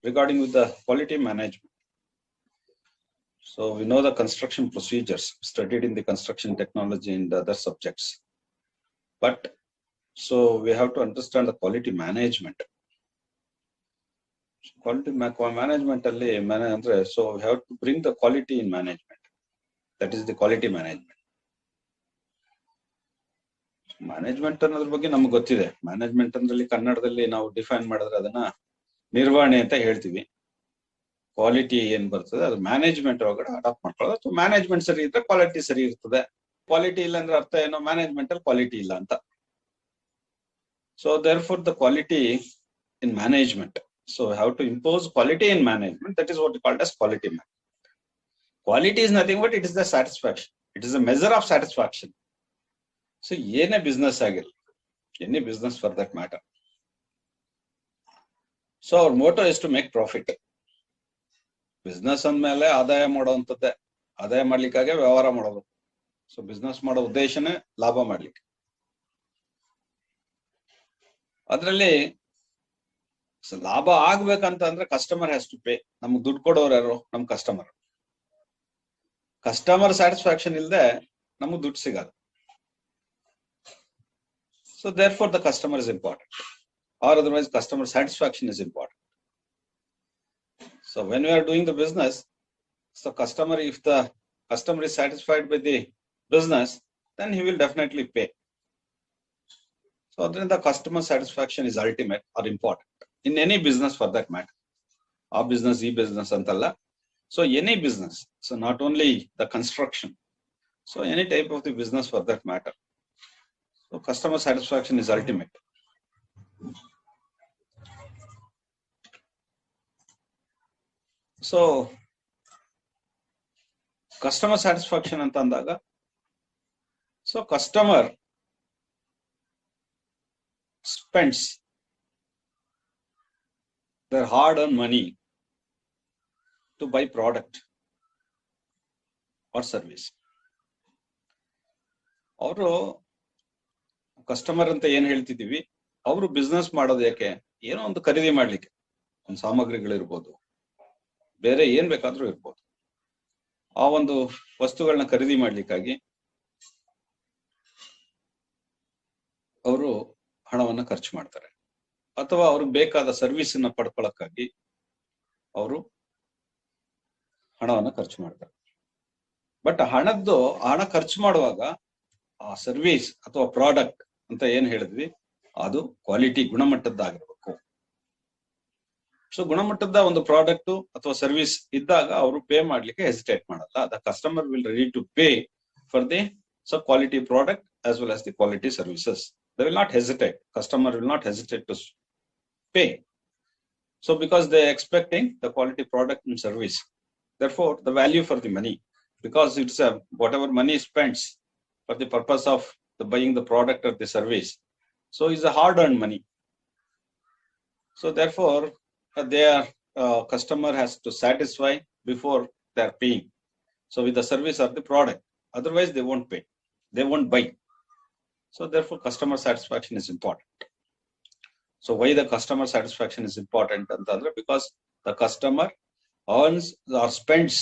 regarding with the quality management. So we know the construction procedures, studied in the construction technology and other subjects. But so we have to understand the quality management. Quality management alli, so we have to bring the quality in management. That is the quality management. Management ಅನ್ನೋದ್ರ ಬಗ್ಗೆ ನಮ್ಗೆ ಗೊತ್ತಿದೆ. Management ಅಂದ್ರಲ್ಲಿ ಕನ್ನಡದಲ್ಲಿ ನಾವು define ಮಾಡಿದ್ರೆ ಅದನ್ನ ನಿರ್ವಹಣೆ ಅಂತ ಹೇಳ್ತೀವಿ. ಕ್ವಾಲಿಟಿ ಏನ್ ಬರ್ತದೆ ಅದು ಮ್ಯಾನೇಜ್ಮೆಂಟ್ ಒಳಗಡೆ ಅಡಾಪ್ಟ್ ಮಾಡ್ಕೊಳ್ಳೋದು. ಅಥವಾ ಮ್ಯಾನೇಜ್ಮೆಂಟ್ ಸರಿ ಇದ್ರೆ ಕ್ವಾಲಿಟಿ ಸರಿ ಇರ್ತದೆ. ಕ್ವಾಲಿಟಿ ಇಲ್ಲ ಅಂದ್ರೆ ಅರ್ಥ ಏನೋ ಮ್ಯಾನೇಜ್ಮೆಂಟ್ ಅಲ್ಲಿ ಕ್ವಾಲಿಟಿ ಇಲ್ಲ ಅಂತ. So therefore the quality in management. So have to impose quality in management. That is what called as quality management. Quality is nothing but it is the satisfaction. It is a measure of satisfaction. So ಏನೇ business ಆಗಿರಲಿ, any business for that matter. So ಅವ್ರ motto is to make profit. Business ಅಂದ್ಮೇಲೆ ಆದಾಯ ಮಾಡುವಂಥದ್ದೇ. ಆದಾಯ ಮಾಡ್ಲಿಕ್ಕಾಗೆ ವ್ಯವಹಾರ ಮಾಡೋದು. So business ಮಾಡೋ ಉದ್ದೇಶನೇ ಲಾಭ ಮಾಡ್ಲಿಕ್ಕೆ. ಅದರಲ್ಲಿ ಲಾಭ ಆಗ್ಬೇಕಂತ ಅಂದ್ರೆ ಕಸ್ಟಮರ್ ಹ್ಯಾಸ್ ಟು ಪೇ. ನಮ್ಗೆ ದುಡ್ಡು ಕೊಡೋರು ಯಾರು? ನಮ್ ಕಸ್ಟಮರ್. ಕಸ್ಟಮರ್ ಸ್ಯಾಟಿಸ್ಫ್ಯಾಕ್ಷನ್ ಇಲ್ಲದೆ ನಮಗ್ ದುಡ್ಡು ಸಿಗಲ್ಲ. So therefore the customer is important, or otherwise customer satisfaction is important. So when we are doing the business, so customer, if the customer is satisfied with the business, then he will definitely pay. So then the customer satisfaction is ultimate or important in any business for that matter. Our business, e-business antalla. So any business, so not only the construction, so any type of the business for that matter. So customer satisfaction is ultimate. So customer satisfaction anta andaga, so customer spends their hard-earned money to buy product or service. ಅವರು customer ಅಂತ ಏನ್ ಹೇಳ್ತಿದೀವಿ, ಅವರು business ಮಾಡೋದು ಯಾಕೆ? ಏನೋ ಒಂದು ಖರೀದಿ ಮಾಡ್ಲಿಕ್ಕೆ, ಒಂದು ಸಾಮಗ್ರಿಗಳಿರ್ಬೋದು, ಬೇರೆ ಏನ್ ಬೇಕಾದ್ರೂ ಇರ್ಬೋದು. ಆ ಒಂದು ವಸ್ತುಗಳನ್ನ ಖರೀದಿ ಮಾಡ್ಲಿಕ್ಕಾಗಿ ಅವರು ಹಣವನ್ನ ಖರ್ಚು ಮಾಡ್ತಾರೆ. ಅಥವಾ ಅವ್ರಿಗೆ ಬೇಕಾದ ಸರ್ವಿಸ್ ಅನ್ನ ಪಡ್ಕೊಳಕ್ಕಾಗಿ ಅವರು ಹಣವನ್ನ ಖರ್ಚು ಮಾಡ್ತಾರೆ. ಬಟ್ ಹಣ ಖರ್ಚು ಮಾಡುವಾಗ ಆ ಸರ್ವಿಸ್ ಅಥವಾ ಪ್ರಾಡಕ್ಟ್ ಅಂತ ಏನ್ ಹೇಳಿದ್ವಿ, ಅದು ಕ್ವಾಲಿಟಿ, ಗುಣಮಟ್ಟದ್ದಾಗಿರ್ಬೇಕು. ಸೊ ಗುಣಮಟ್ಟದ ಒಂದು ಪ್ರಾಡಕ್ಟ್ ಅಥವಾ ಸರ್ವಿಸ್ ಇದ್ದಾಗ ಅವರು ಪೇ ಮಾಡ್ಲಿಕ್ಕೆ ಹೆಸಿಟೇಟ್ ಮಾಡಲ್ಲ. The customer will ready to pay for the quality product as well as the quality services. They will not hesitate. Customer will not hesitate to pay. So because they expecting the quality product and service. therefore the value for the money, because it's whatever money spends for the purpose of the buying the product or the service, so is a hard-earned money. So therefore their customer has to satisfy before they are paying. So with the service or the product, otherwise they won't pay, they won't buy. So therefore customer satisfaction is important. So why the customer satisfaction is important? Because the customer earns or spends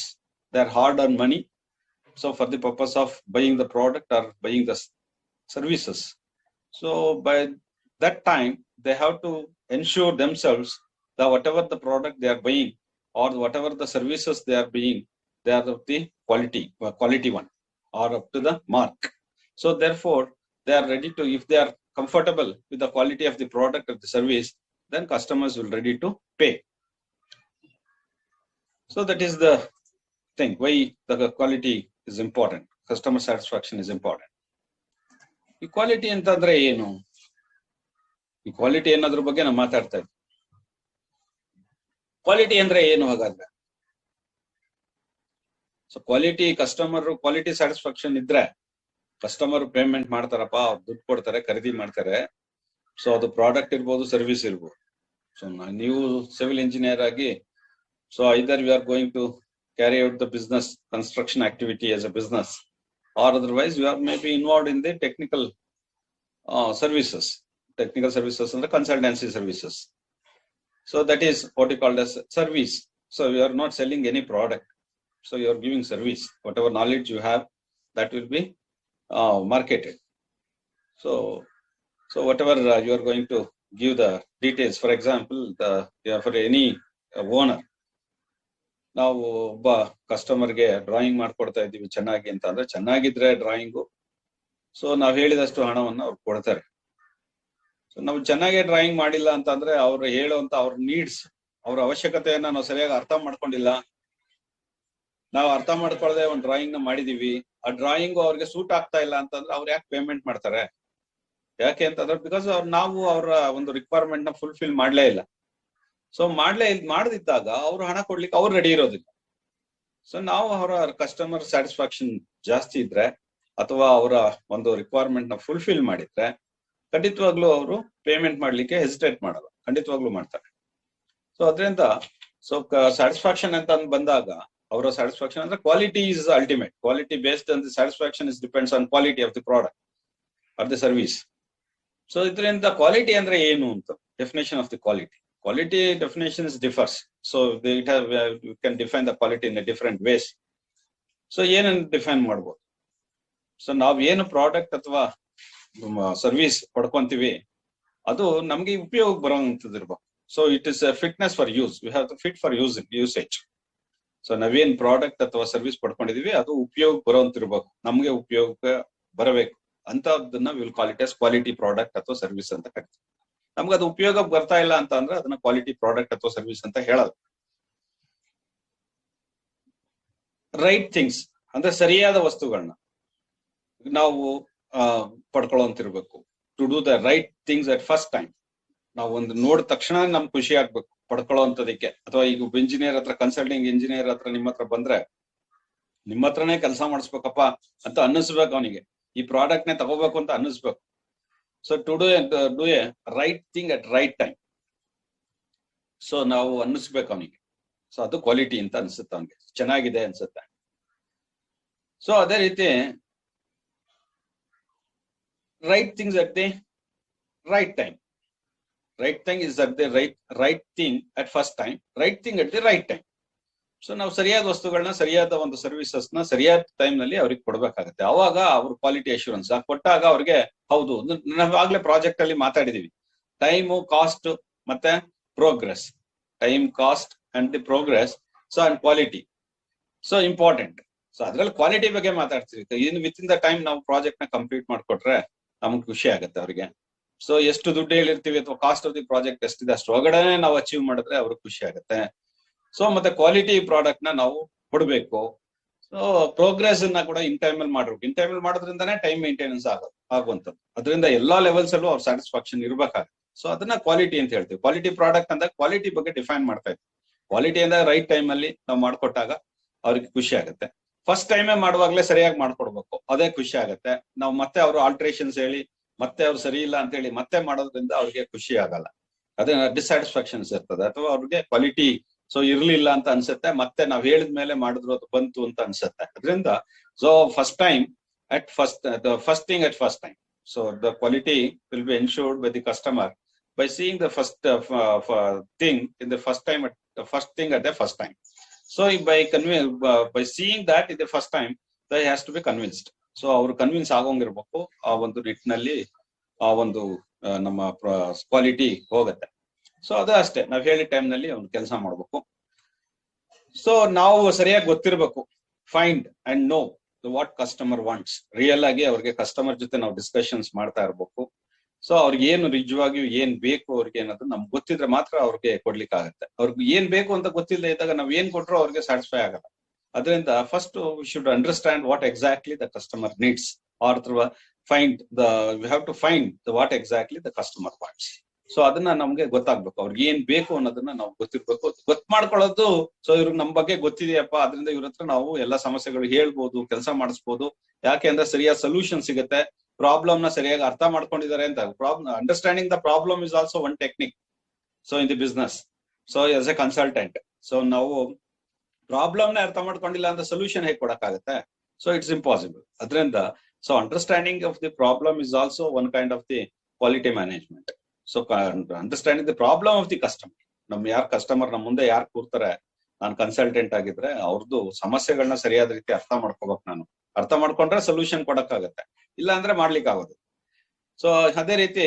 their hard-earned money, so for the purpose of buying the product or buying the services. So by that time they have to ensure themselves that whatever the product they are buying or whatever the services they are buying, they are of the quality one or up to the mark. So therefore they are ready to, if they are comfortable with the quality of the product or the service, then customers will ready to pay. So that is the thing why the quality is important. Customer satisfaction is important. Equality ಅಂತಂದ್ರೆ ಏನು? Equality ಅನ್ನೋದ್ರ ಬಗ್ಗೆ ನಾವು ಮಾತಾಡ್ತಾ ಇದ್ದೀವಿ. Quality ಅಂದ್ರೆ ಏನು ಹಾಗಾದ್ರೆ? So quality, customer quality satisfaction ಇದ್ರೆ ಕಸ್ಟಮರ್ ಪೇಮೆಂಟ್ ಮಾಡ್ತಾರಪ್ಪ, ದುಡ್ಡು ಕೊಡ್ತಾರೆ, ಖರೀದಿ ಮಾಡ್ತಾರೆ. ಸೊ ಅದು ಪ್ರಾಡಕ್ಟ್ ಇರ್ಬೋದು, ಸರ್ವಿಸ್ ಇರ್ಬೋದು. ಸೊ ನೀವು ಸಿವಿಲ್ ಇಂಜಿನಿಯರ್ ಆಗಿ, so either you are going to carry out the business construction activity as a business, or otherwise you are maybe involved in the technical services and the consultancy services. So that is what you call as service. So you are not selling any product. So you are giving service. Whatever knowledge you have, that will be marketed. So whatever you are going to give the details. For example, for any owner, ನಾವು ಒಬ್ಬ ಕಸ್ಟಮರ್ಗೆ drawing ಮಾಡ್ಕೊಡ್ತಾ ಇದ್ದೀವಿ ಚೆನ್ನಾಗಿ ಅಂತ ಅಂದ್ರೆ, ಚೆನ್ನಾಗಿದ್ರೆ drawing, so ನಾವ್ ಹೇಳಿದಷ್ಟು ಹಣವನ್ನ ಅವ್ರು ಕೊಡ್ತಾರೆ. ಸೊ ನಾವು ಚೆನ್ನಾಗಿ ಡ್ರಾಯಿಂಗ್ ಮಾಡಿಲ್ಲ ಅಂತ ಅಂದ್ರೆ ಅವ್ರು ಹೇಳುವಂತ ಅವ್ರ ನೀಡ್ಸ್, ಅವ್ರ ಅವಶ್ಯಕತೆಯನ್ನ ನಾವು ಸರಿಯಾಗಿ ಅರ್ಥ ಮಾಡ್ಕೊಂಡಿಲ್ಲ, ನಾವು ಅರ್ಥ ಮಾಡ್ಕೊಳ್ಳದೆ ಒಂದು ಡ್ರಾಯಿಂಗ್ ನ ಮಾಡಿದೀವಿ, ಆ ಡ್ರಾಯಿಂಗ್ ಅವ್ರಿಗೆ ಸೂಟ್ ಆಗ್ತಾ ಇಲ್ಲ ಅಂತಂದ್ರೆ ಅವ್ರು ಯಾಕೆ ಪೇಮೆಂಟ್ ಮಾಡ್ತಾರೆ? ಯಾಕೆ ಅಂತಂದ್ರೆ ಬಿಕಾಸ್ ನಾವು ಅವರ ಒಂದು ರಿಕ್ವೈರ್ಮೆಂಟ್ ನ ಫುಲ್ಫಿಲ್ ಮಾಡ್ಲೇ ಇಲ್ಲ. ಸೊ ಮಾಡದಿದ್ದಾಗ ಅವ್ರು ಹಣ ಕೊಡ್ಲಿಕ್ಕೆ ಅವ್ರು ರೆಡಿ ಇರೋದಿಲ್ಲ. ಸೊ ನಾವು ಅವರ ಕಸ್ಟಮರ್ ಸ್ಯಾಟಿಸ್ಫ್ಯಾಕ್ಷನ್ ಜಾಸ್ತಿ ಇದ್ರೆ ಅಥವಾ ಅವರ ಒಂದು ರಿಕ್ವೈರ್ಮೆಂಟ್ ನ ಫುಲ್ಫಿಲ್ ಮಾಡಿದ್ರೆ ಖಂಡಿತವಾಗ್ಲೂ ಅವರು ಪೇಮೆಂಟ್ ಮಾಡ್ಲಿಕ್ಕೆ ಹೆಸಿಟೇಟ್ ಮಾಡಲ್ಲ, ಖಂಡಿತವಾಗ್ಲೂ ಮಾಡ್ತಾರೆ. ಸೊ ಅದರಿಂದ ಸ್ಯಾಟಿಸ್ಫ್ಯಾಕ್ಷನ್ ಅಂತ ಬಂದಾಗ ಅವರ ಸ್ಯಾಟಿಸ್ಫ್ಯಾಕ್ಷನ್ ಅಂದ್ರೆ quality is ultimate. Quality based on the satisfaction is depends on quality of the product R the service. So ಇದರಿಂದ ಕ್ವಾಲಿಟಿ ಅಂದ್ರೆ ಏನು ಅಂತ definition of the quality. Quality definitions differs. So you can define the quality in a different ways. So ಏನನ್ನು define ಮಾಡ್ಬೋದು? So ನಾವ್ ಏನು product ಅಥವಾ service ಪಡ್ಕೊಂತೀವಿ ಅದು ನಮ್ಗೆ ಉಪಯೋಗ ಬರೋಂಥದ್ದಿರ್ಬೇಕು. So it is fitness for use. We have to fit for usage. So ನಾವೇನ್ ಪ್ರಾಡಕ್ಟ್ ಅಥವಾ ಸರ್ವಿಸ್ ಪಡ್ಕೊಂಡಿದೀವಿ ಅದು ಉಪಯೋಗ ಬರೋಂತಿರ್ಬೇಕು, ನಮ್ಗೆ ಉಪಯೋಗ ಬರಬೇಕು ಅಂತದನ್ನ will call it as quality product ಅಥವಾ ಸರ್ವಿಸ್ ಅಂತ ಕರಿತೀವಿ. ನಮ್ಗೆ ಅದು ಉಪಯೋಗ ಬರ್ತಾ ಇಲ್ಲ ಅಂತ ಅಂದ್ರೆ ಅದನ್ನ ಕ್ವಾಲಿಟಿ ಪ್ರಾಡಕ್ಟ್ ಅಥವಾ ಸರ್ವಿಸ್ ಅಂತ ಹೇಳೋದು. ರೈಟ್ ಥಿಂಗ್ಸ್ ಅಂದ್ರೆ ಸರಿಯಾದ ವಸ್ತುಗಳನ್ನ ನಾವು ಪಡ್ಕೊಳ್ಳೋಂತಿರ್ಬೇಕು. To do the right things at first time. ನಾವು ಒಂದು ನೋಡಿದ ತಕ್ಷಣ ನಮ್ಗೆ ಖುಷಿ ಆಗ್ಬೇಕು ಪಡ್ಕೊಳ್ಳೋಂಥದಕ್ಕೆ. ಅಥವಾ ಈಗ ಇಂಜಿನಿಯರ್ ಹತ್ರ, ಕನ್ಸಲ್ಟಿಂಗ್ ಇಂಜಿನಿಯರ್ ಹತ್ರ ನಿಮ್ಮ ಹತ್ರ ಬಂದ್ರೆ ನಿಮ್ಮ ಹತ್ರನೇ ಕೆಲಸ ಮಾಡಿಸ್ಬೇಕಪ್ಪ ಅಂತ ಅನ್ನಿಸ್ಬೇಕು ಅವನಿಗೆ, ಈ ಪ್ರಾಡಕ್ಟ್ ನೇ ತಗೋಬೇಕು ಅಂತ ಅನ್ನಿಸ್ಬೇಕು. So to do a right thing at right time. So ನಾವು ಅನ್ನಿಸ್ಬೇಕು ಅವನಿಗೆ. ಸೊ ಅದು ಕ್ವಾಲಿಟಿ ಅಂತ ಅನ್ಸುತ್ತೆ ಅವನಿಗೆ, ಚೆನ್ನಾಗಿದೆ ಅನ್ಸುತ್ತೆ. ಸೊ ಅದೇ ರೀತಿ right things at the right time. Right thing is at the right thing at first time, right thing at the right time. So ನಾವು ಸರಿಯಾದ ವಸ್ತುಗಳನ್ನ, ಸರಿಯಾದ ಒಂದು ಸರ್ವಿಸಸ್ ನ ಸರಿಯಾದ ಟೈಮ್ ನಲ್ಲಿ ಅವ್ರಿಗೆ ಕೊಡ್ಬೇಕಾಗತ್ತೆ. ಅವಾಗ ಅವ್ರ ಕ್ವಾಲಿಟಿ ಅಶ್ಯೂರೆನ್ಸ್ ಕೊಟ್ಟಾಗ ಅವ್ರಿಗೆ ಹೌದು, ನಾವಾಗ್ಲೇ ಪ್ರಾಜೆಕ್ಟ್ ಅಲ್ಲಿ ಮಾತಾಡಿದೀವಿ, ಟೈಮು, ಕಾಸ್ಟ್ ಮತ್ತೆ progress. Time, cost and the progress. So and quality so important. So ಅದ್ರಲ್ಲಿ ಕ್ವಾಲಿಟಿ ಬಗ್ಗೆ ಮಾತಾಡ್ತೀವಿ. In with in the time ನಾವು ಪ್ರಾಜೆಕ್ಟ್ ನ ಕಂಪ್ಲೀಟ್ ಮಾಡ್ಕೊಟ್ರೆ ನಮ್ಗೆ ಖುಷಿ ಆಗುತ್ತೆ ಅವ್ರಿಗೆ. ಸೊ ಎಷ್ಟು ದುಡ್ಡು ಹೇಳಿರ್ತೀವಿ ಅಥವಾ ಕಾಸ್ಟ್ ಆಫ್ ದಿ ಪ್ರಾಜೆಕ್ಟ್ ಎಷ್ಟಿದೆ ಅಷ್ಟು ಒಳಗಡೆ ನಾವು ಅಚೀವ್ ಮಾಡಿದ್ರೆ ಅವ್ರಿಗೆ ಖುಷಿ ಆಗುತ್ತೆ. ಸೊ ಮತ್ತೆ ಕ್ವಾಲಿಟಿ ಪ್ರಾಡಕ್ಟ್ ನ ನಾವು ಕೊಡ್ಬೇಕು. ಸೊ ಪ್ರೋಗ್ರೆಸ್ ಅನ್ನ ಕೂಡ ಇನ್ ಟೈಮ್ ಅಲ್ಲಿ ಮಾಡ್ಬೇಕು. ಇನ್ ಟೈಮ್ ಅಲ್ಲಿ ಮಾಡೋದ್ರಿಂದಾನೇ ಟೈಮ್ ಮೇಂಟೆನೆನ್ಸ್ ಆಗುವಂಥದ್ದು. ಅದರಿಂದ ಎಲ್ಲಾ ಲೆವೆಲ್ಸ್ ಅಲ್ಲೂ ಅವ್ರ ಸ್ಯಾಟಿಸ್ಫ್ಯಾಕ್ಷನ್ ಇರ್ಬೇಕಾಗುತ್ತೆ. ಸೊ ಅದನ್ನ ಕ್ವಾಲಿಟಿ ಅಂತ ಹೇಳ್ತೀವಿ. ಕ್ವಾಲಿಟಿ ಪ್ರಾಡಕ್ಟ್ ಅಂತ ಕ್ವಾಲಿಟಿ ಬಗ್ಗೆ ಡಿಫೈನ್ ಮಾಡ್ತಾ ಇದ್ವಿ. ಕ್ವಾಲಿಟಿ ಅಂದ್ರೆ ರೈಟ್ ಟೈಮ್ ಅಲ್ಲಿ ನಾವು ಮಾಡ್ಕೊಟ್ಟಾಗ ಅವ್ರಿಗೆ ಖುಷಿ ಆಗುತ್ತೆ. ಫಸ್ಟ್ ಟೈಮೇ ಮಾಡುವಾಗ್ಲೇ ಸರಿಯಾಗಿ ಮಾಡ್ಕೊಡ್ಬೇಕು, ಅದೇ ಖುಷಿ ಆಗುತ್ತೆ. ನಾವು ಮತ್ತೆ ಅವರು ಆಲ್ಟ್ರೇಷನ್ಸ್ ಹೇಳಿ ಮತ್ತೆ ಅವ್ರು ಸರಿ ಇಲ್ಲ ಅಂತ ಹೇಳಿ ಮತ್ತೆ ಮಾಡೋದ್ರಿಂದ ಅವ್ರಿಗೆ ಖುಷಿ ಆಗಲ್ಲ, ಅದೇ ಡಿಸ್ಸ್ಯಾಟಿಸ್ಫ್ಯಾಕ್ಷನ್ಸ್ ಇರ್ತದೆ. ಅಥವಾ ಅವ್ರಿಗೆ ಕ್ವಾಲಿಟಿ ಸೊ ಇರ್ಲಿಲ್ಲ ಅಂತ ಅನ್ಸುತ್ತೆ, ಮತ್ತೆ ನಾವ್ ಹೇಳಿದ್ಮೇಲೆ ಮಾಡಿದ್ರು ಅದು ಬಂತು ಅಂತ ಅನ್ಸುತ್ತೆ. ಅದರಿಂದ so first time at first thing at first time. So the quality will be ensured by the customer by seeing the first thing in the first time at the first thing at the first time. So by seeing that in the first time, they has to be convinced. So ಅವರು convince ಆಗೋಂಗಿರ್ಬೇಕು. ಆ ಒಂದು ನಿಟ್ಟಿನಲ್ಲಿ ಆ ಒಂದು ನಮ್ಮ quality ಹೋಗುತ್ತೆ. So ಅದೇ ಅಷ್ಟೇ, ನಾವ್ ಹೇಳಿದ ಟೈಮ್ ನಲ್ಲಿ ಅವ್ನು ಕೆಲಸ ಮಾಡ್ಬೇಕು. ಸೊ ನಾವು ಸರಿಯಾಗಿ ಗೊತ್ತಿರ್ಬೇಕು. Find and know what customer wants. Real ಆಗಿ ಅವ್ರಿಗೆ ಕಸ್ಟಮರ್ ಜೊತೆ ನಾವು ಡಿಸ್ಕಷನ್ಸ್ ಮಾಡ್ತಾ ಇರ್ಬೇಕು. ಸೊ ಅವ್ರಿಗೆ ಏನು ನಿಜವಾಗಿಯೂ ಏನ್ ಬೇಕು ಅವ್ರಿಗೆ ಅನ್ನೋದು ನಮ್ಗೆ ಗೊತ್ತಿದ್ರೆ ಮಾತ್ರ ಅವ್ರಿಗೆ ಕೊಡ್ಲಿಕ್ಕೆ ಆಗುತ್ತೆ. ಅವ್ರಿಗೆ ಏನ್ ಬೇಕು ಅಂತ ಗೊತ್ತಿಲ್ಲದೆ ಇದ್ದಾಗ ನಾವ್ ಏನ್ ಕೊಟ್ರು ಅವ್ರಿಗೆ ಸ್ಯಾಟಿಸ್ಫೈ ಆಗಲ್ಲ. ಅದರಿಂದ first we should understand what exactly the customer needs, or we have to find what exactly the customer wants. So ಅದನ್ನ ನಮ್ಗೆ ಗೊತ್ತಾಗ್ಬೇಕು. ಅವ್ರಿಗೆ ಏನ್ ಬೇಕು ಅನ್ನೋದನ್ನ ನಾವು ಗೊತ್ತಿರ್ಬೇಕು. ಗೊತ್ತು ಮಾಡ್ಕೊಳ್ಳೋದು, ಸೊ ಇವ್ರಿಗೆ ನಮ್ ಬಗ್ಗೆ ಗೊತ್ತಿದೆಯಪ್ಪ, ಅದರಿಂದ ಇವ್ರ ಹತ್ರ ನಾವು ಎಲ್ಲಾ ಸಮಸ್ಯೆಗಳು ಹೇಳ್ಬೋದು, ಕೆಲಸ ಮಾಡಿಸ್ಬೋದು. ಯಾಕೆ ಅಂದ್ರೆ ಸರಿಯಾದ ಸೊಲ್ಯೂಷನ್ ಸಿಗುತ್ತೆ. ಪ್ರಾಬ್ಲಮ್ ನ ಸರಿಯಾಗಿ ಅರ್ಥ ಮಾಡ್ಕೊಂಡಿದ್ದಾರೆ ಅಂತ. Understanding the problem is also one technique. So in the business, so as a consultant, so ನಾವು ಪ್ರಾಬ್ಲಮ್ ನ ಅರ್ಥ ಮಾಡ್ಕೊಂಡಿಲ್ಲ ಅಂತ ಸೊಲ್ಯೂಷನ್ ಹೇಗೆ ಕೊಡಕ್ಕಾಗತ್ತೆ? So it's impossible. ಅದರಿಂದ so understanding of the problem is also one kind of the quality management. So understanding the problem of the customer. ನಮ್ ಯಾರ್ ಕಸ್ಟಮರ್ ನಮ್ ಮುಂದೆ ಯಾರು ಕೂರ್ತಾರೆ, ನಾನು ಕನ್ಸಲ್ಟೆಂಟ್ ಆಗಿದ್ರೆ ಅವ್ರದ್ದು ಸಮಸ್ಯೆಗಳನ್ನ ಸರಿಯಾದ ರೀತಿ ಅರ್ಥ ಮಾಡ್ಕೋಬೇಕು. ನಾನು ಅರ್ಥ ಮಾಡ್ಕೊಂಡ್ರೆ ಸೊಲ್ಯೂಷನ್ ಕೊಡಕ್ಕಾಗತ್ತೆ, ಇಲ್ಲ ಅಂದ್ರೆ ಮಾಡ್ಲಿಕ್ಕೆ ಆಗೋದು. ಸೊ ಅದೇ ರೀತಿ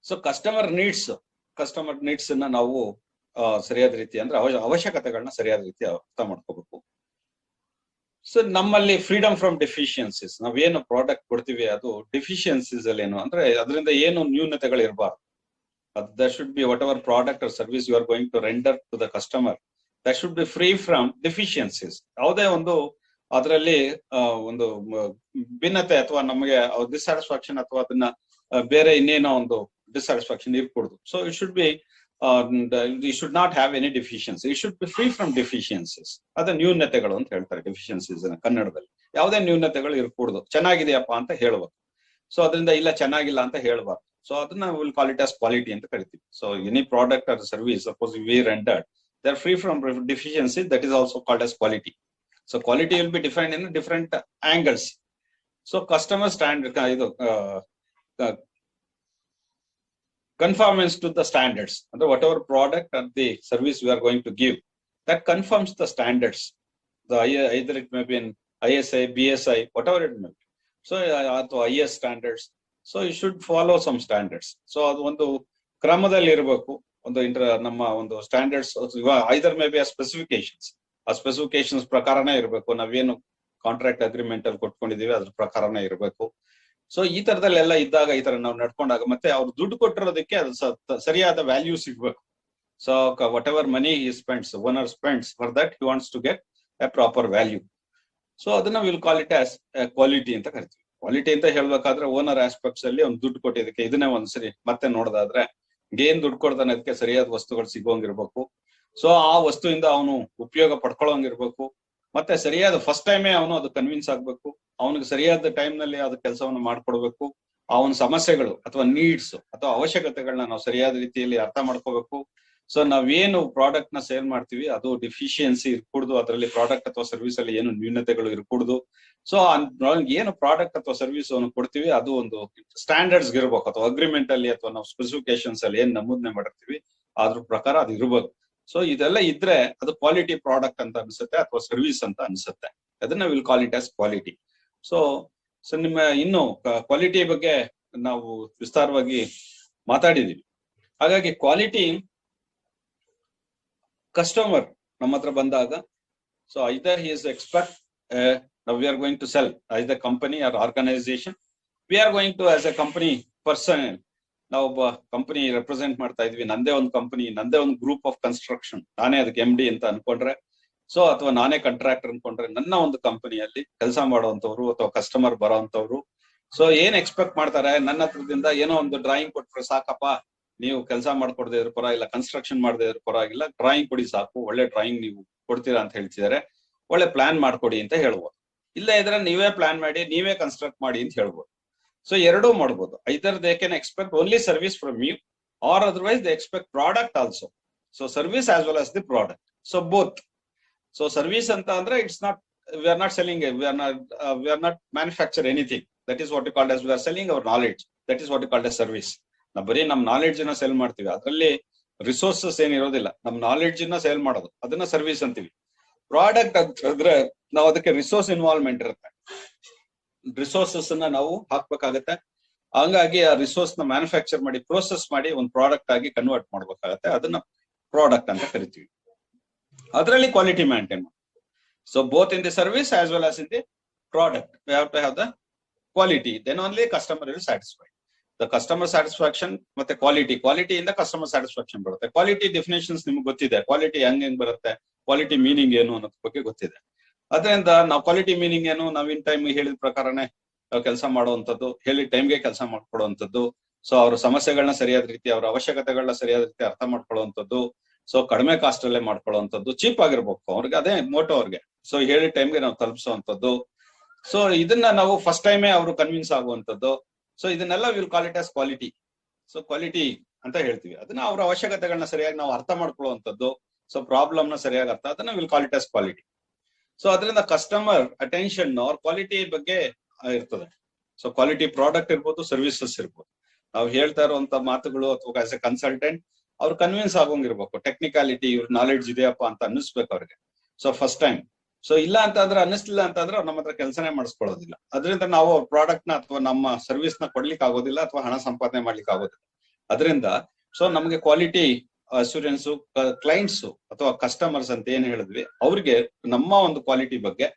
ಸೊ ಕಸ್ಟಮರ್ ನೀಡ್ಸ್ ಅನ್ನ ನಾವು ಸರಿಯಾದ ರೀತಿ ಅಂದ್ರೆ ಅವಶ್ಯಕತೆಗಳನ್ನ ಸರಿಯಾದ ರೀತಿ ಅರ್ಥ ಮಾಡ್ಕೋಬೇಕು. ಸೊ ನಮ್ಮಲ್ಲಿ ಫ್ರೀಡಮ್ ಫ್ರಮ್ ಡೆಫಿಷಿಯನ್ಸೀಸ್, ನಾವೇನು ಪ್ರಾಡಕ್ಟ್ ಕೊಡ್ತೀವಿ ಅದು ಡೆಫಿಷಿಯನ್ಸೀಸ್ ಅಲ್ಲಿ ಏನು ಅಂದ್ರೆ ಅದರಿಂದ ಏನು ನ್ಯೂನತೆಗಳು ಇರಬಾರ್ದು. there should be whatever product or service you are going to render to the customer, that should be free from deficiencies. ಯಾವುದೇ ಒಂದು ಅದರಲ್ಲಿ ಒಂದು ಭಿನ್ನತೆ ಅಥವಾ ನಮಗೆ ಡಿಸ್ಸ್ಯಾಟಿಸ್ಫ್ಯಾಕ್ಷನ್ ಅಥವಾ ಅದನ್ನ ಬೇರೆ ಇನ್ನೇನೋ ಒಂದು ಡಿಸ್ಸ್ಯಾಟಿಸ್ಫ್ಯಾಕ್ಷನ್ ಇರ್ಕೂಡ್ದು. So it should be you should not have any deficiency, it should be free from deficiencies. ಅದೇ ನ್ಯೂನತೆಗಳು ಅಂತ ಹೇಳ್ತಾರೆ ಡೆಫಿಷಿಯನ್ಸೀಸ್ ಕನ್ನಡದಲ್ಲಿ. ಯಾವುದೇ ನ್ಯೂನತೆಗಳು ಇರ್ಕೂಡ್ದು, ಚೆನ್ನಾಗಿದೆಯಪ್ಪ ಅಂತ ಹೇಳ್ಬೇಕು. ಸೊ ಅದರಿಂದ ಇಲ್ಲ ಚೆನ್ನಾಗಿಲ್ಲ ಅಂತ ಹೇಳ್ಬಾರ್ದು. ಸೊ ಅದನ್ನ will call it as quality ಅಂತ ಕರಿತೀವಿ. So any product or service suppose we rendered, they are free from deficiency, that is also called as quality. So quality will be defined in different angles. So customer standard ಇದು conformance to the standards, and whatever product or the service we are going to give, that conforms the standards. Either it may be in ISI, BSI, whatever it may be. So IS standards. So you should follow some standards. So ಅದು ಒಂದು ಕ್ರಮದಲ್ಲಿ ಇರಬೇಕು. ಒಂದು ನಮ್ಮ ಒಂದು standards ಐದರ್ may B ಆ specifications ಪ್ರಕಾರನೇ ಇರಬೇಕು. ನಾವೇನು ಕಾಂಟ್ರಾಕ್ಟ್ ಅಗ್ರಿಮೆಂಟ್ ಅಲ್ಲಿ ಕೊಟ್ಕೊಂಡಿದೀವಿ ಅದ್ರ ಪ್ರಕಾರನೇ ಇರಬೇಕು. ಸೊ ಈ ತರದಲ್ಲೆಲ್ಲ ಇದ್ದಾಗ ಈ ತರ ನಾವು ನಡ್ಕೊಂಡಾಗ ಮತ್ತೆ ಅವ್ರು ದುಡ್ಡು ಕೊಟ್ಟಿರೋದಕ್ಕೆ ಅದು ಸರಿಯಾದ ವ್ಯಾಲ್ಯೂ ಸಿಗ್ಬೇಕು. So whatever money he spends, owner spends, for that he wants to get a proper value. So ಅದನ್ನ will call it as quality ಅಂತ ಕರಿತೀವಿ. ಕ್ವಾಲಿಟಿ ಅಂತ ಹೇಳ್ಬೇಕಾದ್ರೆ ಓನರ್ ಆಸ್ಪೆಕ್ಟ್ಸ್ ಅಲ್ಲಿ ಅವ್ನು ದುಡ್ಡು ಕೊಟ್ಟಿದ್ದಕ್ಕೆ ಇದನ್ನೇ ಒಂದ್ಸರಿ ಮತ್ತೆ ನೋಡೋದಾದ್ರೆ ಏನ್ ದುಡ್ಡು ಕೊಡ್ತಾನೆ ಅದಕ್ಕೆ ಸರಿಯಾದ ವಸ್ತುಗಳು ಸಿಗೋಂಗಿರ್ಬೇಕು. ಸೊ ಆ ವಸ್ತುವಿಂದ ಅವನು ಉಪಯೋಗ ಪಡ್ಕೊಳ್ಳೋಂಗಿರ್ಬೇಕು. ಮತ್ತೆ ಸರಿಯಾದ ಫಸ್ಟ್ ಟೈಮೇ ಅವನು ಅದು ಕನ್ವಿನ್ಸ್ ಆಗ್ಬೇಕು. ಅವನಿಗೆ ಸರಿಯಾದ ಟೈಮ್ ನಲ್ಲಿ ಅದ ಕೆಲಸವನ್ನು ಮಾಡ್ಕೊಡ್ಬೇಕು. ಅವನ ಸಮಸ್ಯೆಗಳು ಅಥವಾ ನೀಡ್ಸ್ ಅಥವಾ ಅವಶ್ಯಕತೆಗಳನ್ನ ನಾವು ಸರಿಯಾದ ರೀತಿಯಲ್ಲಿ ಅರ್ಥ ಮಾಡ್ಕೋಬೇಕು. ಸೊ ನಾವೇನು ಪ್ರಾಡಕ್ಟ್ ನ ಸೇಲ್ ಮಾಡ್ತೀವಿ ಅದು ಡಿಫಿಷಿಯನ್ಸಿ ಇರ್ಕೂಡ್ದು, ಅದರಲ್ಲಿ ಪ್ರಾಡಕ್ಟ್ ಅಥವಾ ಸರ್ವಿಸ್ ಅಲ್ಲಿ ಏನು ನ್ಯೂನತೆಗಳು ಇರ್ಕೂಡ್ದು. ಸೊ ಏನು ಪ್ರಾಡಕ್ಟ್ ಅಥವಾ ಸರ್ವಿಸ್ ಅನ್ನು ಕೊಡ್ತೀವಿ ಅದು ಒಂದು ಸ್ಟ್ಯಾಂಡರ್ಡ್ಸ್ ಇರ್ಬೇಕು, ಅಥವಾ ಅಗ್ರಿಮೆಂಟ್ ಅಲ್ಲಿ ಅಥವಾ ನಾವು ಸ್ಪೆಸಿಫಿಕೇಶನ್ಸ್ ಅಲ್ಲಿ ಏನ್ ನಮೂದನೆ ಮಾಡಿರ್ತೀವಿ ಅದ್ರ ಪ್ರಕಾರ ಅದು ಇರ್ಬೋದು. ಸೊ ಇದೆಲ್ಲ ಇದ್ರೆ ಅದು ಕ್ವಾಲಿಟಿ ಪ್ರಾಡಕ್ಟ್ ಅಂತ ಅನ್ಸುತ್ತೆ ಅಥವಾ ಸರ್ವಿಸ್ ಅಂತ ಅನ್ಸುತ್ತೆ. ಅದನ್ನ will call it as quality. So ನಿಮ್ಮ ಇನ್ನು ಕ್ವಾಲಿಟಿ ಬಗ್ಗೆ ನಾವು ವಿಸ್ತಾರವಾಗಿ ಮಾತಾಡಿದೀವಿ. ಹಾಗಾಗಿ ಕ್ವಾಲಿಟಿ ಕಸ್ಟಮರ್ ನಮ್ಮ ಹತ್ರ ಬಂದಾಗ, so either he is expert, we are going to sell either company or organisation, we are going to as a company person, ನಾವೊಬ್ಬ ಕಂಪನಿ ರೆಪ್ರೆಸೆಂಟ್ ಮಾಡ್ತಾ ಇದ್ವಿ, ನಂದೇ ಒಂದು ಕಂಪನಿ, ನಂದೇ ಒಂದು ಗ್ರೂಪ್ ಆಫ್ ಕನ್ಸ್ಟ್ರಕ್ಷನ್, ನಾನೇ ಅದಕ್ಕೆ MD ಅಂತ ಅನ್ಕೊಂಡ್ರೆ, ಸೊ ಅಥವಾ ನಾನೇ ಕಾಂಟ್ರಾಕ್ಟರ್ ಅನ್ಕೊಂಡ್ರೆ, ನನ್ನ ಒಂದು ಕಂಪನಿಯಲ್ಲಿ ಕೆಲಸ ಮಾಡುವಂತವ್ರು ಅಥವಾ ಕಸ್ಟಮರ್ ಬರೋಂತವ್ರು ಸೊ ಏನ್ ಎಕ್ಸ್ಪೆಕ್ಟ್ ಮಾಡ್ತಾರೆ, ನನ್ನ ಹತ್ರದಿಂದ ಏನೋ ಒಂದು ಡ್ರಾಯಿಂಗ್ ಕೊಟ್ರೆ ಸಾಕಪ್ಪ, ನೀವು ಕೆಲಸ ಮಾಡ್ಕೊಡದೆ ಇದ್ರ ಪರ ಇಲ್ಲ, ಕನ್ಸ್ಟ್ರಕ್ಷನ್ ಮಾಡದೆ ಇದ್ರ ಪರವಾಗಿಲ್ಲ, ಡ್ರಾಯಿಂಗ್ ಕೊಡಿ ಸಾಕು, ಒಳ್ಳೆ ಡ್ರಾಯಿಂಗ್ ನೀವು ಕೊಡ್ತೀರಾ ಅಂತ ಹೇಳ್ತಿದ್ದಾರೆ, ಒಳ್ಳೆ ಪ್ಲಾನ್ ಮಾಡ್ಕೊಡಿ ಅಂತ ಹೇಳ್ಬೋದು. ಇಲ್ಲ ಇದ್ರೆ ನೀವೇ ಪ್ಲಾನ್ ಮಾಡಿ ನೀವೇ ಕನ್ಸ್ಟ್ರಕ್ಟ್ ಮಾಡಿ ಅಂತ ಹೇಳ್ಬೋದು. ಸೊ ಎರಡೂ ಮಾಡ್ಬೋದು. Either they can expect only service from you, or otherwise they expect product also. So service as well as the product. So both. So service ಅಂತ ಅಂದ್ರೆ it's not, we are not selling, we are not manufacture anything. That is what you called as we are selling our knowledge. That is what you called as service. ನಾವು ಬರೀ ನಮ್ knowledge ನ sale ಮಾಡ್ತೀವಿ, ಅದರಲ್ಲಿ resources ಏನಿರೋದಿಲ್ಲ, ನಮ್ knowledge ನ sale ಮಾಡೋದು, ಅದನ್ನ ಸರ್ವಿಸ್ ಅಂತೀವಿ. ಪ್ರಾಡಕ್ಟ್ ಅಂತಂದ್ರೆ ನಾವು ಅದಕ್ಕೆ ರಿಸೋರ್ಸ್ ಇನ್ವಾಲ್ವ್ಮೆಂಟ್ ಇರುತ್ತೆ, ರಿಸೋರ್ಸಸ್ ಅನ್ನ ನಾವು ಹಾಕ್ಬೇಕಾಗತ್ತೆ. ಹಂಗಾಗಿ ಆ ರಿಸೋರ್ಸ್ ನ ಮ್ಯಾನುಫ್ಯಾಕ್ಚರ್ ಮಾಡಿ ಪ್ರೋಸೆಸ್ ಮಾಡಿ ಒಂದು ಪ್ರಾಡಕ್ಟ್ ಆಗಿ ಕನ್ವರ್ಟ್ ಮಾಡ್ಬೇಕಾಗತ್ತೆ. ಅದನ್ನ ಪ್ರಾಡಕ್ಟ್ ಅಂತ ಕರಿತೀವಿ. ಅದರಲ್ಲಿ ಕ್ವಾಲಿಟಿ ಮೇಂಟೈನ್ ಮಾಡಿ. So both in the service as well as in the product we have to have the quality, then only customer will satisfy. The customer satisfaction ಮತ್ತೆ ಕ್ವಾಲಿಟಿಯಿಂದ ಕಸ್ಟಮರ್ ಸ್ಯಾಟಿಸ್ಫ್ಯಾಕ್ಷನ್ ಬರುತ್ತೆ. Quality definitions ನಿಮ್ಗೆ ಗೊತ್ತಿದೆ, quality ಹೆಂಗ್ ಬರುತ್ತೆ, quality meaning ಏನು ಅನ್ನೋದ್ರ ಬಗ್ಗೆ ಗೊತ್ತಿದೆ. ಅದರಿಂದ ನಾವು ಕ್ವಾಲಿಟಿ ಮೀನಿಂಗ್ ಏನು, ನಾವಿನ್ ಟೈಮ್ ಹೇಳಿದ ಪ್ರಕಾರನೇ ಕೆಲಸ ಮಾಡುವಂತದ್ದು, ಹೇಳಿದ ಟೈಮ್ಗೆ ಕೆಲಸ ಮಾಡ್ಕೊಡುವಂಥದ್ದು, ಸೊ ಅವ್ರ ಸಮಸ್ಯೆಗಳನ್ನ ಸರಿಯಾದ ರೀತಿ, ಅವ್ರ ಅವಶ್ಯಕತೆಗಳನ್ನ ಸರಿಯಾದ ರೀತಿ ಅರ್ಥ ಮಾಡ್ಕೊಳ್ಳುವಂಥದ್ದು, ಸೊ ಕಡಿಮೆ ಕಾಸ್ಟ್ ಅಲ್ಲೇ ಮಾಡ್ಕೊಳ್ಳುವಂಥದ್ದು, ಚೀಪ್ ಆಗಿರ್ಬೇಕು ಅವ್ರಿಗೆ, ಅದೇ ಮೋಟೋ ಅವ್ರಿಗೆ. ಸೊ ಹೇಳಿದ ಟೈಮ್ಗೆ ನಾವು ತಲುಪಿಸುವಂಥದ್ದು. ಸೊ ಇದನ್ನ ನಾವು ಫಸ್ಟ್ ಟೈಮೇ ಅವರು ಕನ್ವಿನ್ಸ್ ಆಗುವಂಥದ್ದು. ಸೊ ಇದನ್ನೆಲ್ಲ will call it as quality. So quality ಅಂತ ಹೇಳ್ತೀವಿ. ಅದನ್ನ ಅವ್ರ ಅವಶ್ಯಕತೆಗಳನ್ನ ಸರಿಯಾಗಿ ನಾವು ಅರ್ಥ ಮಾಡ್ಕೊಳ್ಳುವಂಥದ್ದು, ಸೊ ಪ್ರಾಬ್ಲಮ್ ನ ಸರಿಯಾಗಿ ಅರ್ಥ, ಅದನ್ನ will call it as quality. So ಅದರಿಂದ ಕಸ್ಟಮರ್ ಅಟೆನ್ಷನ್ ಅವ್ರ ಕ್ವಾಲಿಟಿ ಬಗ್ಗೆ ಇರ್ತದೆ. ಸೊ ಕ್ವಾಲಿಟಿ ಪ್ರಾಡಕ್ಟ್ ಇರ್ಬೋದು, ಸರ್ವಿಸಸ್ ಇರ್ಬೋದು. ನಾವು ಹೇಳ್ತಾ ಇರುವಂತ ಮಾತುಗಳು ಅಥವಾ ಆಸ್ ಎ ಕನ್ಸಲ್ಟೆಂಟ್ ಅವ್ರು ಕನ್ವಿನ್ಸ್ ಆಗೋಂಗಿರ್ಬೇಕು, ಟೆಕ್ನಿಕಾಲಿಟಿ ಇವ್ರ ನಾಲೆಡ್ಜ್ ಇದೆಯಪ್ಪ ಅಂತ ಅನ್ನಿಸ್ಬೇಕು ಅವ್ರಿಗೆ. So first time. ಸೊ ಇಲ್ಲ ಅಂತ ಅಂದ್ರೆ ಅನ್ನಿಸ್ಲಿಲ್ಲ ಅಂತ ಅಂದ್ರೆ ನಮ್ಮ ಹತ್ರ ಕೆಲಸನೇ ಮಾಡಿಸ್ಕೊಳ್ಳೋದಿಲ್ಲ. ಅದರಿಂದ ನಾವು ಅವ್ರ ಪ್ರಾಡಕ್ಟ್ ನ ಅಥವಾ ನಮ್ಮ ಸರ್ವಿಸ್ ನ ಕೊಡ್ಲಿಕ್ಕೆ ಆಗೋದಿಲ್ಲ ಅಥವಾ ಹಣ ಸಂಪಾದನೆ ಮಾಡ್ಲಿಕ್ಕೆ ಆಗೋದಿಲ್ಲ. ಅದರಿಂದ ಸೊ ನಮ್ಗೆ ಕ್ವಾಲಿಟಿ ಅಶ್ಯೂರೆನ್ಸ್, ಕ್ಲೈಂಟ್ಸ್ ಅಥವಾ ಕಸ್ಟಮರ್ಸ್ ಅಂತ ಏನ್ ಹೇಳಿದ್ವಿ ಅವ್ರಿಗೆ ನಮ್ಮ ಒಂದು ಕ್ವಾಲಿಟಿ ಬಗ್ಗೆ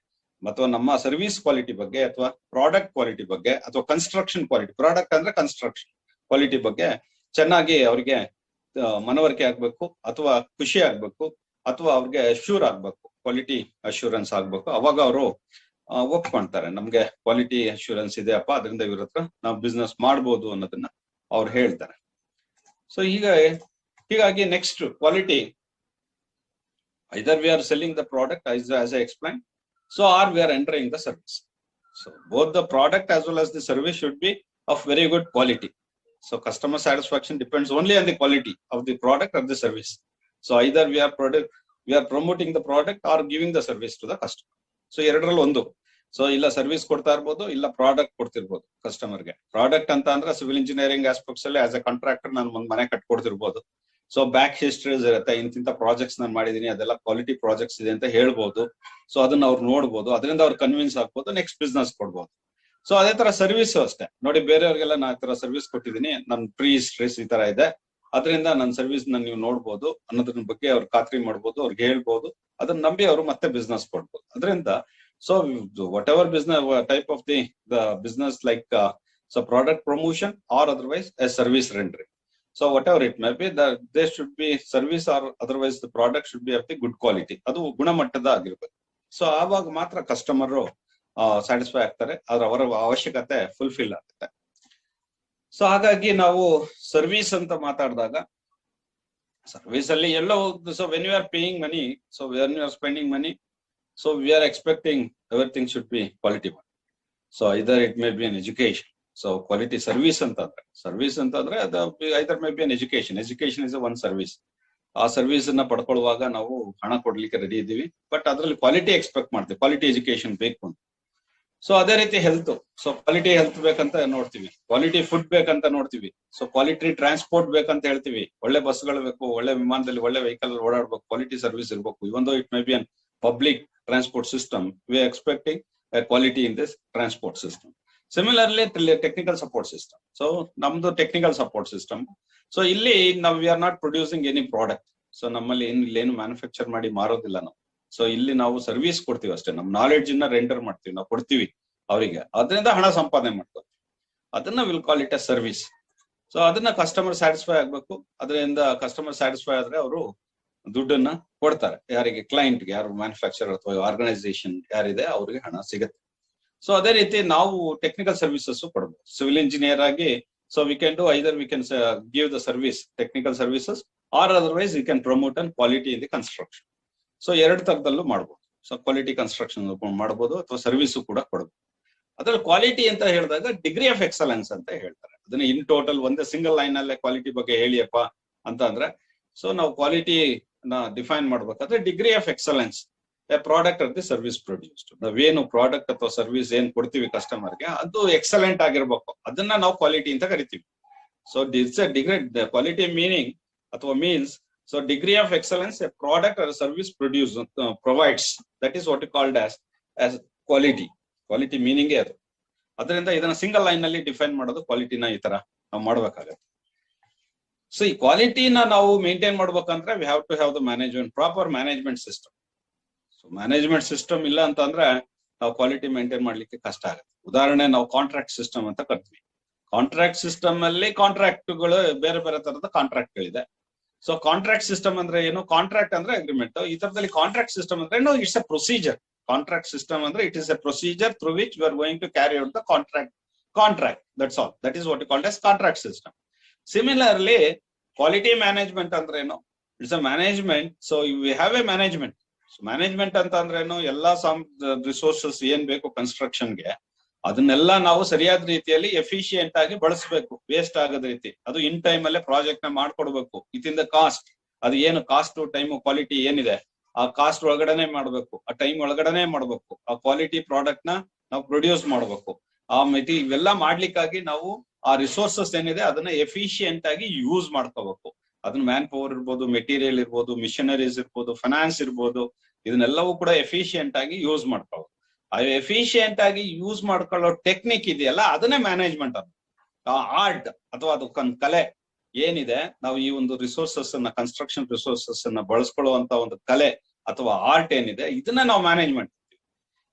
ಅಥವಾ ನಮ್ಮ ಸರ್ವಿಸ್ ಕ್ವಾಲಿಟಿ ಬಗ್ಗೆ ಅಥವಾ ಪ್ರಾಡಕ್ಟ್ ಕ್ವಾಲಿಟಿ ಬಗ್ಗೆ ಅಥವಾ ಕನ್ಸ್ಟ್ರಕ್ಷನ್ ಕ್ವಾಲಿಟಿ, ಪ್ರಾಡಕ್ಟ್ ಅಂದ್ರೆ ಕನ್ಸ್ಟ್ರಕ್ಷನ್ ಕ್ವಾಲಿಟಿ ಬಗ್ಗೆ ಚೆನ್ನಾಗಿ ಅವ್ರಿಗೆ ಮನವರಿಕೆ ಆಗ್ಬೇಕು ಅಥವಾ ಖುಷಿ ಆಗ್ಬೇಕು ಅಥವಾ ಅವ್ರಿಗೆ ಅಶ್ಯೂರ್ ಆಗ್ಬೇಕು, ಕ್ವಾಲಿಟಿ ಅಶ್ಯೂರೆನ್ಸ್ ಆಗ್ಬೇಕು. ಅವಾಗ ಅವರು ಒಪ್ಕೊಂತಾರೆ, ನಮ್ಗೆ ಕ್ವಾಲಿಟಿ ಅಶ್ಯೂರೆನ್ಸ್ ಇದೆಯಪ್ಪ, ಅದರಿಂದ ಇವ್ರ ಹತ್ರ ನಾವು ಬಿಸ್ನೆಸ್ ಮಾಡ್ಬೋದು ಅನ್ನೋದನ್ನ ಅವ್ರು ಹೇಳ್ತಾರೆ. ಸೊ ಹೀಗಾಗಿ next quality, either we are selling the product as I explained, so or we are entering the service. So both the product as well as the service should be of very good quality. So customer satisfaction depends only on the quality of the product or the service. So either we are promoting the product or giving the service to the customer. So ಎರಡರಲ್ಲಿ ಒಂದು. So ಇಲ್ಲ service ಕೊಡ್ತಾ ಇರ್ಬೋದು, ಇಲ್ಲ product ಕೊಡ್ತಿರ್ಬೋದು ಕಸ್ಟಮರ್ಗೆ. Product ಅಂತ ಅಂದ್ರೆ civil engineering aspects ಅಲ್ಲಿ ಆಸ್ ಎ ಕಾಂಟ್ರಾಕ್ಟರ್ ನಾನು ಒಂದ್ ಮನೆ ಕಟ್ಕೊಡ್ತಿರ್ಬೋದು. ಸೊ ಬ್ಯಾಕ್ ಹಿಸ್ಟ್ರೀಸ್ ಇರುತ್ತೆ, ಇಂತಿಂತ ಪ್ರಾಜೆಕ್ಟ್ಸ್ ನಾನು ಮಾಡಿದೀನಿ, ಅದೆಲ್ಲ ಕ್ವಾಲಿಟಿ ಪ್ರಾಜೆಕ್ಟ್ಸ್ ಇದೆ ಅಂತ ಹೇಳ್ಬೋದು. ಸೊ ಅದನ್ನ ಅವ್ರು ನೋಡ್ಬೋದು, ಅದರಿಂದ ಅವ್ರು ಕನ್ವಿನ್ಸ್ ಆಗ್ಬೋದು, ನೆಕ್ಸ್ಟ್ ಬಿಸ್ನೆಸ್ ಕೊಡ್ಬೋದು. ಸೊ ಅದೇ ತರ ಸರ್ವಿಸ್ ಅಷ್ಟೇ ನೋಡಿ, ಬೇರೆಯವ್ರಿಗೆಲ್ಲ ನಾ ಈ ತರ ಸರ್ವಿಸ್ ಕೊಟ್ಟಿದ್ದೀನಿ, ನನ್ ಪ್ರೀ ಹಿಸ್ಟ್ರೀಸ್ ಈ ತರ ಇದೆ, ಅದರಿಂದ ನನ್ನ ಸರ್ವಿಸ್ ನ ನೀವು ನೋಡ್ಬೋದು ಅನ್ನೋದ್ರ ಬಗ್ಗೆ ಅವ್ರು ಖಾತ್ರಿ ಮಾಡ್ಬೋದು, ಅವ್ರಿಗೆ ಹೇಳ್ಬೋದು, ಅದನ್ನ ನಂಬಿ ಅವರು ಮತ್ತೆ ಬಿಸ್ನೆಸ್ ಕೊಡ್ಬೋದು. ಅದರಿಂದ so what ever business type of the business like so product promotion R otherwise A service rendering. So whatever it may be, there should be service or otherwise the product should be of the good quality. ಅದು ಗುಣಮಟ್ಟದ ಆಗಿರ್ಬೇಕು. So ಆವಾಗ ಮಾತ್ರ customer satisfy ಆಗ್ತಾರೆ, ಅವರ ಅವಶ್ಯಕತೆ fulfil ಆಗುತ್ತೆ. So ಹಾಗಾಗಿ ನಾವು ಸರ್ವಿಸ್ ಅಂತ ಮಾತಾಡಿದಾಗ ಸರ್ವಿಸ್ ಅಲ್ಲಿ ಎಲ್ಲೋ so when you are paying money, so when you are spending money, so we are expecting everything should be quality. So either it may be an education. So quality service ಅಂತಂದ್ರೆ ಅದು either may be an education is one service. ಆ service ಅನ್ನ ಪಡ್ಕೊಳ್ಳುವಾಗ ನಾವು ಹಣ ಕೊಡ್ಲಿಕ್ಕೆ ready ಇದ್ದೀವಿ, but ಅದ್ರಲ್ಲಿ ಕ್ವಾಲಿಟಿ ಎಕ್ಸ್ಪೆಕ್ಟ್ ಮಾಡ್ತೀವಿ, ಕ್ವಾಲಿಟಿ ಎಜುಕೇಶನ್ ಬೇಕು ಅಂತ. ಸೊ ಅದೇ ರೀತಿ ಹೆಲ್ತ್, ಸೊ ಕ್ವಾಲಿಟಿ ಹೆಲ್ತ್ ಬೇಕಂತ ನೋಡ್ತೀವಿ, ಕ್ವಾಲಿಟಿ ಫುಡ್ ಬೇಕಂತ ನೋಡ್ತೀವಿ, ಸೊ ಕ್ವಾಲಿಟಿ ಟ್ರಾನ್ಸ್ಪೋರ್ಟ್ ಬೇಕಂತ ಹೇಳ್ತೀವಿ, ಒಳ್ಳೆ ಬಸ್ಗಳು ಬೇಕು, ಒಳ್ಳೆ ವಿಮಾನದಲ್ಲಿ ಒಳ್ಳೆ ವೆಹಿಕಲ್ ಓಡಾಡ್ಬೇಕು, ಕ್ವಾಲಿಟಿ ಸರ್ವಿಸ್ ಇರಬೇಕು. Even though it may be an public transport system, we are expecting quality in this transport system. Similarly, technical support system. So, namdu technical support system. So, illi now we are not producing any product. So, nammalli ಏನು manufacture ಮಾಡಿ ಮಾರೋದಿಲ್ಲ ನಾವು. So ಇಲ್ಲಿ ನಾವು service ಕೊಡ್ತೀವಿ ಅಷ್ಟೇ, ನಮ್ knowledge ಅನ್ನ render ಮಾಡ್ತೀವಿ, ನಾವು ಕೊಡ್ತೀವಿ ಅವರಿಗೆ, ಅದರಿಂದ ಹಣ ಸಂಪಾದನೆ ಮಾಡ್ತೀವಿ, ಅದನ್ನ will call it a service. So ಅದನ್ನ ಕಸ್ಟಮರ್ ಸ್ಯಾಟಿಸ್ಫೈ ಆಗ್ಬೇಕು, ಅದರಿಂದ ಕಸ್ಟಮರ್ ಸ್ಯಾಟಿಸ್ಫೈ ಆದ್ರೆ ಅವರು ದುಡ್ಡನ್ನ ಕೊಡ್ತಾರೆ ಯಾರಿಗೆ, ಕ್ಲೈಂಟ್ಗೆ, ಯಾರು ಮ್ಯಾನುಫ್ಯಾಕ್ಚರ್ ಅಥವಾ ಆರ್ಗನೈಸೇಷನ್ ಯಾರಿದೆ ಅವ್ರಿಗೆ ಹಣ ಸಿಗುತ್ತೆ. ಸೊ ಅದೇ ರೀತಿ ನಾವು ಟೆಕ್ನಿಕಲ್ ಸರ್ವಿಸಸ್ ಕೊಡಬಹುದು. ಸಿವಿಲ್ ಇಂಜಿನಿಯರ್ ಆಗಿ so we can do either we can give the service technical services R otherwise we can promote and quality in the construction. So ಎರಡು ತರದಲ್ಲೂ ಮಾಡ್ಬೋದು. ಸೊ ಕ್ವಾಲಿಟಿ ಕನ್ಸ್ಟ್ರಕ್ಷನ್ ಮಾಡ್ಬೋದು ಅಥವಾ service ಕೂಡ ಕೊಡಬಹುದು. ಅದ್ರಲ್ಲಿ quality ಅಂತ ಹೇಳಿದಾಗ ಡಿಗ್ರಿ ಆಫ್ ಎಕ್ಸಲೆನ್ಸ್ ಅಂತ ಹೇಳ್ತಾರೆ. ಅದನ್ನ ಇನ್ ಟೋಟಲ್ ಒಂದೇ ಸಿಂಗಲ್ ಲೈನ್ ಅಲ್ಲೇ ಕ್ವಾಲಿಟಿ ಬಗ್ಗೆ ಹೇಳಿಯಪ್ಪ ಅಂತ ಅಂದ್ರೆ, ಸೊ ನಾವು ಕ್ವಾಲಿಟಿ ನ ಡಿಫೈನ್ ಮಾಡ್ಬೇಕಾದ್ರೆ degree of excellence a product R the service produced. ನಾವೇನು ಪ್ರಾಡಕ್ಟ್ ಅಥವಾ ಸರ್ವಿಸ್ ಏನ್ ಕೊಡ್ತೀವಿ ಕಸ್ಟಮರ್ಗೆ ಅದು ಎಕ್ಸಲೆಂಟ್ ಆಗಿರ್ಬೇಕು, ಅದನ್ನ ನಾವು ಕ್ವಾಲಿಟಿ ಅಂತ ಕರಿತೀವಿ. So it's a degree, quality meaning ಅಥವಾ means, so degree of excellence a product or service produce provides, that is what called as quality. Quality ಮೀನಿಂಗೇ ಅದು. ಅದರಿಂದ ಇದನ್ನ ಸಿಂಗಲ್ ಲೈನ್ ನಲ್ಲಿ ಡಿಫೈನ್ ಮಾಡೋದು, ಕ್ವಾಲಿಟಿನ ಈ ತರ ನಾವು ಮಾಡ್ಬೇಕಾಗತ್ತೆ. ಸೊ ಈ ಕ್ವಾಲಿಟಿನ ನಾವು ಮೇಂಟೈನ್ ಮಾಡ್ಬೇಕಂದ್ರೆ we have to have the management, proper management system. So management system ಇಲ್ಲ ಅಂತಂದ್ರೆ ನಾವು ಕ್ವಾಲಿಟಿ ಮೇಂಟೈನ್ ಮಾಡ್ಲಿಕ್ಕೆ ಕಷ್ಟ ಆಗುತ್ತೆ. ಉದಾಹರಣೆ ನಾವು ಕಾಂಟ್ರಾಕ್ಟ್ ಸಿಸ್ಟಮ್ ಅಂತ ಕರಿತೀವಿ. ಕಾಂಟ್ರಾಕ್ಟ್ ಸಿಸ್ಟಮ್ ಅಲ್ಲಿ ಕಾಂಟ್ರಾಕ್ಟ್ಗಳು ಬೇರೆ ಬೇರೆ ತರದ ಕಾಂಟ್ರಾಕ್ಟ್ಗಳಿದೆ. ಸೊ ಕಾಂಟ್ರಾಕ್ಟ್ ಸಿಸ್ಟಮ್ ಅಂದ್ರೆ ಏನು? ಕಾಂಟ್ರಾಕ್ಟ್ ಅಂದ್ರೆ ಅಗ್ರಿಮೆಂಟ್. ಈ ತರದಲ್ಲಿ ಕಾಂಟ್ರಾಕ್ಟ್ ಸಿಸ್ಟಮ್ ಅಂದ್ರೆ it's a procedure. Contract system ಅಂದ್ರೆ it is a procedure through which we are going to carry out the contract. That's all. That is what you called as contract system. Similarly quality management ಅಂದ್ರೆ ಏನು? It's a management. So we have a management. Management ಅಂತ ಅಂದ್ರೇನು? ಎಲ್ಲಾ resources ಏನ್ ಬೇಕು ಕನ್ಸ್ಟ್ರಕ್ಷನ್ಗೆ ಅದನ್ನೆಲ್ಲ ನಾವು ಸರಿಯಾದ ರೀತಿಯಲ್ಲಿ ಎಫಿಷಿಯಂಟ್ ಆಗಿ ಬಳಸಬೇಕು, ವೇಸ್ಟ್ ಆಗದ ರೀತಿ. ಅದು ಇನ್ ಟೈಮ್ ಅಲ್ಲೇ ಪ್ರಾಜೆಕ್ಟ್ ನ ಮಾಡ್ಕೊಡ್ಬೇಕು. ಇನ್ ದ ಕಾಸ್ಟ್, ಅದು ಏನು ಕಾಸ್ಟ್ ಟೈಮ್ ಕ್ವಾಲಿಟಿ ಏನಿದೆ ಆ ಕಾಸ್ಟ್ ಒಳಗಡೆನೆ ಮಾಡ್ಬೇಕು, ಆ ಟೈಮ್ ಒಳಗಡೆನೆ ಮಾಡ್ಬೇಕು, ಆ ಕ್ವಾಲಿಟಿ ಪ್ರಾಡಕ್ಟ್ ನ ನಾವು ಪ್ರೊಡ್ಯೂಸ್ ಮಾಡ್ಬೇಕು. ಆ ಮಿತಿ ಇವೆಲ್ಲ ಮಾಡ್ಲಿಕ್ಕಾಗಿ ನಾವು ಆ ರಿಸೋರ್ಸಸ್ ಏನಿದೆ ಅದನ್ನ ಎಫಿಷಿಯಂಟ್ ಆಗಿ ಯೂಸ್ ಮಾಡ್ಕೋಬೇಕು. ಅದನ್ನ ಮ್ಯಾನ್ ಪವರ್ ಇರ್ಬೋದು, ಮೆಟೀರಿಯಲ್ ಇರ್ಬೋದು, ಮಿಷನರೀಸ್ ಇರ್ಬೋದು, ಫೈನಾನ್ಸ್ ಇರ್ಬೋದು, ಇದನ್ನೆಲ್ಲವೂ ಕೂಡ ಎಫಿಷಿಯಂಟ್ ಆಗಿ ಯೂಸ್ ಮಾಡ್ಕೊಳ್ಳೋದು. ಆ ಎಫಿಷಿಯಂಟ್ ಆಗಿ ಯೂಸ್ ಮಾಡ್ಕೊಳ್ಳೋ ಟೆಕ್ನಿಕ್ ಇದೆಯಲ್ಲ, ಅದನ್ನೇ ಮ್ಯಾನೇಜ್ಮೆಂಟ್ ಅಂತ. ಆರ್ಟ್ ಅಥವಾ ಅದಕ್ಕೊಂದು ಕಲೆ ಏನಿದೆ, ನಾವು ಈ ಒಂದು ರಿಸೋರ್ಸಸ್ ಅನ್ನ, ಕನ್ಸ್ಟ್ರಕ್ಷನ್ ರಿಸೋರ್ಸಸ್ ಅನ್ನ ಬಳಸ್ಕೊಳ್ಳುವಂತ ಒಂದು ಕಲೆ ಅಥವಾ ಆರ್ಟ್ ಏನಿದೆ, ಇದನ್ನ ನಾವು ಮ್ಯಾನೇಜ್ಮೆಂಟ್.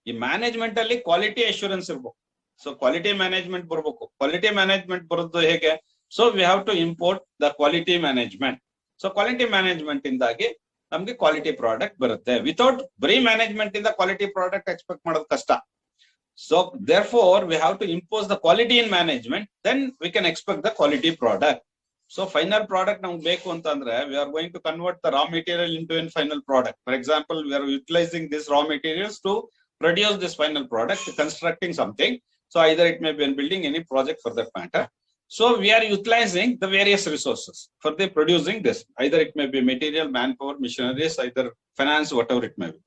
ಈ ಮ್ಯಾನೇಜ್ಮೆಂಟ್ ಅಲ್ಲಿ ಕ್ವಾಲಿಟಿ ಅಶ್ಯೂರೆನ್ಸ್ ಇರ್ಬೇಕು. ಸೊ ಕ್ವಾಲಿಟಿ ಮ್ಯಾನೇಜ್ಮೆಂಟ್ ಬರ್ಬೇಕು. ಕ್ವಾಲಿಟಿ ಮ್ಯಾನೇಜ್ಮೆಂಟ್ ಬರೋದು ಹೇಗೆ? So we have to import the quality management. So quality management ಇಂದಾಗಿ ನಮ್ಗೆ ಕ್ವಾಲಿಟಿ ಪ್ರಾಡಕ್ಟ್ ಬರುತ್ತೆ. ವಿತೌಟ್ ಬರೀ ಮ್ಯಾನೇಜ್ಮೆಂಟ್ ಇಂದ ಕ್ವಾಲಿಟಿ ಪ್ರಾಡಕ್ಟ್ ಎಕ್ಸ್ಪೆಕ್ಟ್ ಮಾಡೋದು ಕಷ್ಟ. So therefore we have to impose the quality in management, then we can expect the quality product. So final product ನಮ್ಗೆ ಬೇಕು ಅಂತಂದ್ರೆ, we are going to convert the raw material into an final product. For example, we are utilising this raw materials to produce this final product, constructing something. So either it may be in building any project for that matter. So we are utilizing the various resources for the producing this. Either it may be material, manpower, machineries, either finance, whatever it may be.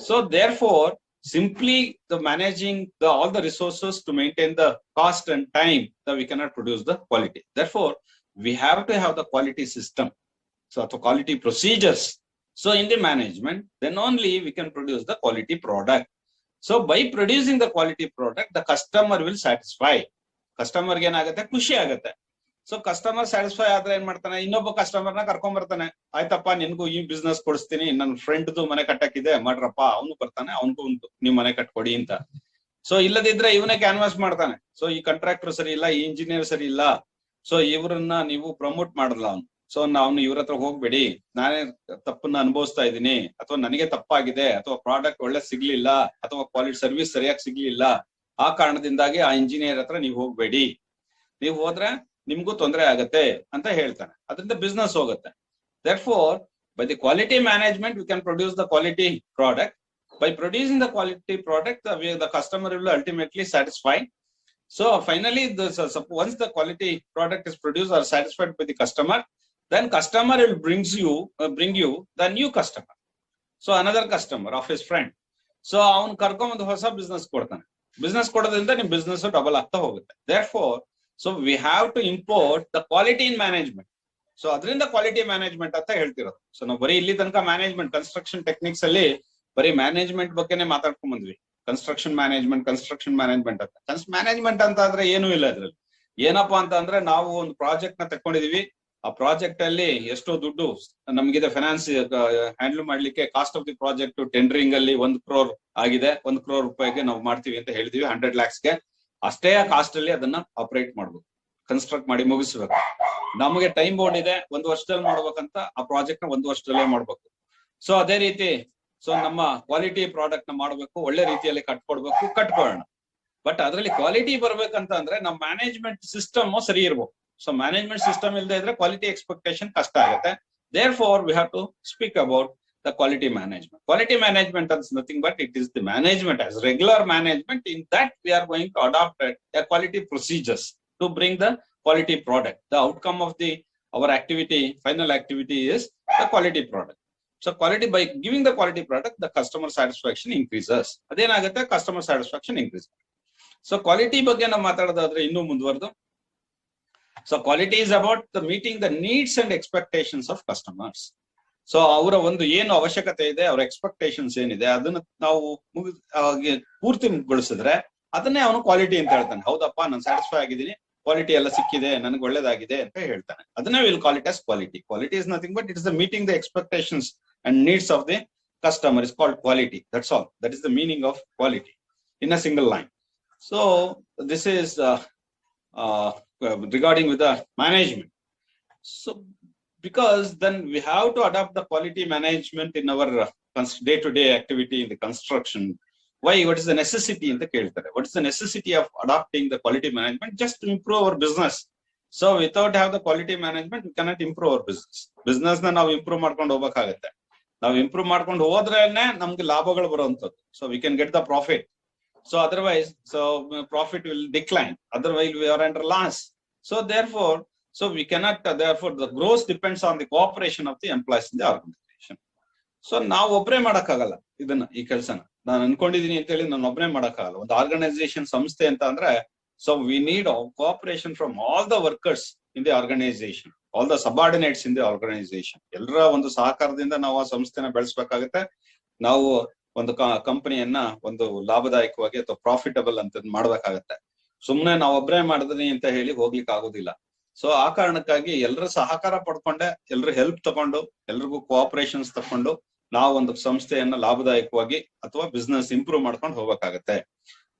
So therefore, simply the managing all the resources to maintain the cost and time, that we cannot produce the quality. Therefore, we have to have the quality system. So the quality procedures. So in the management, then only we can produce the quality product. So by producing the quality product, the customer will satisfy. Customer ಗೆ ಏನಾಗುತ್ತೆ? ಖುಷಿ ಆಗುತ್ತೆ. So customer satisfy ಆದ್ರೆ ಏನ್ ಮಾಡ್ತಾನೆ? ಇನ್ನೊಬ್ಬ customer ನ ಕರ್ಕೊಂಡ್ ಬರ್ತಾನೆ. ಆಯ್ತಪ್ಪ, ನಿನ್ಗೂ ಈ ಬಿಸ್ನೆಸ್ ಕೊಡಿಸ್ತೀನಿ, ನನ್ನ ಫ್ರೆಂಡ್ದು ಮನೆ ಕಟ್ಟಕ್ಕಿದೆ, ಮಾಡ್ರಪ್ಪ. ಅವನು ಬರ್ತಾನೆ, ಅವನಿಗೂ ನೀವು ಮನೆ ಕಟ್ಕೊಡಿ ಅಂತ. ಸೊ ಇಲ್ಲದಿದ್ರೆ ಇವನೇ ಕ್ಯಾನ್ವಾಸ್ ಮಾಡ್ತಾನೆ. ಸೊ ಈ ಕಾಂಟ್ರಾಕ್ಟರ್ ಸರಿ ಇಲ್ಲ, ಈ ಇಂಜಿನಿಯರ್ ಸರಿ ಇಲ್ಲ, ಸೊ ಇವ್ರನ್ನ ನೀವು ಪ್ರಮೋಟ್ ಮಾಡಲ್ಲ ಅವನು. ಸೊ ನಾವು ಇವ್ರ ಹತ್ರ ಹೋಗ್ಬೇಡಿ, ನಾನೇ ತಪ್ಪನ್ನ ಅನುಭವಿಸ್ತಾ ಇದ್ದೀನಿ, ಅಥವಾ ನನಗೆ ತಪ್ಪಾಗಿದೆ, ಅಥವಾ ಪ್ರಾಡಕ್ಟ್ ಒಳ್ಳೆ ಸಿಗ್ಲಿಲ್ಲ, ಅಥವಾ ಕ್ವಾಲಿಟಿ ಸರ್ವಿಸ್ ಸರಿಯಾಗಿ ಸಿಗ್ಲಿಲ್ಲ, ಆ ಕಾರಣದಿಂದಾಗಿ ಆ ಇಂಜಿನಿಯರ್ ಹತ್ರ ನೀವು ಹೋಗ್ಬೇಡಿ, ನೀವು ಹೋದ್ರೆ ನಿಮ್ಗೂ ತೊಂದರೆ ಆಗತ್ತೆ ಅಂತ ಹೇಳ್ತಾನೆ. ಅದರಿಂದ ಬಿಸ್ನೆಸ್ ಹೋಗುತ್ತೆ. Therefore, by the quality management, we can produce the quality product. By producing the quality product, the customer will ultimately satisfy. So finally, once the quality product is produced or satisfied by the customer, then customer will bring you the new customer. So another customer of his friend. So avanu karkondu hosa business kodtane. Business kododrinda nim business double agta hogutte. Therefore, so we have to import the quality in management. So adrinda quality management anta heltirodu. So ನಾವು ಬರೀ ಇಲ್ಲಿ ತನಕ management, construction techniques ಅಲ್ಲಿ ಬರೀ management ಬಗ್ಗೆನೇ ಮಾತಾಡ್ಕೊಂಡ್ ಬಂದ್ವಿ. Construction management ಅಂತ. Management ಅಂತ ಅಂದ್ರೆ ಏನೂ ಇಲ್ಲ ಅದ್ರಲ್ಲಿ. ಏನಪ್ಪಾ ಅಂತ ಅಂದ್ರೆ, ನಾವು ಒಂದು ಪ್ರಾಜೆಕ್ಟ್ ನ ತಕೊಂಡಿದೀವಿ, ಆ ಪ್ರಾಜೆಕ್ಟ್ ಅಲ್ಲಿ ಎಷ್ಟೋ ದುಡ್ಡು ನಮಗಿದೆ, ಫೈನಾನ್ಸ್ ಹ್ಯಾಂಡಲ್ ಮಾಡ್ಲಿಕ್ಕೆ. Cost of the project tendering ಅಲ್ಲಿ 1 crore ಆಗಿದೆ. 1 crore ರೂಪಾಯಿಗೆ ನಾವು ಮಾಡ್ತೀವಿ ಅಂತ ಹೇಳಿದೀವಿ. 100 lakhs ಗೆ ಅಷ್ಟೇ ಕಾಸ್ಟ್ ಅಲ್ಲಿ ಅದನ್ನ ಆಪರೇಟ್ ಮಾಡ್ಬೇಕು, ಕನ್ಸ್ಟ್ರಕ್ಟ್ ಮಾಡಿ ಮುಗಿಸ್ಬೇಕು. ನಮಗೆ ಟೈಮ್ ಬೋರ್ಡ್ ಇದೆ, 1 ವರ್ಷದಲ್ಲಿ ಮಾಡ್ಬೇಕಂತ. ಆ ಪ್ರಾಜೆಕ್ಟ್ ನ 1 ವರ್ಷದಲ್ಲೇ ಮಾಡ್ಬೇಕು. ಸೊ ಅದೇ ರೀತಿ ನಮ್ಮ ಕ್ವಾಲಿಟಿ ಪ್ರಾಡಕ್ಟ್ ನ ಮಾಡ್ಬೇಕು, ಒಳ್ಳೆ ರೀತಿಯಲ್ಲಿ ಕಟ್ಕೊಳ್ಳೋಣ. ಬಟ್ ಅದರಲ್ಲಿ ಕ್ವಾಲಿಟಿ ಬರ್ಬೇಕಂತ ಅಂದ್ರೆ ನಮ್ಮ ಮ್ಯಾನೇಜ್ಮೆಂಟ್ ಸಿಸ್ಟಮ್ ಸರಿ ಇರ್ಬೇಕು. ಸೊ ಮ್ಯಾನೇಜ್ಮೆಂಟ್ ಸಿಸ್ಟಮ್ ಇಲ್ಲದೆ ಇದ್ರೆ ಕ್ವಾಲಿಟಿ ಎಕ್ಸ್ಪೆಕ್ಟೇಷನ್ ಕಷ್ಟ ಆಗುತ್ತೆ. Therefore, we have to speak about the quality management. Quality management is nothing but it is the management as regular management. In that, we are going to adopt a quality procedures to bring the quality product. The outcome of our activity, final activity, is the quality product. So quality, by giving the quality product, the customer satisfaction increases. Adenagutte, customer satisfaction increases. So quality ಬಗ್ಗೆ ನಾವು ಮಾತಾಡೋದಾದ್ರೆ ಇನ್ನೂ ಮುಂದುವರೆದು, so quality is about the meeting the needs and expectations of customers. So ಅವರ ಒಂದು ಏನು ಅವಶ್ಯಕತೆ ಇದೆ, ಅವರ ಎಕ್ಸ್ಪೆಕ್ಟೇಷನ್ಸ್ ಏನಿದೆ, ಅದನ್ನ ನಾವು ಪೂರ್ತಿಗೊಳಿಸಿದ್ರೆ ಅದನ್ನೇ ಅವನು ಕ್ವಾಲಿಟಿ ಅಂತ ಹೇಳ್ತಾನೆ. ಹೌದಪ್ಪ, ನಾನು ಸ್ಯಾಟಿಸ್ಫೈ ಆಗಿದ್ದೀನಿ, ಕ್ವಾಲಿಟಿ ಎಲ್ಲ ಸಿಕ್ಕಿದೆ, ನನಗೆ ಒಳ್ಳೇದಾಗಿದೆ ಅಂತ ಹೇಳ್ತಾನೆ. ಅದನ್ನೇ will call it as quality. Quality is nothing but it is the meeting the expectations and needs of the customer is called quality. That's all. That is the meaning of quality in a single line. So this is regarding with the management. So because then we have to adopt the quality management in our day-to-day activity in the construction. Why? What is the necessity in the keltare? What is the necessity of adopting the quality management? Just to improve our business. So without have the quality management, we cannot improve our business. Business na ನಾವು improve ಮಾಡ್ಕೊಂಡು ಹೋಗಬೇಕಾಗುತ್ತೆ. ನಾವು improve ಮಾಡ್ಕೊಂಡು ಹೋದ್ರೇನೆ ನಮ್ಗೆ ಲಾಭಗಳು ಬರುವಂತದ್ದು. So we can get the profit. So otherwise, profit will decline. Otherwise, we are under loss. So therefore, we cannot. Therefore, the growth depends on the cooperation of the employees in the organization. So ನಾವು ಒಬ್ಬರೇ ಮಾಡಕ್ಕಾಗಲ್ಲ ಇದನ್ನ, ಈ ಕೆಲಸನ. ನಾನು ಅನ್ಕೊಂಡಿದೀನಿ ಅಂತ ಹೇಳಿ ನಾನು ಒಬ್ಬರೇ ಮಾಡಕ್ಕಾಗಲ್ಲ. ಒಂದು ಆರ್ಗನೈಸೇಷನ್, ಸಂಸ್ಥೆ ಅಂತ ಅಂದ್ರೆ, so we need cooperation from all the workers in the organization. All the subordinates in the organisation. ಎಲ್ಲರ ಒಂದು ಸಹಕಾರದಿಂದ ನಾವು ಆ ಸಂಸ್ಥೆನ ಬೆಳೆಸ್ಬೇಕಾಗತ್ತೆ. ನಾವು ಒಂದು ಕಂಪನಿಯನ್ನ ಒಂದು ಲಾಭದಾಯಕವಾಗಿ ಅಥವಾ ಪ್ರಾಫಿಟಬಲ್ ಅಂತ ಮಾಡ್ಬೇಕಾಗತ್ತೆ. ಸುಮ್ನೆ ನಾವೊಬ್ರೇ ಮಾಡಿದ್ರಿ ಅಂತ ಹೇಳಿ ಹೋಗ್ಲಿಕ್ಕೆ ಆಗೋದಿಲ್ಲ. ಸೊ ಆ ಕಾರಣಕ್ಕಾಗಿ ಎಲ್ಲರ ಸಹಕಾರ ಪಡ್ಕೊಂಡೆ, ಎಲ್ರ ಹೆಲ್ಪ್ ತಗೊಂಡು, ಎಲ್ರಿಗೂ ಕೋಆಪರೇಷನ್ಸ್ ತಕೊಂಡು ನಾವು ಒಂದು ಸಂಸ್ಥೆಯನ್ನ ಲಾಭದಾಯಕವಾಗಿ ಅಥವಾ ಬಿಸ್ನೆಸ್ ಇಂಪ್ರೂವ್ ಮಾಡ್ಕೊಂಡು ಹೋಗ್ಬೇಕಾಗತ್ತೆ.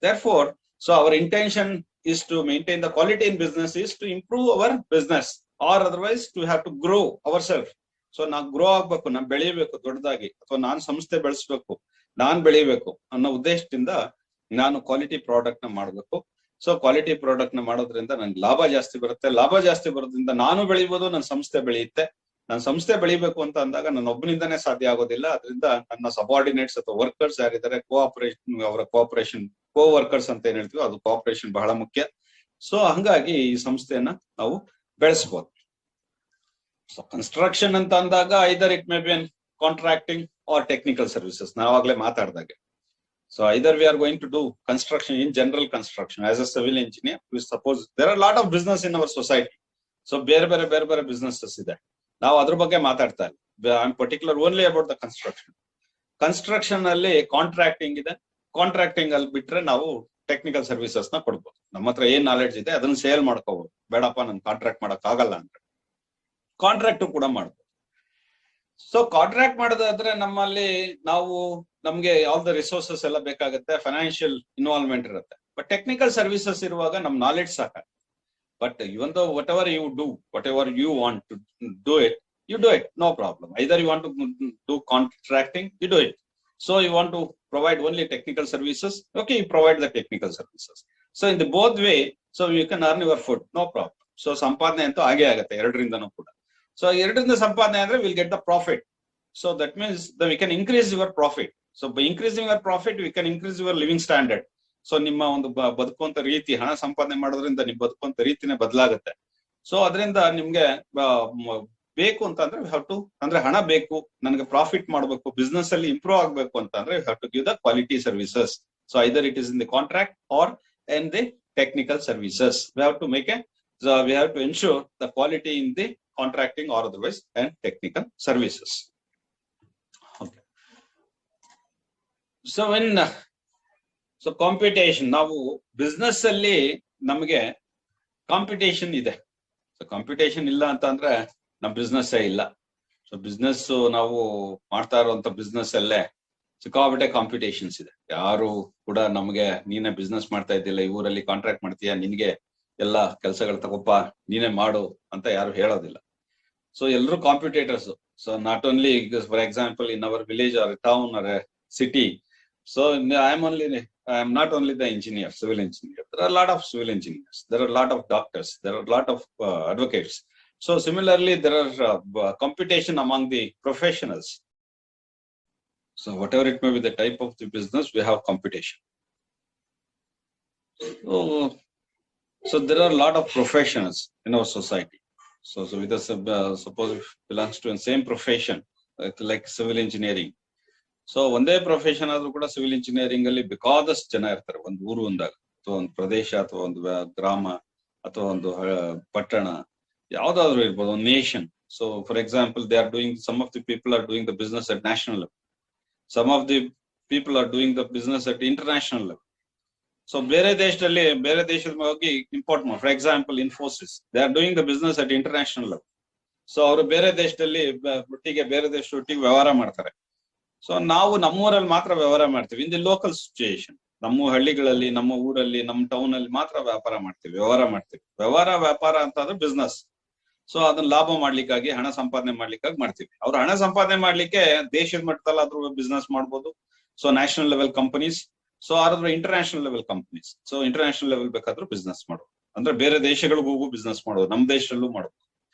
Therefore, so our intention is to maintain the quality in business, is to improve our business, or otherwise to have to grow ourselves. So ನಾವು ಗ್ರೋ ಆಗ್ಬೇಕು, ನಾನ್ ಬೆಳಿಬೇಕು ದೊಡ್ಡದಾಗಿ, ಅಥವಾ ನಾನ್ ಸಂಸ್ಥೆ ಬೆಳೆಸ್ಬೇಕು, ನಾನ್ ಬೆಳಿಬೇಕು ಅನ್ನೋ ಉದ್ದೇಶದಿಂದ ನಾನು ಕ್ವಾಲಿಟಿ ಪ್ರಾಡಕ್ಟ್ ನ ಮಾಡ್ಬೇಕು. ಸೊ ಕ್ವಾಲಿಟಿ ಪ್ರಾಡಕ್ಟ್ ನ ಮಾಡೋದ್ರಿಂದ ನನ್ಗೆ ಲಾಭ ಜಾಸ್ತಿ ಬರುತ್ತೆ. ಲಾಭ ಜಾಸ್ತಿ ಬರೋದ್ರಿಂದ ನಾನು ಬೆಳಿಬೋದು, ನನ್ನ ಸಂಸ್ಥೆ ಬೆಳೆಯುತ್ತೆ. ನನ್ನ ಸಂಸ್ಥೆ ಬೆಳಿಬೇಕು ಅಂತ ಅಂದಾಗ ನನ್ನ ಒಬ್ಬನಿಂದಾನೇ ಸಾಧ್ಯ ಆಗೋದಿಲ್ಲ. ಅದರಿಂದ ನನ್ನ ಸಬಾರ್ಡಿನೇಟ್ಸ್ ಅಥವಾ ವರ್ಕರ್ಸ್ ಯಾರಿದ್ದಾರೆ, ಅವರ ಕೋಆಪರೇಷನ್, ಕೋ ವರ್ಕರ್ಸ್ ಅಂತ ಏನ್ ಹೇಳ್ತೀವಿ, ಅದು ಕೋಆಪರೇಷನ್ ಬಹಳ ಮುಖ್ಯ. ಸೊ ಹಂಗಾಗಿ ಈ ಸಂಸ್ಥೆಯನ್ನ ನಾವು ಬೆಳೆಸಬಹುದು. ಸೊ ಕನ್ಸ್ಟ್ರಕ್ಷನ್ ಅಂತ ಅಂದಾಗ either it may be an contracting or technical services. ನಾವಾಗ್ಲೇ ಮಾತಾಡ್ದಾಗೆ, so either we are going to do construction, in general construction as a civil engineer, we suppose there are a lot of business in our society. So ಬೇರೆ ಬೇರೆ businesses ಇದೆ, ನಾವು ಅದ್ರ ಬಗ್ಗೆ ಮಾತಾಡ್ತಾ ಇಲ್ಲ. I am particular only about the construction. Construction ಅಲ್ಲಿ contracting ಇದೆ. ಕಾಂಟ್ರಾಕ್ಟಿಂಗ್ ಅಲ್ಲಿ ಬಿಟ್ರೆ ನಾವು ಟೆಕ್ನಿಕಲ್ ಸರ್ವಿಸಸ್ ನ ಕೊಡ್ಬೋದು. ನಮ್ಮ ಹತ್ರ ಏನ್ ನಾಲೆಡ್ಜ್ ಇದೆ ಅದನ್ನ ಸೇಲ್ ಮಾಡ್ಕೋಬಹುದು. ಬೇಡಪ್ಪ ನನ್ ಕಾಂಟ್ರಾಕ್ಟ್ ಮಾಡಕ್ ಆಗಲ್ಲ ಅಂದ್ರೆ ಕಾಂಟ್ರಾಕ್ಟ್ ಕೂಡ ಮಾಡ್ಬೋದು. ಸೊ ಕಾಂಟ್ರಾಕ್ಟ್ ಮಾಡೋದಾದ್ರೆ ನಮ್ಮಲ್ಲಿ ನಮ್ಗೆ ಯಾವ್ದು ರಿಸೋರ್ಸಸ್ ಎಲ್ಲ ಬೇಕಾಗುತ್ತೆ, ಫೈನಾನ್ಷಿಯಲ್ ಇನ್ವಾಲ್ವ್ಮೆಂಟ್ ಇರುತ್ತೆ. ಬಟ್ ಟೆಕ್ನಿಕಲ್ ಸರ್ವಿಸಸ್ ಇರುವಾಗ ನಮ್ ನಾಲೆಡ್ಜ್ ಸಾಕಾಗುತ್ತೆ. ಬಟ್ ಇವನ್ ದೋ whatever you want to do it, you do it, no problem. Either you want to do contracting, you do it. So you want to provide only technical services, okay, you provide the technical services. So in the both way, so you can earn your food, no problem. So ಸಂಪಾದನೆ ಅಂತೂ ಆಗೇ ಆಗುತ್ತೆ ಎರಡರಿಂದನೂ ಕೂಡ. So ಎರಡರಿಂದ ಸಂಪಾದನೆ ಅಂದ್ರೆ we'll get the profit. So that means that we can increase your profit. So by increasing your profit, we can increase your living standard. So ನಿಮ್ಮ ಒಂದು ಬದುಕುವಂತ ರೀತಿ, ಹಣ ಸಂಪಾದನೆ ಮಾಡೋದ್ರಿಂದ ನಿಮ್ ಬದುಕುವಂತ ರೀತಿನೇ ಬದಲಾಗುತ್ತೆ. ಸೊ ಅದರಿಂದ ನಿಮ್ಗೆ ಬೇಕು ಅಂತಂದ್ರೆ ವಿ ಹ್ಯಾವ್ ಟು, ಅಂದ್ರೆ ಹಣ ಬೇಕು, ನನಗೆ ಪ್ರಾಫಿಟ್ ಮಾಡಬೇಕು, ಬಿಸ್ನೆಸ್ ಅಲ್ಲಿ ಇಂಪ್ರೂವ್ ಆಗ್ಬೇಕು ಅಂತಂದ್ರೆ we have to give the quality services. So either it is in the contract or in the technical services. We have to make we have to ensure the quality in the contracting or otherwise and technical services. Okay. So when so competition, ನಾವು business ಅಲ್ಲಿ ನಮಗೆ competition ಇದೆ. So competition ಇಲ್ಲ ಅಂತ ಅಂದ್ರೆ ನಮ್ business ಇಲ್ಲ. So business ನಾವು ಮಾಡ್ತಾ ಇರುವಂತ ಬಿಸ್ನೆಸ್ ಅಲ್ಲೇ ಸಿಕ್ಕಾಪಟ್ಟೆ ಕಾಂಪಿಟೇಷನ್ಸ್ ಇದೆ. ಯಾರು ಕೂಡ ನಮ್ಗೆ ನೀನೇ ಬಿಸ್ನೆಸ್ ಮಾಡ್ತಾ ಇದ್ದಿಲ್ಲ, ಈ ಊರಲ್ಲಿ ಕಾಂಟ್ರಾಕ್ಟ್ ಮಾಡ್ತೀಯಾ, ನಿನ್ಗೆ ಎಲ್ಲಾ ಕೆಲಸಗಳು ತಗೋಪ್ಪ, ನೀನೇ ಮಾಡು ಅಂತ ಯಾರು ಹೇಳೋದಿಲ್ಲ. ಸೊ ಎಲ್ರು competitors. So not only for example in our village or town or city. So I am not only the engineer, civil engineer. There are a lot of civil engineers. There are a lot of doctors. There are a lot of advocates. So similarly, there are competition among the professionals. So whatever it may be the type of the business, we have competition. So there are a lot of professions in our society. So with us, suppose if belongs to the same profession, like civil engineering. So ಒಂದೇ profession ಆದ್ರೂ ಕೂಡ civil engineering ಅಲ್ಲಿ ಬೇಕಾದಷ್ಟು ಜನ ಇರ್ತಾರೆ. ಒಂದು ಊರು ಅಂದಾಗ, ಅಥವಾ ಒಂದು ಪ್ರದೇಶ, ಅಥವಾ ಒಂದು ಗ್ರಾಮ, ಅಥವಾ ಒಂದು ಪಟ್ಟಣ, ಯಾವ್ದಾದ್ರು ಇರ್ಬೋದು, ಒಂದು nation. So for example, they are doing, some of the people are doing the business at national level, some of the people are doing the business at international level. So ಬೇರೆ ದೇಶದ ಹೋಗಿ ಇಂಪೋರ್ಟ್ ಮಾಡಿ, for example Infosys, they are doing the business at international level. So ಅವರು ಬೇರೆ ದೇಶದಲ್ಲಿ ಬೇರೆ ದೇಶದೊಟ್ಟಿಗೆ ವ್ಯವಹಾರ ಮಾಡ್ತಾರೆ. ಸೊ ನಾವು ನಮ್ಮೂರಲ್ಲಿ ಮಾತ್ರ ವ್ಯವಹಾರ ಮಾಡ್ತೀವಿ ಇನ್ ದಿ ಲೋಕಲ್ ಸಿಚುಯೇಷನ್. ನಮ್ಮ ಹಳ್ಳಿಗಳಲ್ಲಿ, ನಮ್ಮ ಊರಲ್ಲಿ, ನಮ್ಮ ಟೌನ್ ಅಲ್ಲಿ ಮಾತ್ರ ವ್ಯಾಪಾರ ಮಾಡ್ತೀವಿ, ವ್ಯಾಪಾರ ಅಂತಂದ್ರೆ ಬಿಸ್ನೆಸ್. ಸೊ ಅದನ್ನ ಲಾಭ ಮಾಡ್ಲಿಕ್ಕಾಗಿ, ಹಣ ಸಂಪಾದನೆ ಮಾಡ್ಲಿಕ್ಕಾಗಿ ಮಾಡ್ತೀವಿ. ಅವ್ರು ಹಣ ಸಂಪಾದನೆ ಮಾಡ್ಲಿಕ್ಕೆ ದೇಶದ ಮಟ್ಟದಲ್ಲಿ ಆದ್ರೂ ಬಿಸ್ನೆಸ್ ಮಾಡ್ಬೋದು. So national level companies, so ಆದ್ರೆ international level companies. So international level ಬೇಕಾದ್ರೂ ಬಿಸ್ನೆಸ್ ಮಾಡೋದು, ಅಂದ್ರೆ ಬೇರೆ ದೇಶಗಳಿಗೂ ಬಿಸ್ನೆಸ್ ಮಾಡೋದು, ನಮ್ಮ ದೇಶದಲ್ಲೂ ಮಾಡೋದು.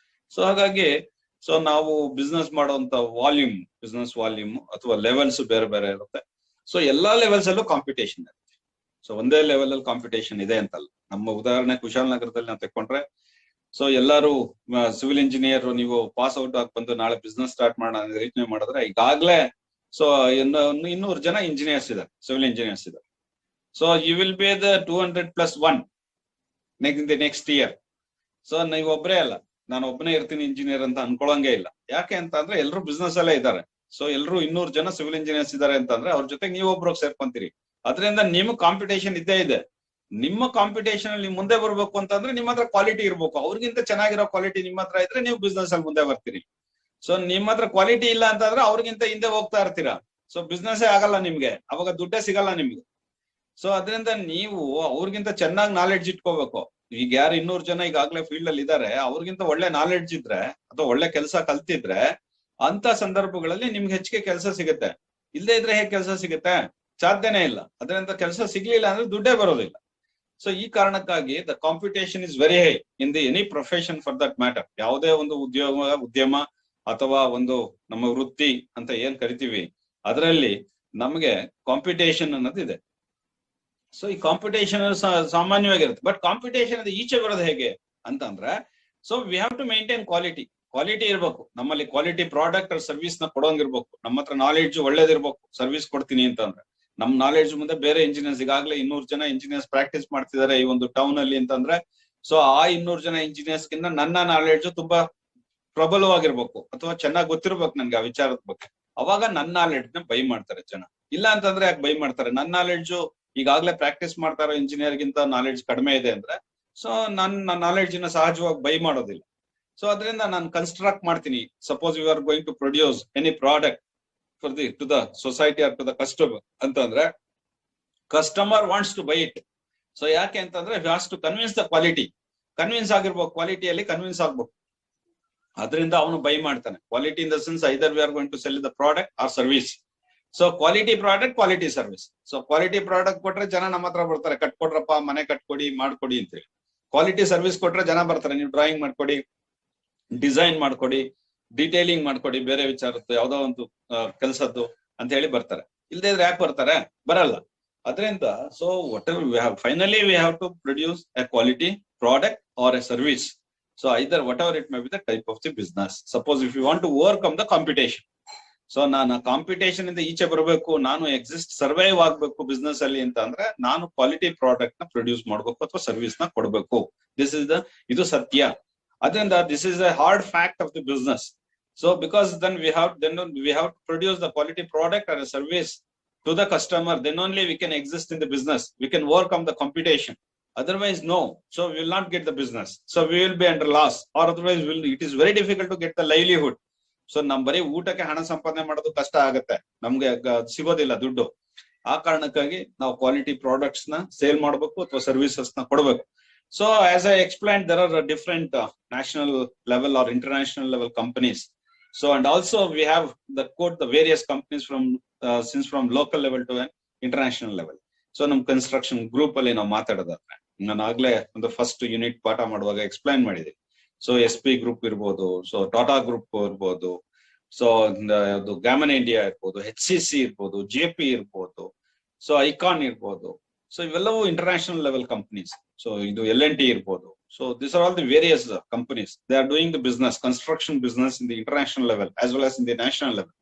ಸೊ ಹಾಗಾಗಿ ಸೊ ನಾವು ಬಿಸ್ನೆಸ್ ಮಾಡುವಂತ ಬಿಸ್ನೆಸ್ ವಾಲ್ಯೂಮ್ ಅಥವಾ ಲೆವೆಲ್ಸ್ ಬೇರೆ ಬೇರೆ ಇರುತ್ತೆ. ಸೊ ಎಲ್ಲಾ ಲೆವೆಲ್ಸ್ ಅಲ್ಲೂ ಕಾಂಪಿಟೇಷನ್ ಇರುತ್ತೆ. ಸೊ ಒಂದೇ ಲೆವೆಲ್ ಅಲ್ಲಿ ಕಾಂಪಿಟೇಷನ್ ಇದೆ ಅಂತಲ್ಲ. ನಮ್ಮ ಉದಾಹರಣೆ ಕುಶಾಲನಗರದಲ್ಲಿ ನಾವು ತೆಕ್ಕೊಂಡ್ರೆ, ಸೊ ಎಲ್ಲರೂ ಸಿವಿಲ್ ಇಂಜಿನಿಯರ್, ನೀವು ಪಾಸ್ ಔಟ್ ಆಗಿ ಬಂದು ನಾಳೆ ಬಿಸ್ನೆಸ್ ಸ್ಟಾರ್ಟ್ ಮಾಡೋಣ ಯೋಚನೆ ಮಾಡಿದ್ರೆ ಈಗಾಗ್ಲೇ ಸೊ 200 ಜನ ಇಂಜಿನಿಯರ್ಸ್ ಇದ್ದಾರೆ, ಸಿವಿಲ್ ಇಂಜಿನಿಯರ್ಸ್ ಇದ್ದಾರೆ. So you will be the 200+1 next year. So ನೀವು ಒಬ್ಬರೇ ಅಲ್ಲ, ನಾನು ಒಬ್ಬನೇ ಇರ್ತೀನಿ ಇಂಜಿನಿಯರ್ ಅಂತ ಅನ್ಕೊಳಂಗೆ ಇಲ್ಲ. ಯಾಕೆ ಅಂತ ಅಂದ್ರೆ ಎಲ್ರು ಬಿಸ್ನೆಸ್ ಅಲ್ಲೇ ಇದ್ದಾರೆ. ಸೊ ಎಲ್ರು 200 ಜನ ಸಿವಿಲ್ ಇಂಜಿನಿಯರ್ಸ್ ಇದ್ದಾರೆ ಅಂತಂದ್ರೆ ಅವ್ರ ಜೊತೆಗೆ ನೀವೊಬ್ರು ಸೇರ್ಕೊಂತೀರಿ. ಅದರಿಂದ ನಿಮ್ ಕಾಂಪಿಟೇಷನ್ ಇದ್ದೇ ಇದೆ. ನಿಮ್ಮ ಕಾಂಪಿಟೇಷನ್ ಅಲ್ಲಿ ಮುಂದೆ ಬರ್ಬೇಕು ಅಂತಂದ್ರೆ ನಿಮ್ಮ ಹತ್ರ ಕ್ವಾಲಿಟಿ ಇರ್ಬೇಕು. ಅವ್ರಿಗಿಂತ ಚೆನ್ನಾಗಿರೋ ಕ್ವಾಲಿಟಿ ನಿಮ್ಮ ಹತ್ರ ಇದ್ರೆ ನೀವು ಬಿಸ್ನೆಸ್ ಅಲ್ಲಿ ಮುಂದೆ ಬರ್ತೀರಿ. ಸೊ ನಿಮ್ಮ ಹತ್ರ ಕ್ವಾಲಿಟಿ ಇಲ್ಲ ಅಂತಂದ್ರೆ ಅವ್ರಿಗಿಂತ ಹಿಂದೆ ಹೋಗ್ತಾ ಇರ್ತೀರಾ. ಸೊ ಬಿಸ್ನೆಸ್ ಆಗಲ್ಲ ನಿಮ್ಗೆ, ಅವಾಗ ದುಡ್ಡೇ ಸಿಗಲ್ಲ ನಿಮ್ಗೆ. ಸೊ ಅದರಿಂದ ನೀವು ಅವ್ರಿಗಿಂತ ಚೆನ್ನಾಗಿ ನಾಲೆಡ್ಜ್ ಇಟ್ಕೋಬೇಕು. ಈಗ ಯಾರು 200 ಜನ ಈಗಾಗ್ಲೇ ಫೀಲ್ಡ್ ಅಲ್ಲಿ ಇದ್ದಾರೆ, ಅವ್ರಿಗಿಂತ ಒಳ್ಳೆ ನಾಲೆಡ್ಜ್ ಇದ್ರೆ ಅಥವಾ ಒಳ್ಳೆ ಕೆಲಸ ಕಲ್ತಿದ್ರೆ ಅಂತ ಸಂದರ್ಭಗಳಲ್ಲಿ ನಿಮ್ಗೆ ಹೆಚ್ಚಿಗೆ ಕೆಲಸ ಸಿಗುತ್ತೆ. ಇಲ್ಲದೆ ಇದ್ರೆ ಹೇಗೆ ಕೆಲಸ ಸಿಗುತ್ತೆ? ಸಾಧ್ಯನೇ ಇಲ್ಲ. ಅದರಿಂದ ಕೆಲಸ ಸಿಗ್ಲಿಲ್ಲ ಅಂದ್ರೆ ದುಡ್ಡೇ ಬರೋದಿಲ್ಲ. ಸೊ ಈ ಕಾರಣಕ್ಕಾಗಿ the competition is very high in the any profession for that matter. ಯಾವುದೇ ಒಂದು ಉದ್ಯಮ ಅಥವಾ ಒಂದು ನಮ್ಮ ವೃತ್ತಿ ಅಂತ ಏನ್ ಕರಿತೀವಿ, ಅದರಲ್ಲಿ ನಮಗೆ ಕಾಂಪಿಟೇಷನ್ ಅನ್ನೋದಿದೆ. ಸೊ ಈ ಕಾಂಪಿಟೇಷನ್ ಸಾಮಾನ್ಯವಾಗಿರುತ್ತೆ. ಬಟ್ ಕಾಂಪಿಟೇಷನ್ ಅದು ಈಚೆ ಬರೋದು ಹೇಗೆ ಅಂತಂದ್ರೆ, so we have to maintain quality. Quality ಇರ್ಬೇಕು ನಮ್ಮಲ್ಲಿ. ಕ್ವಾಲಿಟಿ ಪ್ರಾಡಕ್ಟ್ or ಸರ್ವಿಸ್ ನ ಕೊಡೋಂಗಿರ್ಬೇಕು. ನಮ್ಮ ಹತ್ರ ನಾಲೆಡ್ಜ್ ಒಳ್ಳೇದಿರ್ಬೇಕು. ಸರ್ವಿಸ್ ಕೊಡ್ತೀನಿ ಅಂತಂದ್ರೆ ನಮ್ ನಾಲೆಡ್ಜ್ ಮುಂದೆ ಬೇರೆ ಇಂಜಿನಿಯರ್ಸ್, ಈಗಾಗಲೇ 200 ಜನ ಇಂಜಿನಿಯರ್ಸ್ ಪ್ರಾಕ್ಟೀಸ್ ಮಾಡ್ತಿದ್ದಾರೆ ಈ ಒಂದು ಟೌನ್ ಅಲ್ಲಿ ಅಂತಂದ್ರೆ, ಸೊ ಆ 200 ಜನ ಇಂಜಿನಿಯರ್ಸ್ ಗಿಂತ ನನ್ನ ನಾಲೆಡ್ಜ್ ತುಂಬಾ ಪ್ರಬಲವಾಗಿರ್ಬೇಕು ಅಥವಾ ಚೆನ್ನಾಗಿ ಗೊತ್ತಿರ್ಬೇಕು ನನ್ಗೆ ಆ ವಿಚಾರದ ಬಗ್ಗೆ. ಅವಾಗ ನನ್ನ ನಾಲೆಡ್ಜ್ ನ ಬೈ ಮಾಡ್ತಾರೆ ಜನ. ಇಲ್ಲ ಅಂತಂದ್ರೆ ಯಾಕೆ ಬೈ ಮಾಡ್ತಾರೆ? ನನ್ನ ನಾಲೆಡ್ಜ್ ಈಗಾಗಲೇ ಪ್ರಾಕ್ಟೀಸ್ ಮಾಡ್ತಾ ಇರೋ ಇಂಜಿನಿಯರ್ ಗಿಂತ ನಾಲೆಡ್ಜ್ ಕಡಿಮೆ ಇದೆ ಅಂದ್ರೆ, ಸೊ ನನ್ನ ನಾಲೆಡ್ಜ್ ನ ಸಹಜವಾಗಿ ಬೈ ಮಾಡೋದಿಲ್ಲ. ಸೊ ಅದರಿಂದ ನಾನು ಕನ್ಸ್ಟ್ರಕ್ಟ್ ಮಾಡ್ತೀನಿ. Suppose you are going to produce any product for the to the society or to the customer ಅಂತಂದ್ರೆ, customer wants to buy it. So ಯಾಕೆ ಅಂತಂದ್ರೆ he has to convince the quality. Convince ಆಗಿರ್ಬೇಕು, ಕ್ವಾಲಿಟಿಯಲ್ಲಿ convince ಆಗ್ಬೇಕು. ಅದರಿಂದ ಅವನು buy ಮಾಡ್ತಾನೆ. Quality in the sense either we are going to sell the product or service. So quality product, quality service. So quality product ಕೊಟ್ರೆ ಜನ ನಮ್ಮ ಹತ್ರ ಬರ್ತಾರೆ, ಕಟ್ಕೊಡ್ರಪ್ಪ, ಮನೆ ಕಟ್ಕೊಡಿ, ಮಾಡ್ಕೊಡಿ ಅಂತೇಳಿ. ಕ್ವಾಲಿಟಿ ಸರ್ವಿಸ್ ಕೊಟ್ರೆ ಜನ ಬರ್ತಾರೆ, ನೀವು ಡ್ರಾಯಿಂಗ್ ಮಾಡ್ಕೊಡಿ, ಡಿಸೈನ್ ಮಾಡ್ಕೊಡಿ, ಡೀಟೇಲಿಂಗ್ ಮಾಡ್ಕೊಡಿ, ಬೇರೆ ವಿಚಾರದ್ದು ಯಾವ್ದೋ ಒಂದು ಕೆಲಸದ್ದು ಅಂತ ಹೇಳಿ ಬರ್ತಾರೆ. ಇಲ್ದೇ ಇದ್ರೆ ಯಾಕೆ ಬರ್ತಾರೆ? ಬರಲ್ಲ. ಅದರಿಂದ so whatever we have, finally we have to produce a quality product or a service. So either whatever it may be the type of the business. Suppose if you want to overcome the competition, so ನಾನು competition ಇಂದ ಈಚೆ ಬರಬೇಕು, ನಾನು survive ಆಗ್ಬೇಕು business ಅಲ್ಲಿ ಅಂತ ಅಂದ್ರೆ ನಾನು ಕ್ವಾಲಿಟಿ ಪ್ರಾಡಕ್ಟ್ ನ ಪ್ರೊಡ್ಯೂಸ್ ಮಾಡ್ಬೇಕು ಅಥವಾ ಸರ್ವಿಸ್ ನ ಕೊಡ್ಬೇಕು. ಇದು ಸತ್ಯ. ಅದರಿಂದ this is a hard fact of the business. So because then we have to produce the quality product or a service to the customer, then only we can exist in the business. We can overcome the competition. Otherwise no. So we will not get the business. So we will be under loss, or otherwise it is very difficult to get the livelihood. So ನಮ್ ಬರೀ ಊಟಕ್ಕೆ ಹಣ ಸಂಪಾದನೆ ಮಾಡೋದು ಕಷ್ಟ ಆಗುತ್ತೆ, ನಮ್ಗೆ ಸಿಗೋದಿಲ್ಲ ದುಡ್ಡು. ಆ ಕಾರಣಕ್ಕಾಗಿ ನಾವು ಕ್ವಾಲಿಟಿ ಪ್ರಾಡಕ್ಟ್ಸ್ ನ ಸೇಲ್ ಮಾಡ್ಬೇಕು ಅಥವಾ ಸರ್ವಿಸಸ್ ನ ಕೊಡ್ಬೇಕು. So as I explained, there are different national level or international level companies. So and also we have the various companies from local level to an international level. So ನಮ್ construction group ಅಲ್ಲಿ ನಾವು ಮಾತಾಡೋದಾದ್ರೆ, ನಾನು ಆಗ್ಲೇ ಒಂದು first unit ಪಾಠ ಮಾಡುವಾಗ explain ಮಾಡಿದೆ. So SP group ಇರ್ಬೋದು, ಸೊ ಟಾಟಾ ಗ್ರೂಪ್ ಇರ್ಬೋದು, ಸೊ ಗ್ಯಾಮನ್ ಇಂಡಿಯಾ ಇರ್ಬೋದು, HCC ಇರ್ಬೋದು, JP ಇರ್ಬೋದು, ಸೊ ಐಕಾನ್ ಇರ್ಬೋದು. ಸೊ ಇವೆಲ್ಲವೂ ಇಂಟರ್ನ್ಯಾಷನಲ್ ಲೆವೆಲ್ ಕಂಪನೀಸ್. ಸೊ ಇದು L&T ಇರ್ಬೋದು. So this are all the various companies. They are doing the business, construction business in the international level as well as in the national level.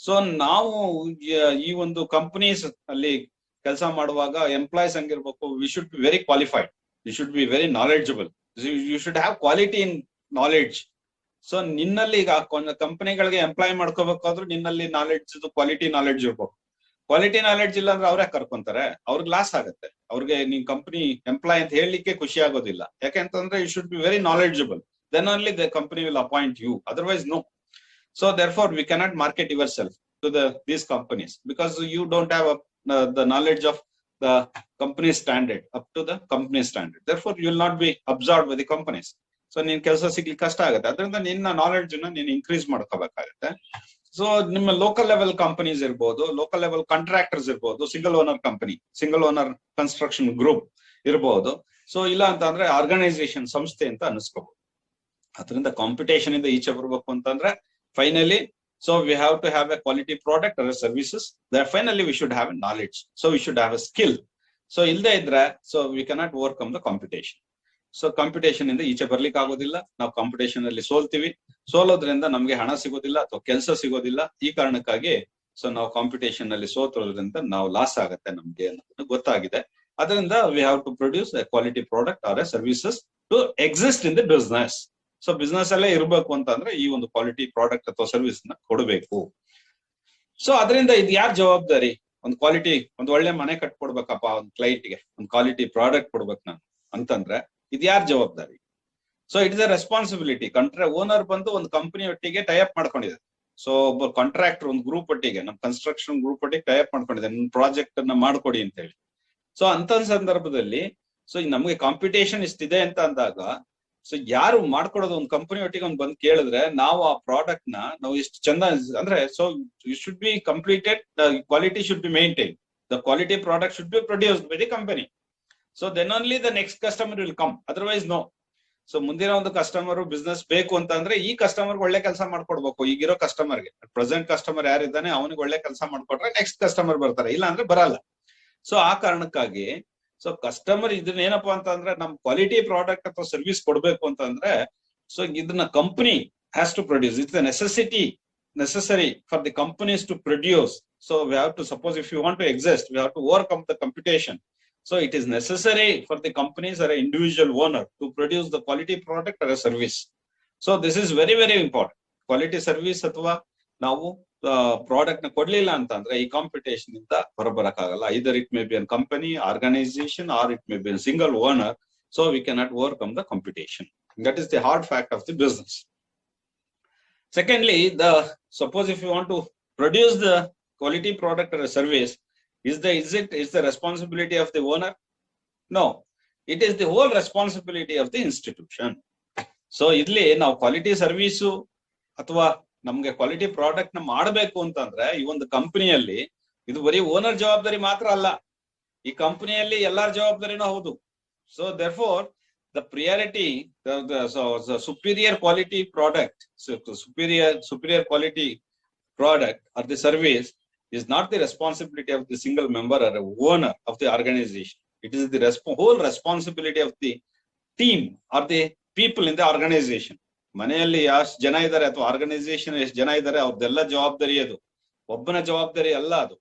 So ನಾವು ಈ ಒಂದು companies ಅಲ್ಲಿ ಕೆಲಸ ಮಾಡುವಾಗ employees ಹಂಗಿರ್ಬೇಕು, V should be very qualified, we should be very knowledgeable, you should have quality in knowledge. So ನಿನ್ನಲ್ಲಿ ಈಗ ಕಂಪನಿಗಳಿಗೆ employ ಮಾಡ್ಕೋಬೇಕಾದ್ರೂ ನಿನ್ನಲ್ಲಿ ನಾಲೆಡ್ಜ್, ಕ್ವಾಲಿಟಿ ನಾಲೆಡ್ಜ್ ಇರ್ಬೇಕು. ಕ್ವಾಲಿಟಿ ನಾಲೆಡ್ಜ್ ಇಲ್ಲ ಅಂದ್ರೆ ಅವ್ರೇ ಕರ್ಕೊಂತಾರೆ, ಅವ್ರಿಗೆ ಲಾಸ್ ಆಗುತ್ತೆ. ಅವ್ರಿಗೆ ನೀನ್ ಕಂಪನಿ ಎಂಪ್ಲಾಯ್ ಅಂತ ಹೇಳಲಿಕ್ಕೆ ಖುಷಿ ಆಗೋದಿಲ್ಲ. ಯಾಕೆಂತಂದ್ರೆ you should be very knowledgeable, then only the company will appoint you, otherwise no. So therefore we cannot market yourself to these companies because you don't have the knowledge of the company standard up to the company standard. Therefore you will not be absorbed by the companies. So ನಿನ್ ಕೆಲಸ ಸಿಗ್ಲಿಕ್ಕೆ ಕಷ್ಟ ಆಗುತ್ತೆ. ಅದರಿಂದ ನಿನ್ನ knowledge ನ ನೀನ್ increase ಮಾಡ್ಕೋಬೇಕಾಗತ್ತೆ. ಸೊ ನಿಮ್ಮ ಲೋಕಲ್ ಲೆವೆಲ್ ಕಂಪನೀಸ್ ಇರ್ಬೋದು, ಲೋಕಲ್ ಲೆವೆಲ್ ಕಾಂಟ್ರಾಕ್ಟರ್ಸ್ ಇರ್ಬೋದು, single owner company, single owner construction group ಇರ್ಬೋದು. ಸೊ ಇಲ್ಲ ಅಂತ ಅಂದ್ರೆ ಆರ್ಗನೈಸೇಷನ್, ಸಂಸ್ಥೆ ಅಂತ ಅನಿಸ್ಕೋಬಹುದು. ಅದರಿಂದ ಕಾಂಪಿಟೇಷನ್ ಇಂದ ಈಚೆ ಬರ್ಬೇಕು ಅಂತಂದ್ರೆ finally, so we have to have a quality product or services. That finally we should have a knowledge. So we should have a skill. So ilde idre, so we cannot overcome the competition. So competition ಇಂದ ಈಚೆ ಬರ್ಲಿಕ್ಕೆ ಆಗೋದಿಲ್ಲ. ನಾವು competition ಅಲ್ಲಿ ಸೋಲ್ತೀವಿ. ಸೋಲೋದ್ರಿಂದ ನಮ್ಗೆ ಹಣ ಸಿಗೋದಿಲ್ಲ ಅಥವಾ ಕೆಲಸ ಸಿಗೋದಿಲ್ಲ. ಈ ಕಾರಣಕ್ಕಾಗಿ ಸೊ ನಾವು ಕಾಂಪಿಟೇಷನ್ ಅಲ್ಲಿ ಸೋತೋದ್ರಿಂದ ನಾವು ಲಾಸ್ ಆಗತ್ತೆ ನಮ್ಗೆ ಅನ್ನೋದು ಗೊತ್ತಾಗಿದೆ. ಅದರಿಂದ we have to produce a quality product or a services to exist in the business. So business ಅಲ್ಲೇ ಇರಬೇಕು ಅಂತಂದ್ರೆ ಈ ಒಂದು ಕ್ವಾಲಿಟಿ ಪ್ರಾಡಕ್ಟ್ ಅಥವಾ ಸರ್ವಿಸ್ ನ ಕೊಡಬೇಕು. ಸೊ ಅದರಿಂದ ಇದು ಯಾರ್ ಜವಾಬ್ದಾರಿ? ಒಂದು ಕ್ವಾಲಿಟಿ, ಒಂದು ಒಳ್ಳೆ ಮನೆ ಕಟ್ಕೊಡ್ಬೇಕಪ್ಪ ಒಂದು ಕ್ಲೈಂಟ್ಗೆ, ಒಂದು ಕ್ವಾಲಿಟಿ ಪ್ರಾಡಕ್ಟ್ ಕೊಡ್ಬೇಕು ನಾನು ಅಂತಂದ್ರೆ ಇದು ಯಾರ್ ಜವಾಬ್ದಾರಿ? So it is a responsibility. Owner ಬಂದು ಒಂದು ಕಂಪನಿ ಒಟ್ಟಿಗೆ ಟೈಅಪ್ ಮಾಡ್ಕೊಂಡಿದೆ. ಸೊ ಒಬ್ಬ ಕಾಂಟ್ರಾಕ್ಟರ್ ಒಂದು ಗ್ರೂಪ್ ಒಟ್ಟಿಗೆ, ನಮ್ ಕನ್ಸ್ಟ್ರಕ್ಷನ್ ಗ್ರೂಪ್ ಒಟ್ಟಿಗೆ ಟೈಅಪ್ ಮಾಡ್ಕೊಂಡಿದೆ, ನಿಮ್ ಪ್ರಾಜೆಕ್ಟ್ ಅನ್ನ ಮಾಡ್ಕೊಡಿ ಅಂತ ಹೇಳಿ. ಸೊ ಅಂತ ಸಂದರ್ಭದಲ್ಲಿ ಸೊ ನಮ್ಗೆ ಕಾಂಪಿಟೇಷನ್ ಇಷ್ಟಿದೆ ಅಂತ ಅಂದಾಗ ಸೊ ಯಾರು ಮಾಡ್ಕೊಡೋದು? ಒಂದು ಕಂಪನಿ ಒಟ್ಟಿಗೆ ಒಂದು ಬಂದು ಕೇಳಿದ್ರೆ ನಾವು ಆ ಪ್ರಾಡಕ್ಟ್ ನಾವು ಎಷ್ಟು ಚಂದ ಅಂದ್ರೆ, so it should be completed, quality should be maintain, the quality product should be produced by the company. So then only the next customer will come, otherwise no. So ಮುಂದಿನ ಒಂದು ಕಸ್ಟಮರ್ ಬಿಸ್ನೆಸ್ ಬೇಕು ಅಂತ ಅಂದ್ರೆ ಈ customer ಒಳ್ಳೆ ಕೆಲಸ ಮಾಡ್ಕೊಡ್ಬೇಕು. ಈಗಿರೋ ಕಸ್ಟಮರ್ಗೆ, ಪ್ರೆಸೆಂಟ್ ಕಸ್ಟಮರ್ ಯಾರಿದ್ದಾನೆ ಅವನಿಗೆ ಒಳ್ಳೆ ಕೆಲಸ ಮಾಡ್ಕೊಟ್ರೆ ನೆಕ್ಸ್ಟ್ ಕಸ್ಟಮರ್ ಬರ್ತಾರೆ, ಇಲ್ಲ ಅಂದ್ರೆ ಬರಲ್ಲ. ಸೊ ಆ ಕಾರಣಕ್ಕಾಗಿ ಸೊ ಕಸ್ಟಮರ್ ಇದನ್ನ ಏನಪ್ಪಾ ಅಂತ ಅಂದ್ರೆ ನಮ್ ಕ್ವಾಲಿಟಿ ಪ್ರಾಡಕ್ಟ್ ಅಥವಾ ಸರ್ವಿಸ್ ಕೊಡ್ಬೇಕು ಅಂತಂದ್ರೆ ಸೊ ಇದನ್ನ company has to produce. It's necessary for the companies to produce. So we have to, suppose if you want to exist, we have to overcome the competition. So it is necessary for the companies or an individual owner to produce the quality product or a service. So this is very, very important. Quality service ಅಥವಾ ನಾವು product ನ ಕೊಡ್ಲಿಲ್ಲ ಅಂತಂದ್ರೆ ಈ competition ಇಂದ ಹೊರಬರಕ್ಕಾಗಲ್ಲ. Either it may be an company, organisation, or it may be an single owner. So we cannot overcome the competition. That is the hard fact of the business. Secondly, suppose if you want to produce the quality product or a service, is the responsibility of the owner? No, it is the whole responsibility of the institution. So idli now quality service ಅಥವಾ ನಮ್ಗೆ quality product ನ ಮಾಡಬೇಕು ಅಂತಂದ್ರೆ ಈ ಒಂದು ಕಂಪನಿಯಲ್ಲಿ ಇದು ಬರೀ ಓನರ್ ಜವಾಬ್ದಾರಿ ಮಾತ್ರ ಅಲ್ಲ, ಈ ಕಂಪನಿಯಲ್ಲಿ ಎಲ್ಲಾರ ಜವಾಬ್ದಾರಿನೂ ಹೌದು. So therefore the priority, the superior quality product, superior quality product or the service is not the responsibility of the single member or a owner of the organization. It is the whole responsibility of the team or the people in the organization. ಮನೆಯಲ್ಲಿ ಎಷ್ಟು ಜನ ಇದ್ದಾರೆ ಅಥವಾ organisation ಎಷ್ಟು ಜನ ಇದ್ದಾರೆ ಅವ್ರದ್ದೆಲ್ಲ ಜವಾಬ್ದಾರಿ, ಅದು ಒಬ್ಬನ ಜವಾಬ್ದಾರಿ ಅಲ್ಲ ಅದು.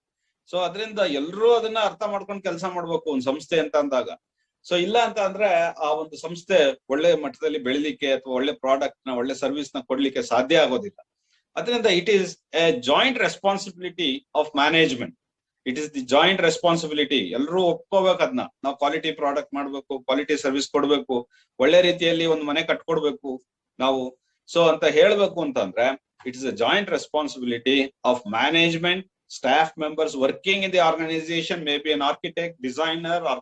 ಸೊ ಅದರಿಂದ ಎಲ್ಲರೂ ಅದನ್ನ ಅರ್ಥ ಮಾಡ್ಕೊಂಡು ಕೆಲಸ ಮಾಡ್ಬೇಕು ಒಂದು ಸಂಸ್ಥೆ ಅಂತ ಅಂದಾಗ. ಸೊ ಇಲ್ಲ ಅಂತ ಅಂದ್ರೆ ಆ ಒಂದು ಸಂಸ್ಥೆ ಒಳ್ಳೆ ಮಟ್ಟದಲ್ಲಿ ಬೆಳಿಲಿಕ್ಕೆ ಅಥವಾ ಒಳ್ಳೆ ಪ್ರಾಡಕ್ಟ್ ನ, ಒಳ್ಳೆ ಸರ್ವಿಸ್ ನ ಕೊಡ್ಲಿಕ್ಕೆ ಸಾಧ್ಯ ಆಗೋದಿಲ್ಲ. ಅದರಿಂದ it is A joint responsibility of management. It is the joint responsibility. ಎಲ್ಲರೂ ಒಪ್ಕೋಬೇಕು ಅದನ್ನ. ನಾವು ಕ್ವಾಲಿಟಿ ಪ್ರಾಡಕ್ಟ್ ಮಾಡ್ಬೇಕು, ಕ್ವಾಲಿಟಿ ಸರ್ವಿಸ್ ಕೊಡ್ಬೇಕು, ಒಳ್ಳೆ ರೀತಿಯಲ್ಲಿ ಒಂದು ಮನೆ ಕಟ್ಕೊಡ್ಬೇಕು ನಾವು. ಸೊ ಅಂತ ಹೇಳ್ಬೇಕು ಅಂತಂದ್ರೆ it is a joint responsibility of management, staff members working in the organization, maybe an architect, designer or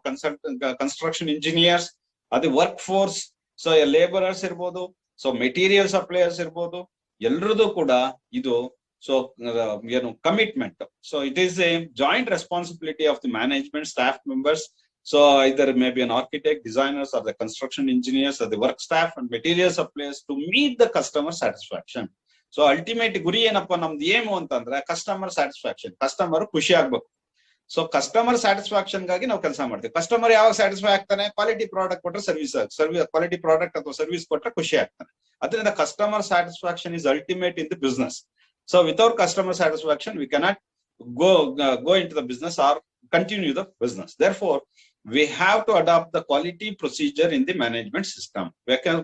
construction engineers, or the workforce. So laborers irbodu, so material suppliers irbodu, ಎಲ್ಲರದು ಕೂಡ ಇದು so ಏನು commitment. So it is a joint responsibility of the management, staff members. So either maybe an architect, designers, or the construction engineers, or the work staff and material suppliers to meet the customer satisfaction. So ultimate ಗುರಿ ಏನಪ್ಪಾ ನಮ್ದು ಏನು ಅಂತಂದ್ರೆ customer satisfaction, customer ಖುಷಿ ಆಗ್ಬೇಕು. So customer satisfaction ಗಾಗಿ ನಾವು ಕೆಲಸ ಮಾಡ್ತೀವಿ. ಕಸ್ಟಮರ್ ಯಾವಾಗ ಸ್ಯಾಟಿಸ್ಫೈ ಆಗ್ತಾನೆ? ಕ್ವಾಲಿಟಿ ಪ್ರಾಡಕ್ಟ್ ಕೊಟ್ರೆ, ಸರ್ವಿಸ್ ಕ್ವಾಲಿಟಿ ಪ್ರಾಡಕ್ಟ್ ಅಥವಾ ಸರ್ವಿಸ್ ಕೊಟ್ರೆ ಖುಷಿ ಆಗ್ತಾನೆ. ಅದರಿಂದ customer satisfaction is ultimate in the business. So without customer satisfaction V cannot go into the business or continue the business. Therefore we have to adopt the quality procedure in the management system,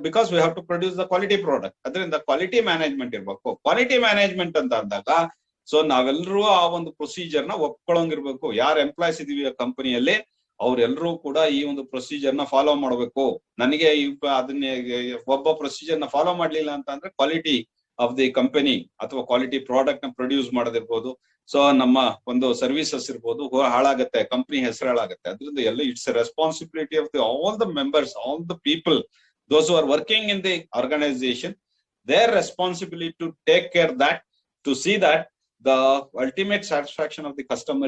because we have to produce the quality product. ಅದರಿಂದ quality management ಇರ್ಬೇಕು. Quality management ಅಂತ ಅಂದಾಗ so ನಾವೆಲ್ಲರೂ ಆ ಒಂದು procedure ನ ಒಪ್ಕೊಳ್ಳೋಂಗಿರ್ಬೇಕು. ಯಾರು employees ಇದೀವಿ ಕಂಪನಿಯಲ್ಲಿ ಅವ್ರೆಲ್ಲರೂ ಕೂಡ ಈ ಒಂದು ಪ್ರೊಸೀಜರ್ ನ ಫಾಲೋ ಮಾಡ್ಬೇಕು. ನನಗೆ ಅದನ್ನ ಒಬ್ಬ ಪ್ರೊಸೀಜರ್ ನ ಫಾಲೋ ಮಾಡ್ಲಿಲ್ಲ ಅಂತ ಅಂದ್ರೆ ಕ್ವಾಲಿಟಿ ಆಫ್ ದಿ ಕಂಪನಿ ಅಥವಾ ಕ್ವಾಲಿಟಿ ಪ್ರಾಡಕ್ಟ್ ನ ಪ್ರೊಡ್ಯೂಸ್ ಮಾಡೋದಿರ್ಬೋದು, ಸೊ ನಮ್ಮ ಒಂದು ಸರ್ವಿಸಸ್ ಇರ್ಬೋದು ಹಾಳಾಗತ್ತೆ, ಕಂಪನಿ ಹೆಸರು ಹಾಳಾಗತ್ತೆ. ಅದರಿಂದ ಎಲ್ಲ it's a responsibility of the all the members, all the people, those who are working in the organisation. Their responsibility to take care that, to see that the ultimate satisfaction of the customer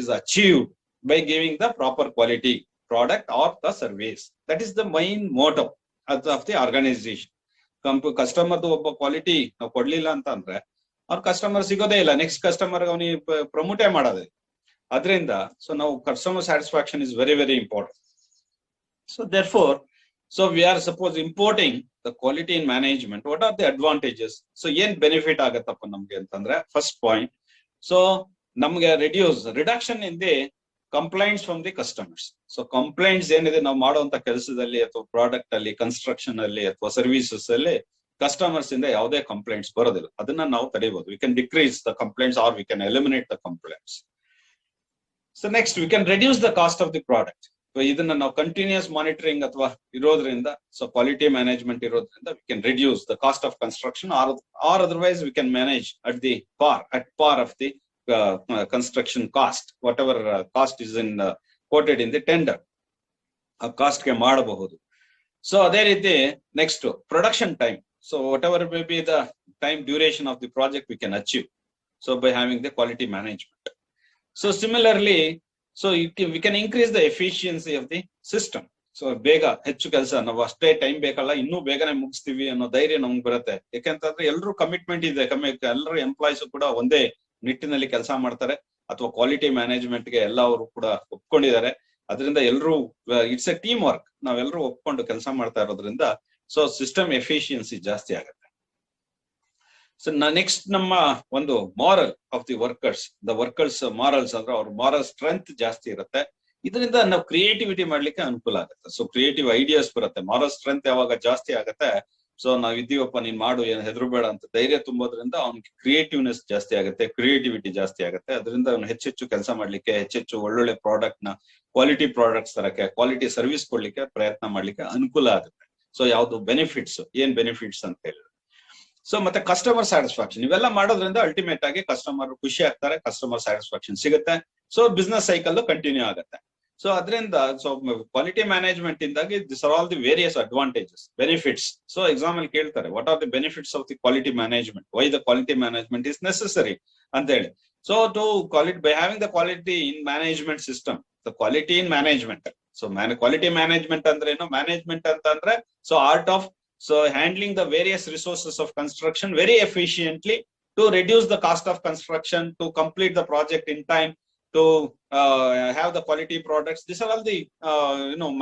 is achieved by giving the proper quality product or the service. That is the main motto of the organization. ಕಸ್ಟಮರ್ದು ಒಬ್ಬ quality ನಾವು ಕೊಡ್ಲಿಲ್ಲ ಅಂತ ಅಂದ್ರೆ ಅವ್ರ customer ಸಿಗೋದೇ ಇಲ್ಲ, next customer ಅವನಿಗೆ ಪ್ರಮೋಟೇ ಮಾಡೋದೇ. ಅದರಿಂದ ಸೊ ನಾವು customer satisfaction is very very important. So therefore so we are suppose importing the quality in management. What are the advantages? So ಏನ್ ಬೆನಿಫಿಟ್ ಆಗತ್ತಪ್ಪ ನಮ್ಗೆ ಅಂತಂದ್ರೆ, ಫಸ್ಟ್ ಪಾಯಿಂಟ್, ಸೊ ನಮ್ಗೆ reduction in the complaints from the customers. So complaints ಏನಿದೆ ನಾವು ಮಾಡುವಂತ ಕೆಲಸದಲ್ಲಿ ಅಥವಾ product ಅಲ್ಲಿ, ಕನ್ಸ್ಟ್ರಕ್ಷನ್ ಅಲ್ಲಿ ಅಥವಾ ಸರ್ವಿಸಸ್ ಅಲ್ಲಿ ಕಸ್ಟಮರ್ಸ್ ಇಂದ ಯಾವುದೇ ಕಂಪ್ಲೇಂಟ್ಸ್ ಬರೋದಿಲ್ಲ. ಅದನ್ನ ನಾವು ತಡೆಯಬಹುದು. We can decrease the complaints or we can eliminate the complaints. So next we can reduce the cost of the product. ಇದನ್ನ ನಾವು ಕಂಟಿನ್ಯೂಸ್ ಮಾನಿಟರಿಂಗ್ ಅಥವಾ ಇರೋದ್ರಿಂದ, ಸೊ ಕ್ವಾಲಿಟಿ ಮ್ಯಾನೇಜ್ಮೆಂಟ್ ಇರೋದ್ರಿಂದ we can reduce the cost of construction or otherwise we can manage at par of the construction cost, whatever cost is quoted in the tender, ಆ cost ಗೆ ಮಾಡಬಹುದು. So ಅದೇ ರೀತಿ next production time. So what ever May be the time duration of the project we can achieve, so by having the quality management. So similarly, so we can increase the efficiency of the system. So ಬೇಗ ಹೆಚ್ಚು ಕೆಲಸ, ನಾವು ಅಷ್ಟೇ time ಬೇಕಲ್ಲ, ಇನ್ನೂ ಬೇಗನೆ ಮುಗಿಸ್ತೀವಿ ಅನ್ನೋ ಧೈರ್ಯ ನಮ್ಗೆ ಬರುತ್ತೆ. ಯಾಕೆಂತಂದ್ರೆ ಎಲ್ಲರೂ ಕಮಿಟ್ಮೆಂಟ್ ಇದೆ, ಎಲ್ಲರೂ ಎಂಪ್ಲಾಯ್ಸ್ ಕೂಡ ಒಂದೇ ನಿಟ್ಟಿನಲ್ಲಿ ಕೆಲಸ ಮಾಡ್ತಾರೆ, ಅಥವಾ ಕ್ವಾಲಿಟಿ ಮ್ಯಾನೇಜ್ಮೆಂಟ್ ಗೆ ಎಲ್ಲ ಅವರು ಕೂಡ ಒಪ್ಕೊಂಡಿದ್ದಾರೆ. ಅದರಿಂದ ಎಲ್ಲರೂ ಇಟ್ಸ್ ಎ ಟೀಮ್ ವರ್ಕ್, ನಾವೆಲ್ಲರೂ ಒಪ್ಕೊಂಡು ಕೆಲಸ ಮಾಡ್ತಾ ಇರೋದ್ರಿಂದ ಸೊ ಸಿಸ್ಟಮ್ ಎಫಿಷಿಯನ್ಸಿ ಜಾಸ್ತಿ ಆಗುತ್ತೆ. ಸೊ ನೆಕ್ಸ್ಟ್ ನಮ್ಮ ಒಂದು moral of the workers, the workers morals ಅಂದ್ರೆ ಅವ್ರ ಮಾರಲ್ ಸ್ಟ್ರೆಂತ್ ಜಾಸ್ತಿ ಇರುತ್ತೆ. ಇದರಿಂದ ನಾವು ಕ್ರಿಯೇಟಿವಿಟಿ ಮಾಡ್ಲಿಕ್ಕೆ ಅನುಕೂಲ ಆಗುತ್ತೆ. ಸೊ ಕ್ರಿಯೇಟಿವ್ ಐಡಿಯಾಸ್ ಬರುತ್ತೆ. ಮಾರಲ್ ಸ್ಟ್ರೆಂತ್ ಯಾವಾಗ ಜಾಸ್ತಿ ಆಗುತ್ತೆ, ಸೊ ನಾವ್ ಇದ್ದೀವಪ್ಪ, ನೀನ್ ಮಾಡು, ಏನು ಹೆದರ್ಬೇಡ ಅಂತ ಧೈರ್ಯ ತುಂಬೋದ್ರಿಂದ ಅವ್ನಿಗೆ ಕ್ರಿಯೇಟಿವ್ನೆಸ್ ಜಾಸ್ತಿ ಆಗುತ್ತೆ, ಕ್ರಿಯೇಟಿವಿಟಿ ಜಾಸ್ತಿ ಆಗುತ್ತೆ. ಅದರಿಂದ ಅವ್ನು ಹೆಚ್ಚೆಚ್ಚು ಕೆಲಸ ಮಾಡ್ಲಿಕ್ಕೆ, ಹೆಚ್ಚೆಚ್ಚು ಒಳ್ಳೊಳ್ಳೆ ಪ್ರಾಡಕ್ಟ್ ನ, ಕ್ವಾಲಿಟಿ ಪ್ರಾಡಕ್ಟ್ಸ್ ತರಕ್ಕೆ, ಕ್ವಾಲಿಟಿ ಸರ್ವಿಸ್ ಕೊಡ್ಲಿಕ್ಕೆ ಪ್ರಯತ್ನ ಮಾಡ್ಲಿಕ್ಕೆ ಅನುಕೂಲ ಆಗುತ್ತೆ. ಸೊ ಯಾವ್ದು ಬೆನಿಫಿಟ್ಸ್, ಏನ್ ಬೆನಿಫಿಟ್ಸ್ ಅಂತ ಹೇಳಿದ್ರೆ, ಸೊ ಮತ್ತೆ ಕಸ್ಟಮರ್ ಸ್ಯಾಟಿಸ್ಫ್ಯಾಕ್ಷನ್, ಇವೆಲ್ಲ ಮಾಡೋದ್ರಿಂದ ಅಲ್ಟಿಮೇಟ್ ಆಗಿ ಕಸ್ಟಮರ್ ಖುಷಿ ಆಗ್ತಾರೆ, ಕಸ್ಟಮರ್ ಸ್ಯಾಟಿಸ್ಫ್ಯಾಕ್ಷನ್ ಸಿಗುತ್ತೆ. ಸೊ ಬಿಸ್ನೆಸ್ ಸೈಕಲ್ ಕಂಟಿನ್ಯೂ ಆಗುತ್ತೆ. ಸೊ ಅದರಿಂದ ಸೊ ಕ್ವಾಲಿಟಿ ಮ್ಯಾನೇಜ್ಮೆಂಟ್ ಇಂದಾಗಿ this are all the various advantages, benefits. So exam ಅಲ್ಲಿ ಕೇಳ್ತಾರೆ, what are the benefits of the quality management, why the quality management is necessary ಅಂತ ಹೇಳಿ. So to quality, by having the quality in management system, the quality in management. So quality management ಅಂದ್ರೆ ಏನು? Management ಅಂತ ಅಂದ್ರೆ so art of so handling the various resources of construction very efficiently to reduce the cost of construction, to complete the project in time, to have the quality products. These are all the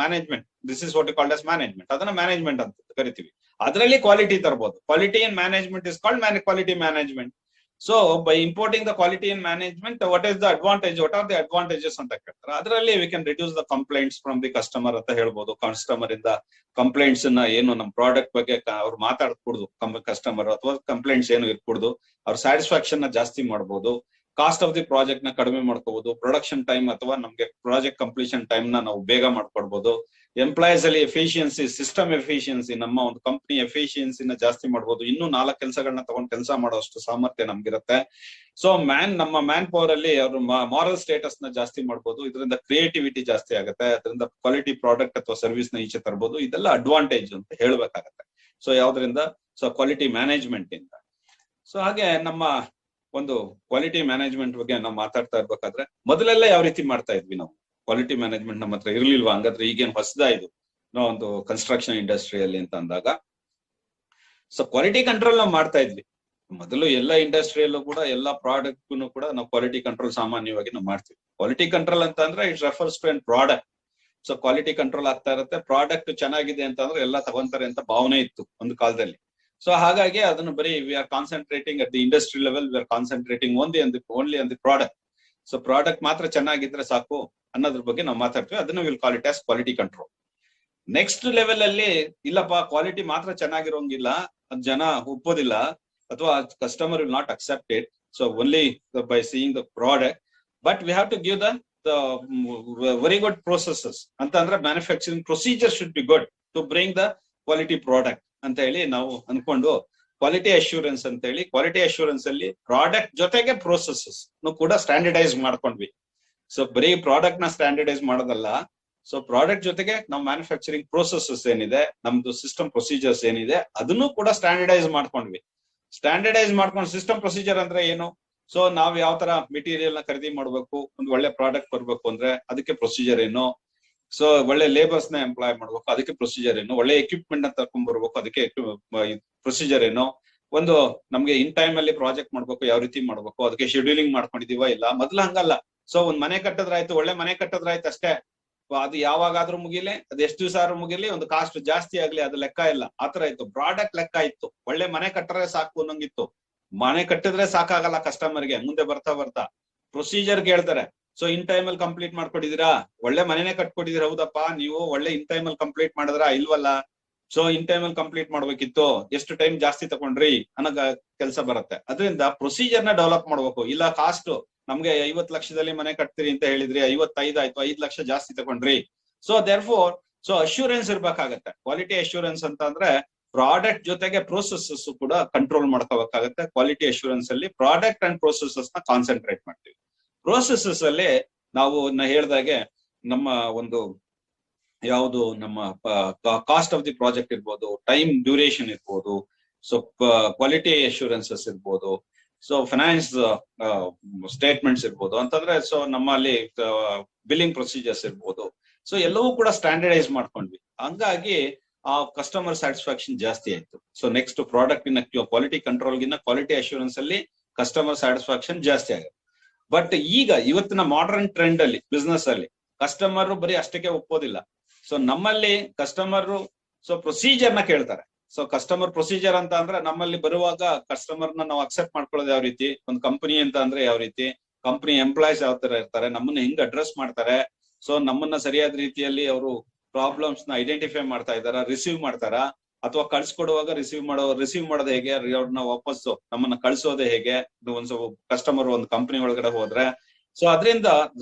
management. This is what we call as management. Adana management anta karitivi. Adralli quality tarbodu. Quality in management is called quality management. So by importing the quality in management, what is the advantage? What are the advantages anta keltare? Adralli we can reduce the complaints from the customer anta helbodu. Customer inda complaints ನ ಏನು ನಮ್ಮ product ಬಗ್ಗೆ ಅವ್ರು ಮಾತಾಡ್ಕೂಡ್ದು, customer ಅಥವಾ complaints ಏನು ಇರ್ಕೂಡ್ದು, ಅವ್ರ satisfaction ನ ಜಾಸ್ತಿ ಮಾಡಬಹುದು, ಕಾಸ್ಟ್ ಆಫ್ ದಿ ಪ್ರಾಜೆಕ್ಟ್ ನ ಕಡಿಮೆ ಮಾಡ್ಕೋಬಹುದು, ಪ್ರೊಡಕ್ಷನ್ ಟೈಮ್ ಅಥವಾ ನಮ್ಗೆ ಪ್ರಾಜೆಕ್ಟ್ ಕಂಪ್ಲೀಷನ್ ಟೈಮ್ ನ ನಾವು ಬೇಗ ಮಾಡ್ಕೊಡ್ಬಹುದು, ಎಂಪ್ಲಾಯೀಸ್ ಅಲ್ಲಿ ಎಫಿಷಿಯನ್ಸಿ, ಸಿಸ್ಟಮ್ ಎಫಿಷಿಯನ್ಸಿ, ನಮ್ಮ ಒಂದು ಕಂಪನಿ ಎಫಿಷಿಯನ್ಸಿನ ಜಾಸ್ತಿ ಮಾಡಬಹುದು. ಇನ್ನೂ 4 ಕೆಲಸಗಳನ್ನ ತಗೊಂಡು ಕೆಲಸ ಮಾಡೋಷ್ಟು ಸಾಮರ್ಥ್ಯ ನಮ್ಗಿರುತ್ತೆ. ಸೊ ನಮ್ಮ ಮ್ಯಾನ್ ಪವರ್ ಅಲ್ಲಿ ಅವ್ರ ಮಾರಲ್ ಸ್ಟೇಟಸ್ ನ ಜಾಸ್ತಿ ಮಾಡಬಹುದು. ಇದರಿಂದ ಕ್ರಿಯೇಟಿವಿಟಿ ಜಾಸ್ತಿ ಆಗುತ್ತೆ. ಅದರಿಂದ ಕ್ವಾಲಿಟಿ ಪ್ರಾಡಕ್ಟ್ ಅಥವಾ ಸರ್ವಿಸ್ ನ ಈಚೆ ತರಬಹುದು. ಇದೆಲ್ಲ ಅಡ್ವಾಂಟೇಜ್ ಅಂತ ಹೇಳ್ಬೇಕಾಗತ್ತೆ. ಸೊ ಯಾವ್ದ್ರಿಂದ? ಸೊ ಕ್ವಾಲಿಟಿ ಮ್ಯಾನೇಜ್ಮೆಂಟ್ ಇಂದ. ಸೊ ಹಾಗೆ ನಮ್ಮ ಒಂದು ಕ್ವಾಲಿಟಿ ಮ್ಯಾನೇಜ್ಮೆಂಟ್ ಬಗ್ಗೆ ನಾವು ಮಾತಾಡ್ತಾ ಇರ್ಬೇಕಾದ್ರೆ, ಮೊದಲೆಲ್ಲ ಯಾವ ರೀತಿ ಮಾಡ್ತಾ ಇದ್ವಿ ನಾವು? ಕ್ವಾಲಿಟಿ ಮ್ಯಾನೇಜ್ಮೆಂಟ್ ನಮ್ಮ ಹತ್ರ ಇರ್ಲಿಲ್ವಾ? ಹಂಗಾದ್ರೆ ಈಗೇನು ಹೊಸದಾ ಇದು ನಾವು ಒಂದು ಕನ್ಸ್ಟ್ರಕ್ಷನ್ ಇಂಡಸ್ಟ್ರಿಯಲ್ಲಿ ಅಂತ ಅಂದಾಗ, ಸೊ ಕ್ವಾಲಿಟಿ ಕಂಟ್ರೋಲ್ ನಾವು ಮಾಡ್ತಾ ಇದ್ವಿ ಮೊದಲು. ಎಲ್ಲ ಇಂಡಸ್ಟ್ರಿಯಲ್ಲೂ ಕೂಡ, ಎಲ್ಲ ಪ್ರಾಡಕ್ಟ್ ಕೂಡ ನಾವು ಕ್ವಾಲಿಟಿ ಕಂಟ್ರೋಲ್ ಸಾಮಾನ್ಯವಾಗಿ ನಾವು ಮಾಡ್ತೀವಿ. ಕ್ವಾಲಿಟಿ ಕಂಟ್ರೋಲ್ ಅಂತ ಅಂದ್ರೆ it refers to an product. So quality control ಆಗ್ತಾ ಇರುತ್ತೆ. ಪ್ರಾಡಕ್ಟ್ ಚೆನ್ನಾಗಿದೆ ಅಂತ ಅಂದ್ರೆ ಎಲ್ಲ ತಗೊಂತಾರೆ ಅಂತ ಭಾವನೆ ಇತ್ತು ಒಂದು ಕಾಲದಲ್ಲಿ. ಸೊ ಹಾಗಾಗಿ ಅದನ್ನು ಬರೀ we are concentrating at the industry level, we are concentrating only on the product. So product ಮಾತ್ರ ಚೆನ್ನಾಗಿದ್ರೆ ಸಾಕು ಅನ್ನೋದ್ರ ಬಗ್ಗೆ ನಾವು ಮಾತಾಡ್ತೀವಿ. ಅದನ್ನು will call it as quality control. Next level ಅಲ್ಲಿ ಇಲ್ಲಪ್ಪ, ಕ್ವಾಲಿಟಿ ಮಾತ್ರ ಚೆನ್ನಾಗಿರೋಂಗಿಲ್ಲ, ಅದ್ ಜನ ಒಪ್ಪೋದಿಲ್ಲ, ಅಥವಾ customer will not accept it. So only by seeing the product, but we have to give the very good processes ಅಂತ ಅಂದ್ರೆ manufacturing procedure should be good to bring the quality product ಅಂತ ಹೇಳಿ ನಾವು ಅನ್ಕೊಂಡು ಕ್ವಾಲಿಟಿ ಅಶ್ಯೂರೆನ್ಸ್ ಅಂತ ಹೇಳಿ, quality assurance ಅಲ್ಲಿ product ಜೊತೆಗೆ ಪ್ರೊಸೆಸಸ್ ಕೂಡ ಸ್ಟ್ಯಾಂಡರ್ಡೈಸ್ ಮಾಡ್ಕೊಂಡ್ವಿ. ಸೊ ಬರೀ ಪ್ರಾಡಕ್ಟ್ ನ ಸ್ಟ್ಯಾಂಡರ್ಡೈಸ್ ಮಾಡೋದಲ್ಲ, ಸೊ ಪ್ರಾಡಕ್ಟ್ ಜೊತೆಗೆ ನಾವು ಮ್ಯಾನುಫ್ಯಾಕ್ಚರಿಂಗ್ ಪ್ರೊಸೆಸಸ್ ಏನಿದೆ, ನಮ್ದು ಸಿಸ್ಟಮ್ ಪ್ರೊಸೀಜರ್ಸ್ ಏನಿದೆ, ಅದನ್ನು ಕೂಡ ಸ್ಟ್ಯಾಂಡರ್ಡೈಸ್ ಮಾಡ್ಕೊಂಡ್ವಿ. ಸ್ಟ್ಯಾಂಡರ್ಡೈಸ್ ಮಾಡ್ಕೊಂಡು ಸಿಸ್ಟಮ್ ಪ್ರೊಸೀಜರ್ ಅಂದ್ರೆ ಏನು? ಸೊ ನಾವ್ ಯಾವ ತರ ಮೆಟೀರಿಯಲ್ ನ ಖರೀದಿ ಮಾಡ್ಬೇಕು, ಒಂದು ಒಳ್ಳೆ ಪ್ರಾಡಕ್ಟ್ ಬರ್ಬೇಕು ಅಂದ್ರೆ ಅದಕ್ಕೆ ಪ್ರೊಸೀಜರ್ ಏನು, ಸೊ ಒಳ್ಳೆ ಲೇಬರ್ಸ್ ನ ಎಂಪ್ಲಾಯ್ ಮಾಡ್ಬೇಕು ಅದಕ್ಕೆ ಪ್ರೊಸೀಜರ್ ಏನು, ಒಳ್ಳೆ ಎಕ್ವಿಪ್ಮೆಂಟ್ ನ ತರ್ಕೊಂಡ್ ಬರ್ಬೇಕು ಅದಕ್ಕೆ ಪ್ರೊಸೀಜರ್ ಏನು, ಒಂದು ನಮ್ಗೆ ಇನ್ ಟೈಮ್ ಅಲ್ಲಿ ಪ್ರಾಜೆಕ್ಟ್ ಮಾಡ್ಬೇಕು ಯಾವ ರೀತಿ ಮಾಡ್ಬೇಕು ಅದಕ್ಕೆ ಶೆಡ್ಯೂಲಿಂಗ್ ಮಾಡ್ಕೊಂಡಿದೀವ ಇಲ್ಲ. ಮೊದ್ಲು ಹಂಗಲ್ಲ. ಸೊ ಒಂದ್ ಮನೆ ಕಟ್ಟದ್ರಾಯ್ತು, ಒಳ್ಳೆ ಮನೆ ಕಟ್ಟದ್ರಾಯ್ತು ಅಷ್ಟೇ, ಅದು ಯಾವಾಗಾದ್ರೂ ಮುಗಿಲಿ, ಅದ್ ಎಷ್ಟು ದಿವಸ ಆದ್ರೂ ಮುಗಿಲಿ, ಒಂದು ಕಾಸ್ಟ್ ಜಾಸ್ತಿ ಆಗ್ಲಿ, ಅದು ಲೆಕ್ಕ ಇಲ್ಲ. ಆತರ ಇತ್ತು. ಪ್ರಾಡಕ್ಟ್ ಲೆಕ್ಕ ಇತ್ತು. ಒಳ್ಳೆ ಮನೆ ಕಟ್ಟರೆ ಸಾಕು ಅನ್ನಂಗಿತ್ತು. ಮನೆ ಕಟ್ಟಿದ್ರೆ ಸಾಕಾಗಲ್ಲ ಕಸ್ಟಮರ್ಗೆ. ಮುಂದೆ ಬರ್ತಾ ಪ್ರೊಸೀಜರ್ ಕೇಳ್ತಾರೆ. ಸೊ ಇನ್ ಟೈಮ್ ಅಲ್ಲಿ ಕಂಪ್ಲೀಟ್ ಮಾಡ್ಕೊಟ್ಟಿದೀರಾ, ಒಳ್ಳೆ ಮನೆನೇ ಕಟ್ಕೊಟ್ಟಿದೀರ, ಹೌದಪ್ಪ, ನೀವು ಒಳ್ಳೆ ಇನ್ ಟೈಮ್ ಅಲ್ಲಿ ಕಂಪ್ಲೀಟ್ ಮಾಡಿದ್ರ ಇಲ್ವಲ್ಲ, ಸೊ ಇನ್ ಟೈಮ್ ಅಲ್ಲಿ ಕಂಪ್ಲೀಟ್ ಮಾಡ್ಬೇಕಿತ್ತು, ಎಷ್ಟು ಟೈಮ್ ಜಾಸ್ತಿ ತಗೊಂಡ್ರಿ ಅನ್ನೋ ಕೆಲಸ ಬರುತ್ತೆ. ಅದರಿಂದ ಪ್ರೊಸೀಜರ್ ನ ಡೆವಲಪ್ ಮಾಡ್ಬೇಕು. ಇಲ್ಲ ಕಾಸ್ಟ್ ನಮ್ಗೆ 50 ಲಕ್ಷದಲ್ಲಿ ಮನೆ ಕಟ್ತೀರಿ ಅಂತ ಹೇಳಿದ್ರಿ, 55 ಆಯ್ತು, 5 ಲಕ್ಷ ಜಾಸ್ತಿ ತಗೊಂಡ್ರಿ. So therefore so assurance ಇರ್ಬೇಕಾಗತ್ತೆ. ಕ್ವಾಲಿಟಿ ಅಶ್ಯೂರೆನ್ಸ್ ಅಂತ ಅಂದ್ರೆ ಪ್ರಾಡಕ್ಟ್ ಜೊತೆಗೆ ಪ್ರೋಸೆಸಸ್ ಕೂಡ ಕಂಟ್ರೋಲ್ ಮಾಡ್ಕೋಬೇಕಾಗತ್ತೆ. ಕ್ವಾಲಿಟಿ ಅಶ್ಯೂರೆನ್ಸ್ ಅಲ್ಲಿ ಪ್ರಾಡಕ್ಟ್ ಅಂಡ್ ಪ್ರೋಸೆಸಸ್ ನ ಕಾನ್ಸಂಟ್ರೇಟ್ ಮಾಡ್ತೀವಿ. ಪ್ರೋಸೆಸಸ್ ಅಲ್ಲಿ ನಾವು ಹೇಳ್ದಾಗೆ ನಮ್ಮ ಒಂದು ಯಾವುದು ನಮ್ಮ ಕಾಸ್ಟ್ ಆಫ್ ದಿ ಪ್ರಾಜೆಕ್ಟ್ ಇರ್ಬೋದು, ಟೈಮ್ ಡ್ಯೂರೇಷನ್ ಇರ್ಬೋದು, ಸೊ ಕ್ವಾಲಿಟಿ ಅಶ್ಯೂರೆನ್ಸಸ್ ಇರ್ಬೋದು, ಸೊ ಫೈನಾನ್ಸ್ ಸ್ಟೇಟ್ಮೆಂಟ್ಸ್ ಇರ್ಬೋದು ಅಂತಂದ್ರೆ, ಸೊ ನಮ್ಮಲ್ಲಿ ಬಿಲ್ಲಿಂಗ್ ಪ್ರೊಸೀಜರ್ಸ್ ಇರ್ಬೋದು. ಸೊ ಎಲ್ಲವೂ ಕೂಡ ಸ್ಟ್ಯಾಂಡರ್ಡೈಸ್ ಮಾಡ್ಕೊಂಡ್ವಿ. ಹಂಗಾಗಿ ಆ ಕಸ್ಟಮರ್ ಸ್ಯಾಟಿಸ್ಫ್ಯಾಕ್ಷನ್ ಜಾಸ್ತಿ ಆಯ್ತು. ಸೊ ನೆಕ್ಸ್ಟ್ ಪ್ರಾಡಕ್ಟ್ ಇನ್ನ ಕ್ವಾಲಿಟಿ ಕಂಟ್ರೋಲ್ ಗಿನ್ನ ಕ್ವಾಲಿಟಿ ಅಶ್ಯೂರೆನ್ಸ್ ಅಲ್ಲಿ ಕಸ್ಟಮರ್ ಸ್ಯಾಟಿಸ್ಫ್ಯಾಕ್ಷನ್ ಜಾಸ್ತಿ ಆಗುತ್ತೆ. ಬಟ್ ಈಗ ಇವತ್ತಿನ ಮಾಡರ್ನ್ ಟ್ರೆಂಡ್ ಅಲ್ಲಿ ಬಿಸ್ನೆಸ್ ಅಲ್ಲಿ ಕಸ್ಟಮರ್ ಬರೀ ಅಷ್ಟಕ್ಕೆ ಒಪ್ಪೋದಿಲ್ಲ. ಸೊ ನಮ್ಮಲ್ಲಿ ಕಸ್ಟಮರ್ ಸೊ ಪ್ರೊಸೀಜರ್ ನ ಕೇಳ್ತಾರೆ. ಸೊ ಕಸ್ಟಮರ್ ಪ್ರೊಸೀಜರ್ ಅಂತ ಅಂದ್ರೆ ನಮ್ಮಲ್ಲಿ ಬರುವಾಗ ಕಸ್ಟಮರ್ ನಾವು ಅಕ್ಸೆಪ್ಟ್ ಮಾಡ್ಕೊಳ್ಳೋದು ಯಾವ ರೀತಿ, ಒಂದು ಕಂಪನಿ ಅಂತ ಅಂದ್ರೆ ಯಾವ ರೀತಿ, ಕಂಪನಿ ಎಂಪ್ಲಾಯ್ಸ್ ಯಾವ ತರ ಇರ್ತಾರೆ, ನಮ್ಮನ್ನ ಹೆಂಗ್ ಅಡ್ರೆಸ್ ಮಾಡ್ತಾರೆ, ಸೊ ನಮ್ಮನ್ನ ಸರಿಯಾದ ರೀತಿಯಲ್ಲಿ ಅವರು ಪ್ರಾಬ್ಲಮ್ಸ್ ನ ಐಡೆಂಟಿಫೈ ಮಾಡ್ತಾ ಇದಾರ, ರಿಸೀವ್ ಮಾಡ್ತಾರ, ಅಥವಾ ಕಳ್ಸಿಕೊಡುವಾಗ ರಿಸೀವ್ ಮಾಡೋದು ಹೇಗೆ, ಅವ್ರನ್ನ ವಾಪಸ್ಸು ನಮ್ಮನ್ನ ಕಳ್ಸೋದೇ ಹೇಗೆ, ಒಂದ್ ಕಸ್ಟಮರ್ ಒಂದು ಕಂಪನಿ ಒಳಗಡೆ ಹೋದ್ರೆ. ಸೊ ಅದರಿಂದ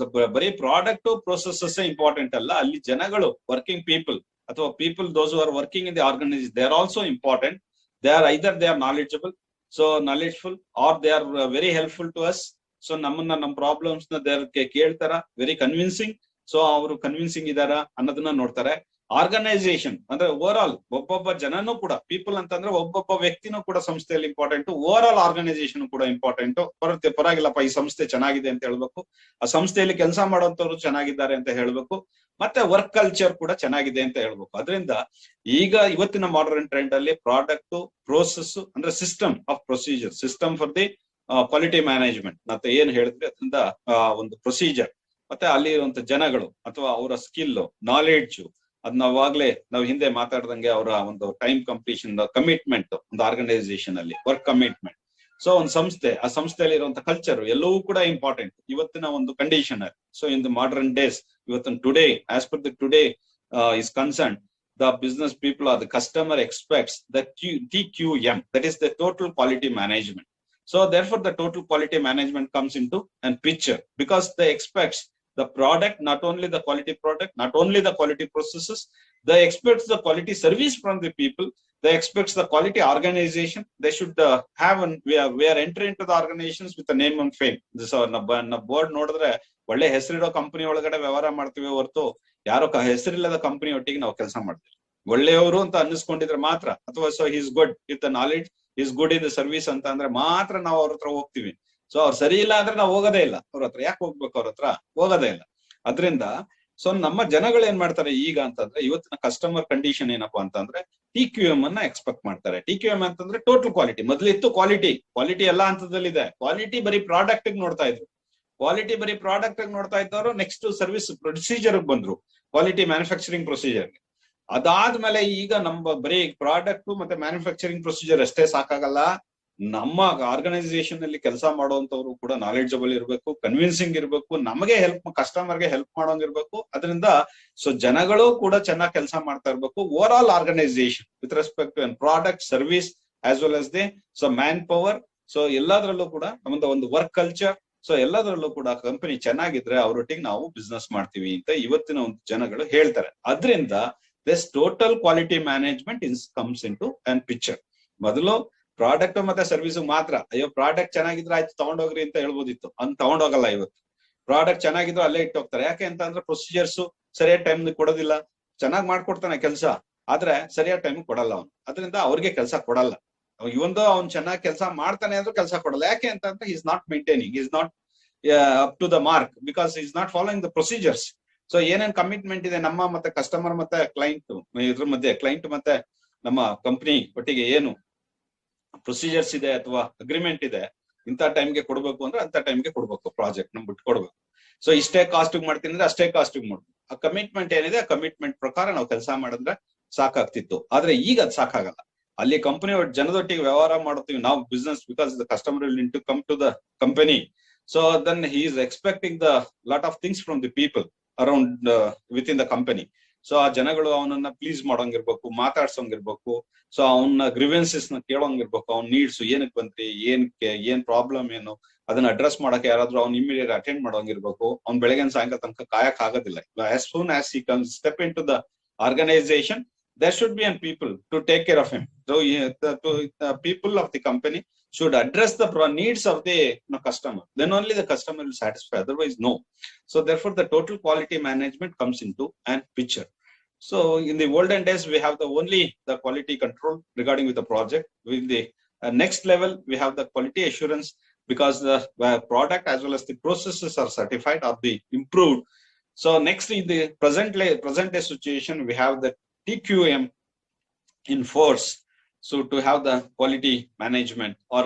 ಬರೀ ಪ್ರಾಡಕ್ಟ್ ಪ್ರೋಸೆಸಸ್ ಇಂಪಾರ್ಟೆಂಟ್ ಅಲ್ಲ, ಅಲ್ಲಿ ಜನಗಳು ವರ್ಕಿಂಗ್ ಪೀಪಲ್ ಅಥವಾ people those who are working in the organisation, they are also important. They are either they are knowledgeful are they are very helpful to us. So ನಮ್ಮ problems ನ ಕೇಳ್ತಾರ, very convincing. So ಅವರು convincing ಇದಾರ ಅನ್ನೋದನ್ನ ನೋಡ್ತಾರೆ. Organisation ಅಂದ್ರೆ over all ಒಬ್ಬೊಬ್ಬ ಜನನೂ ಕೂಡ, ಪೀಪಲ್ ಅಂತಂದ್ರೆ ಒಬ್ಬೊಬ್ಬ ವ್ಯಕ್ತಿನೂ ಕೂಡ ಸಂಸ್ಥೆಯಲ್ಲಿ ಇಂಪಾರ್ಟೆಂಟ್, ಓವರ್ ಆಲ್ ಆರ್ಗನೈಸೇಷನ್ ಕೂಡ ಇಂಪಾರ್ಟೆಂಟ್. ಪರವಾಗಿಲ್ಲಪ್ಪ ಈ ಸಂಸ್ಥೆ ಚೆನ್ನಾಗಿದೆ ಅಂತ ಹೇಳ್ಬೇಕು, ಆ ಸಂಸ್ಥೆಯಲ್ಲಿ ಕೆಲಸ ಮಾಡುವಂತವ್ರು ಚೆನ್ನಾಗಿದ್ದಾರೆ ಅಂತ ಹೇಳ್ಬೇಕು, ಮತ್ತೆ ವರ್ಕ್ ಕಲ್ಚರ್ ಕೂಡ ಚೆನ್ನಾಗಿದೆ ಅಂತ ಹೇಳ್ಬೇಕು. ಅದರಿಂದ ಈಗ ಇವತ್ತಿನ ಮಾಡರ್ನ್ ಟ್ರೆಂಡ್ ಅಲ್ಲಿ ಪ್ರಾಡಕ್ಟ್ ಪ್ರೋಸೆಸ್ ಅಂದ್ರೆ system of procedure, system for the quality management ಮತ್ತೆ ಏನ್ ಹೇಳಿದ್ವಿ, ಅದರಿಂದ ಒಂದು ಪ್ರೊಸೀಜರ್ ಮತ್ತೆ ಅಲ್ಲಿ ಇರುವಂತ ಜನಗಳು ಅಥವಾ ಅವರ ಸ್ಕಿಲ್ ನಾಲೆಡ್ಜ್, ಅದ್ ನಾವು ಹಿಂದೆ ಮಾತಾಡ್ದಂಗೆ ಅವರ ಒಂದು ಟೈಮ್ ಕಂಪ್ಲೀಷನ್ ಕಮಿಟ್ಮೆಂಟ್, ಒಂದು ಆರ್ಗನೈಸೇಷನ್ ಅಲ್ಲಿ ವರ್ಕ್ ಕಮಿಟ್ಮೆಂಟ್. ಸೊ ಒಂದು ಸಂಸ್ಥೆ, ಆ ಸಂಸ್ಥೆಯಲ್ಲಿ ಇರುವಂತ ಕಲ್ಚರ್ ಎಲ್ಲವೂ ಕೂಡ ಇಂಪಾರ್ಟೆಂಟ್ ಇವತ್ತಿನ ಒಂದು condition. So in the modern days, ಇವತ್ತಿನ today as per the today is concern, the business people or the customer expects the TQM, that is the total quality management. So therefore the total quality management comes into a picture, because they expects the product, not only the quality product, not only the quality processes, they expect the quality service from the people, they expect the quality organization. They should have we are entering into the organizations with a name and fame. This na board ನೋಡಿದ್ರೆ ಒಳ್ಳೆ ಹೆಸರಿರೋ company ಒಳಗಡೆ ವ್ಯವಹಾರ ಮಾಡ್ತೀವಿ ಹೊರತು ಯಾರೋ ಹೆಸರಿಲ್ಲದ company ಒಟ್ಟಿಗೆ ನಾವು ಕೆಲಸ ಮಾಡ್ತೀವಿ. ಒಳ್ಳೆಯವರು ಅಂತ ಅನ್ನಿಸ್ಕೊಂಡಿದ್ರೆ ಮಾತ್ರ, ಅಥವಾ so is good with the knowledge, is good in the service ಅಂತ ಅಂದ್ರೆ ಮಾತ್ರ ನಾವು ಅವ್ರ ಹತ್ರ ಹೋಗ್ತೀವಿ. ಸೊ ಅವ್ರು ಸರಿ ಇಲ್ಲ ಅಂದ್ರೆ ನಾವು ಹೋಗೋದೇ ಇಲ್ಲ ಅವ್ರ ಹತ್ರ. ಯಾಕೆ ಹೋಗ್ಬೇಕು ಅವ್ರ ಹತ್ರ? ಹೋಗೋದೇ ಇಲ್ಲ. ಅದ್ರಿಂದ ಸೊ ನಮ್ಮ ಜನಗಳು ಏನ್ ಮಾಡ್ತಾರೆ ಈಗ ಅಂತಂದ್ರೆ, ಇವತ್ತಿನ ಕಸ್ಟಮರ್ ಕಂಡೀಷನ್ ಏನಪ್ಪಾ ಅಂತಂದ್ರೆ TQM ಅನ್ನ ಎಕ್ಸ್ಪೆಕ್ಟ್ ಮಾಡ್ತಾರೆ. TQM ಅಂತಂದ್ರೆ ಟೋಟಲ್ ಕ್ವಾಲಿಟಿ. ಮೊದ್ಲಿತ್ತು ಕ್ವಾಲಿಟಿ ಎಲ್ಲಾ ಹಂತದಲ್ಲಿದೆ. ಕ್ವಾಲಿಟಿ ಬರೀ ಪ್ರಾಡಕ್ಟ್ ನೋಡ್ತಾ ಇದ್ರು, ಕ್ವಾಲಿಟಿ ಬರೀ ಪ್ರಾಡಕ್ಟ್ ನೋಡ್ತಾ ಇದ್ದವರು ನೆಕ್ಸ್ಟ್ ಸರ್ವಿಸ್ ಪ್ರೊಸೀಜರ್ ಬಂದ್ರು, ಕ್ವಾಲಿಟಿ ಮ್ಯಾನುಫ್ಯಾಕ್ಚರಿಂಗ್ ಪ್ರೊಸೀಜರ್. ಅದಾದ್ಮೇಲೆ ಈಗ ನಮ್ಮ ಬರೀ ಪ್ರಾಡಕ್ಟ್ ಮತ್ತೆ ಮ್ಯಾನುಫ್ಯಾಕ್ಚರಿಂಗ್ ಪ್ರೊಸೀಜರ್ ಅಷ್ಟೇ ಸಾಕಾಗಲ್ಲ, ನಮ್ಮ ಆರ್ಗನೈಸೇಷನ್ ಅಲ್ಲಿ ಕೆಲಸ ಮಾಡುವಂತವ್ರು ಕೂಡ ನಾಲೆಡ್ಜಬಲ್ ಇರ್ಬೇಕು, ಕನ್ವಿನ್ಸಿಂಗ್ ಇರ್ಬೇಕು, ನಮಗೆ ಕಸ್ಟಮರ್ಗೆ ಹೆಲ್ಪ್ ಮಾಡೋಂಗಿರ್ಬೇಕು. ಅದರಿಂದ ಸೊ ಜನಗಳು ಕೂಡ ಚೆನ್ನಾಗಿ ಕೆಲಸ ಮಾಡ್ತಾ ಇರ್ಬೇಕು. Overall organisation with respect to product, service as well as the so manpower. So ಎಲ್ಲದರಲ್ಲೂ ಕೂಡ ನಮ್ಮದು ಒಂದು ವರ್ಕ್ ಕಲ್ಚರ್, ಸೊ ಎಲ್ಲದರಲ್ಲೂ ಕೂಡ ಕಂಪನಿ ಚೆನ್ನಾಗಿದ್ರೆ ಅವರೊಟ್ಟಿಗೆ ನಾವು ಬಿಸ್ನೆಸ್ ಮಾಡ್ತೀವಿ ಅಂತ ಇವತ್ತಿನ ಒಂದು ಜನಗಳು ಹೇಳ್ತಾರೆ. ಅದರಿಂದ this total quality management comes into and picture. ಮೊದಲು ಪ್ರಾಡಕ್ಟ್ ಮತ್ತೆ ಸರ್ವಿಸ್ ಮಾತ್ರ, ಅಯ್ಯೋ ಪ್ರಾಡಕ್ಟ್ ಚೆನ್ನಾಗಿದ್ರೆ ಆಯ್ತು ತಗೊಂಡೋಗ್ರಿ ಅಂತ ಹೇಳ್ಬೋದಿತ್ತು, ಅಂತ ತಗೊಂಡೋಗಲ್ಲ. ಇವತ್ತು ಪ್ರಾಡಕ್ಟ್ ಚೆನ್ನಾಗಿದ್ರು ಅಲ್ಲೇ ಇಟ್ಟು ಹೋಗ್ತಾರೆ. ಯಾಕೆ ಅಂತ ಅಂದ್ರೆ ಪ್ರೊಸೀಜರ್ಸ್ ಸರಿಯಾದ ಟೈಮ್ ಕೊಡೋದಿಲ್ಲ. ಚೆನ್ನಾಗಿ ಮಾಡ್ಕೊಡ್ತಾನೆ ಕೆಲಸ, ಆದ್ರೆ ಸರಿಯಾದ ಟೈಮ್ ಕೊಡಲ್ಲ ಅವನು. ಅದರಿಂದ ಅವ್ರಿಗೆ ಕೆಲಸ ಕೊಡಲ್ಲ. ಇವೊಂದು ಅವ್ನು ಚೆನ್ನಾಗಿ ಕೆಲಸ ಮಾಡ್ತಾನೆ ಅಂದ್ರೂ ಕೆಲಸ ಕೊಡಲ್ಲ. ಯಾಕೆ ಅಂತಂದ್ರೆ is not maintaining, is not up to the mark, because is not following the procedures. So ಏನೇನ್ ಕಮಿಟ್ಮೆಂಟ್ ಇದೆ ನಮ್ಮ ಮತ್ತೆ ಕಸ್ಟಮರ್ ಮತ್ತೆ ಕ್ಲೈಂಟ್ ಇದ್ರ ಮಧ್ಯೆ, ಕ್ಲೈಂಟ್ ಮತ್ತೆ ನಮ್ಮ ಕಂಪನಿ ಒಟ್ಟಿಗೆ ಏನು ಪ್ರೊಸೀಜರ್ಸ್ ಇದೆ ಅಥವಾ ಅಗ್ರಿಮೆಂಟ್ ಇದೆ, ಇಂಥ ಟೈಮ್ಗೆ ಕೊಡ್ಬೇಕು ಅಂದ್ರೆ ಅಂತ ಟೈಮ್ಗೆ ಕೊಡ್ಬೇಕು, ಪ್ರಾಜೆಕ್ಟ್ ನಮ್ ಬಿಟ್ಟು ಕೊಡ್ಬೇಕು. ಸೊ ಇಷ್ಟೇ ಕಾಸ್ಟ್ ಮಾಡ್ತೀನಿ ಅಂದ್ರೆ ಅಷ್ಟೇ ಕಾಸ್ಟ್ ಮಾಡ್ಬೇಕು. ಆ ಕಮಿಟ್ಮೆಂಟ್ ಏನಿದೆ ಆ ಕಮಿಟ್ಮೆಂಟ್ ಪ್ರಕಾರ ನಾವು ಕೆಲಸ ಮಾಡಿದ್ರೆ ಸಾಕಾಗ್ತಿತ್ತು. ಆದ್ರೆ ಈಗ ಅದು ಸಾಕಾಗಲ್ಲ. ಅಲ್ಲಿ ಕಂಪನಿ ಜನದೊಟ್ಟಿಗೆ ವ್ಯವಹಾರ ಮಾಡುತ್ತೀವಿ ನಾವು business, because the customer will to come to the company. So then he is expecting the lot of things from the people around within the company. So ಆ ಜನಗಳು ಅವನನ್ನ ಪ್ಲೀಸ್ ಮಾಡೋಂಗಿರ್ಬೇಕು, ಮಾತಾಡ್ಸೋಂಗಿರ್ಬೇಕು, ಸೊ ಅವನ ಗ್ರಿವೆನ್ಸಸ್ ನ ಕೇಳೋಂಗಿರ್ಬೇಕು, ಅವ್ನ needs ಏನಕ್ಕೆ ಬಂದ್ರಿ, ಏನ್ problem ಏನು, ಅದನ್ನ ಅಡ್ರೆಸ್ ಮಾಡಕ್ಕೆ ಯಾರಾದ್ರೂ ಅವ್ನ ಇಮಿಡಿಯೇಟ್ ಅಟೆಂಡ್ ಮಾಡೋಂಗಿರ್ಬೇಕು. ಅವ್ನ್ ಬೆಳಗ್ಗೆ ಸಾಯಂಕಾಲ ತನಕ ಕಾಯಕ್ ಆಗೋದಿಲ್ಲ. As soon as he comes step into the organization, there should be people to take care of him. So the people of the company should address the needs of the customer. Then only the customer will satisfy. Otherwise, no. So therefore, the total quality management comes into an picture. So in the olden days, we have only the quality control regarding with the project. With the next level, we have the quality assurance, because the product as well as the processes are certified or be improved. So next, in the present day situation, we have the TQM in force. So to have the quality management or